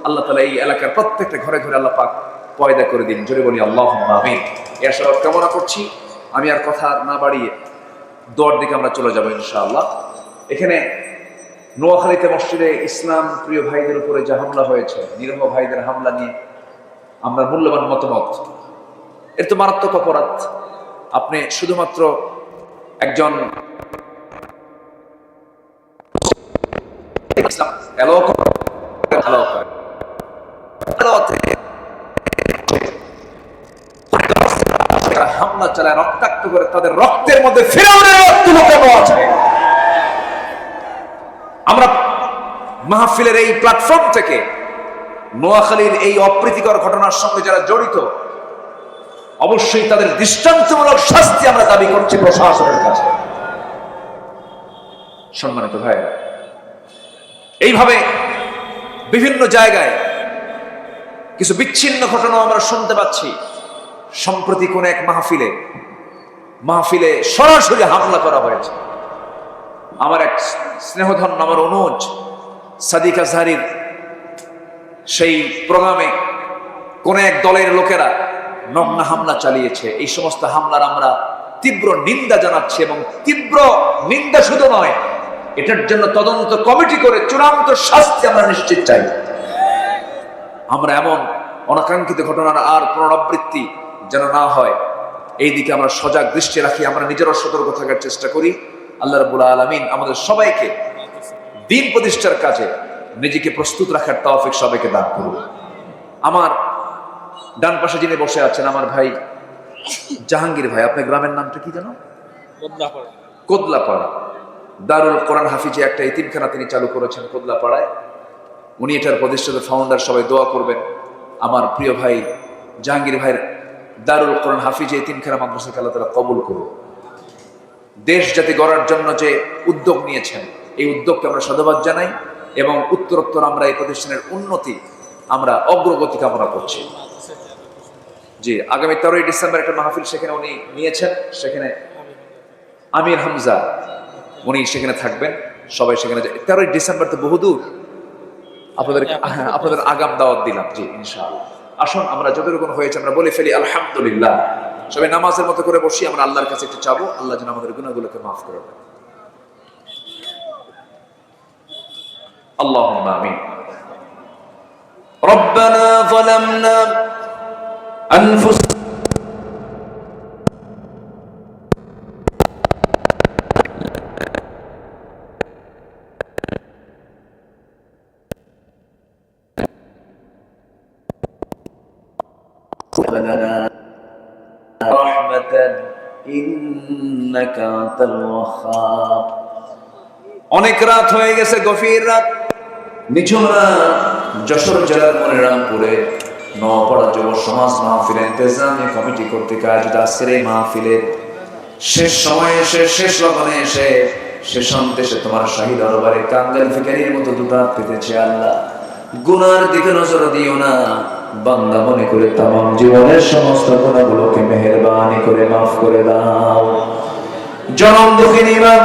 আল্লাহ তাআলা এই এলাকার প্রত্যেকটা ঘরে ঘরে আল্লাহ পাক পয়দা করে দিন। জোরে বলি আল্লাহুম্মা আমিন। এই আশীর্বাদ কামনা করছি। আমি আর কথা না বাড়িয়ে দোয়ার দিকে আমরা চলে যাব ইনশাআল্লাহ। এখানে নোয়াখালীতে মসজিদে ইসলাম প্রিয় ভাইদের উপরে যে হামলা হয়েছে, নিরীহ ভাইদের হামলা নিয়ে আমরা মূল্যবান মতামত। এর তো মারাত্মক অপরাধ। আপনি শুধুমাত্র একজন হামলা চালায়, রক্তাক্ত করে, তাদের রক্তের মধ্যে ফিরআউনের রক্ত লুকানো আছে। আমরা মাহফিলের এই প্ল্যাটফর্ম থেকে নোয়াখালীর এই অপ্রীতিকর ঘটনার সঙ্গে যারা জড়িত, অবশ্যই তাদের দৃষ্টান্তমূলক শাস্তি আমরা দাবি করছি প্রশাসনের কাছে। সম্মানিত ভাইরা, এইভাবে বিভিন্ন জায়গায় কিছু বিচ্ছিন্ন ঘটনা আমরা শুনতে পাচ্ছি। সম্প্রতি কোন এক মাহফিলে সরাসরি হামলা করা হয়েছে। আমার এক স্নেহধন্য, আমার অনুজ সাদিক আজহারির সেই প্রোগ্রামে কোন এক দলের লোকেরা নগ্ন হামলা চালিয়েছে। এই সমস্ত হামলার আমরা তীব্র নিন্দা জানাচ্ছি, এবং তীব্র নিন্দা শুধু নয়, এটার জন্য তদন্ত কমিটি করে চূড়ান্ত শাস্তি আমরা নিশ্চিত চাই। আমরা এমন অনাকাঙ্ক্ষিত ঘটনার আর পুনরাবৃত্তি যেন না হয়, এই দিকে আমরা সজাগ দৃষ্টি রাখি, আমরা নিজেরা সতর্ক থাকার চেষ্টা করি। আল্লাহ রাব্বুল আলামিন আমাদের সবাইকে দ্বীন প্রতিষ্ঠার কাজে নিজেকে প্রস্তুত রাখার তৌফিক সবাইকে দান করুন। আমার ডান পাশে যিনি বসে আছেন, আমার ভাই জাহাঙ্গীর ভাই। আপনার গ্রামের নামটা কি জানো? কোদলাপাড়া। দারুল কোরআন হাফিজে একটা এতিমখানা তিনি চালু করেছেন কোদলাপাড়ায়। উনি এটার প্রতিষ্ঠাতা, ফাউন্ডার। সবাই দোয়া করবেন আমার প্রিয় ভাই জাহাঙ্গীর ভাইয়ের দারুল কোরআন হাফিজে এতিমখানা মাদ্রাসাকে আল্লাহ তাআলা কবুল করুন। দেশ জাতি গড়ার জন্য যে উদ্যোগ নিয়েছেন, এই উদ্যোগকে আমরা সাধুবাদ জানাই, এবং উত্তরোত্তর আমরা এই প্রতিষ্ঠানের উন্নতি, আমরা অগ্রগতি কামনা করছি। জি, আগামী 13ই ডিসেম্বর একটা মাহফিল সেখানে উনি নিয়েছেন, সেখানে আমির হামজা উনি সেখানে থাকবেন। সবাই সেখানে 13ই ডিসেম্বর তো বহুদূর, আপনাদের আগাম দাওয়াত দিলাম। জি ইনশাআল্লাহ। আসুন আমরা যতটুকু হয়েছে আমরা বলে ফেলি আলহামদুলিল্লাহ। সবাই নামাজের মতো করে বসি, আমরা আল্লাহর কাছে একটু চাবো, আল্লাহ যেন আমাদের গুনাহগুলোকে মাফ করে দেন। আল্লাহুম্মা আমিন। রব্বানা যালামনা আনফুসানা অনেক রাত হয়ে গেছে, গভীর রাত, নিঝুম রাত। যশোর জেলার মনিরামপুরে নোয়াপাড়া যুব সমাজ মাহফিল ইন্তেজামি কমিটি কর্তৃক আয়োজিত আজকের এই মাহফিলের শেষ সময়ে এসে, শেষ লগনে এসে, শেষ অন্তেসে তোমার শাহী দরবারে কাঙ্গাল ফিকারির মতো দুটো হাত পেতেছে। আল্লাহ, গুনার দিকে নজর দিও না, বান্দা মনে করে তামাম জীবনের সমস্ত গুনাহগুলোকে মেহেরবানি করে মাফ করে দাও। জনম দুঃখিনী মা,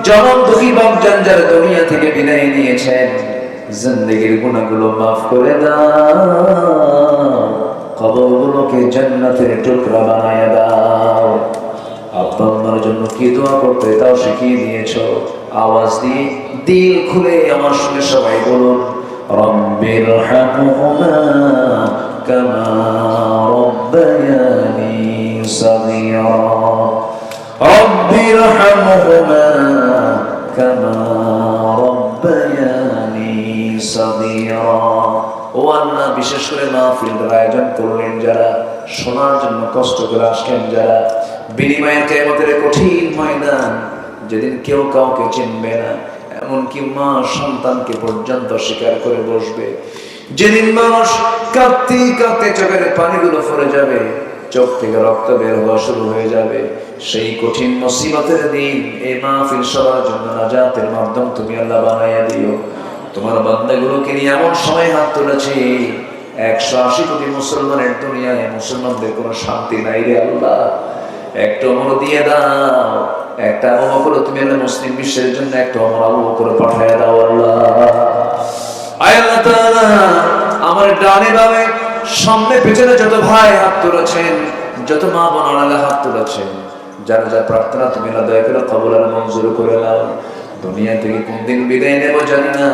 জনম দুঃখী বাপ জঞ্জাল দুনিয়া থেকে বিদায় নিয়েছেন, জিন্দেগির গুনাহগুলো মাফ করে দাও, কবরগুলোকে জান্নাতের টুকরা বানায় দাও। আব্বা আম্মার জন্য কি দোয়া করতে তাও শিখিয়ে দিয়েছো। আওয়াজ দিয়ে দিল খুলে আমার সঙ্গে সবাই বলুন, রব্বির হামহুমা কামা রব্বায়ানি সাগীরা, রব্বির হামহুমা কামা রব্বায়ানি সাগীরা। ও আল্লাহ, বিশেষ করে মাহফিলের আয়োজন করলেন যারা, শোনার জন্য কষ্ট করে আসলেন যারা, বিনিময়ের কিয়ামতের কঠিন ময়দান, যেদিন কেউ কাউকে চিনবে না, এমনকি মা সন্তানকে পর্যন্ত স্বীকার করে বসবে, যেদিন মানুষ কাঁদতে কাঁদতে চোখের পানিগুলো ফেলে যাবে, চোখ থেকে রক্ত বের হওয়া শুরু হয়ে যাবে, সেই কঠিন মুসিবতের দিন এই মাহফিল সবার জন্য নাজাতের মাধ্যম তুমি আল্লাহ বানাইয়া দিও। তোমার বান্দাগুলোকে নিয়ে এমন সময় হাত তুলেছি, 180 কোটি মুসলমানের দুনিয়ায় মুসলমানদের কোনো শান্তি নাই রে আল্লাহ, একটা অমর দিয়ে দাও, একটা আমল করে তুমি আল্লাহ মুসলিম বিশ্বের জন্য একটা অমর আমল করে পাঠায় দাও আল্লাহ। আল্লাহ তাআলা আমার ডানে বামে সামনে পেছনে যত ভাই হাত তুলেছেন, যত মা বোনেরা হাত তুলেছেন, যারা যা প্রার্থনা তুমি আল্লাহ দয়া করে কবুল আর মঞ্জুর করে নাও। দুনিয়া থেকে কোন দিন বিদায় নেব জানি না,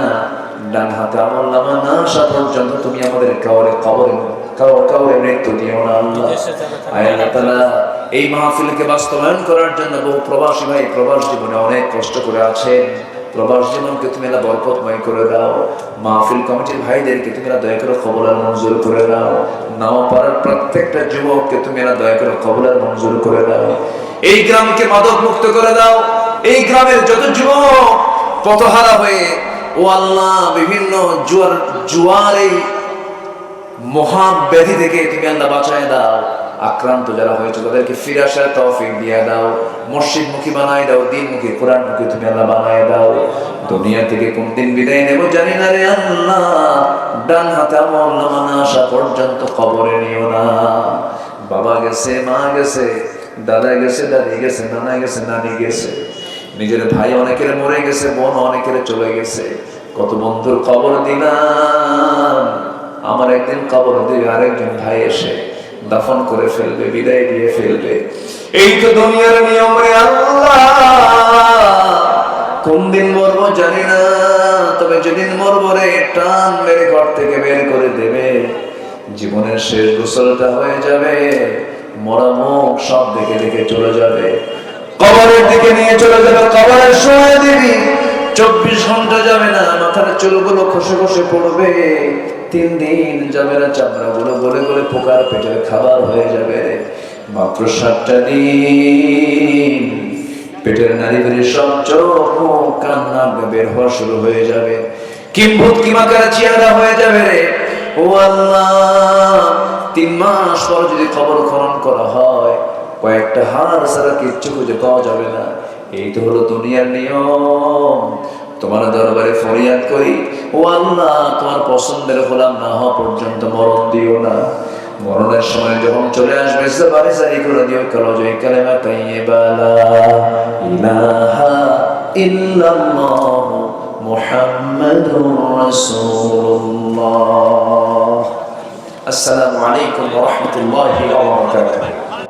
ডান হাতে আমল নামা না আসা পর্যন্ত তুমি আমাদের কাউরে মৃত্যু দিও না আল্লাহ। আল্লাহ তাআলা এই মাহফিলকে বাস্তবায়ন করার জন্য বহু প্রবাসী ভাই প্রবাস জীবনে অনেক কষ্ট করে আছেন, প্রবাস জীবনকে তুমি আল্লাহ বরকতময় করে দাও। মাহফিল কমিটির ভাইদেরকে তুমি আল্লাহ দয়া করে কবুল আর মঞ্জুর করে দাও। নাও পাড়ার প্রত্যেকটা যুবককে তুমি আল্লাহ দয়া করে কবুল আর মঞ্জুর করে দাও। এই গ্রামকে মাদক মুক্ত করে দাও। এই গ্রামের যত যুবক পথহারা হয়ে ও আল্লাহ বিভিন্ন জুয়ার এই মহাব্যাধি থেকে তুমি আল্লাহ বাঁচায় দাও। আক্রান্ত যারা হয়েছে তাদেরকে ফিরে আসার তৌফিক দিয়ে দাও, মসজিদমুখী বানায় দাও, দিনমুখী কোরআনমুখী তুমি আল্লাহ বানায় দাও। দুনিয়া থেকে কোন দিন বিদায় নেব জানি না রে আল্লাহ, ডান হাতে আমল নামা না আসা পর্যন্ত কবরে নিও না। বাবা গেছে, মা গেছে, দাদা গেছে, দাদি গেছে, নানা গেছে, নানি গেছে, নিজের ভাই অনেকের মরে গেছে, বোন অনেকের চলে গেছে, কত বন্ধুর কবর দিলাম। আমার একদিন কবর দিবে আরেকজন ভাই এসে দাফন করে ফেলবে, বিদায় দিয়ে ফেলবে। এই তো দুনিয়ার নিয়ম রে আল্লাহ। কোন দিন মরবো জানি না, তবে যেদিন মরবো রে টান মেরে ঘর থেকে বের করে দেবে, জীবনের শেষ গোসলটা হয়ে যাবে, মরা মুখ সব দেখে দেখে চলে যাবে, কবরের দিকে নিয়ে চলে যাবে, কবরে শুয়ে দিবি, 24 ঘন্টা যাবে না, মাথার চুলগুলো খসে খসে পড়বে, 3 দিন যাবে না, চামড়াগুলো গলে গলে পোকার পেটের খাবার হয়ে যাবে। মাত্র 7টা দিন পেটের নারী বেরিয়ে সব চোখ মুখ কান নাক বের হওয়া শুরু হয়ে যাবে, কিম্ভূত কিমাকার চেহারা হয়ে যাবে রে। ও আল্লাহ, 3 মাস পর যদি কবর খনন করা হয়, কয়েকটা হাড় ছাড়া কিচ্ছু খুঁজে পাওয়া যাবে না। এই তো হলো দুনিয়ার নিয়ম। তোমার দরবারে ফরিয়াদ করি, ও আল্লাহ, তোমার পছন্দের গোলাম না হওয়া পর্যন্ত মরণ দিও না। মরণের সময় যখন চলে আসবে, জবানে জারি করে দিও কালেমায়ে কালেমা তাইয়্যিবা লা ইলাহা ইল্লাল্লাহ মুহাম্মাদুর রাসূলুল্লাহ। আসসালামু আলাইকুম ওয়া রাহমাতুল্লাহি ওয়া বারাকাতুহু।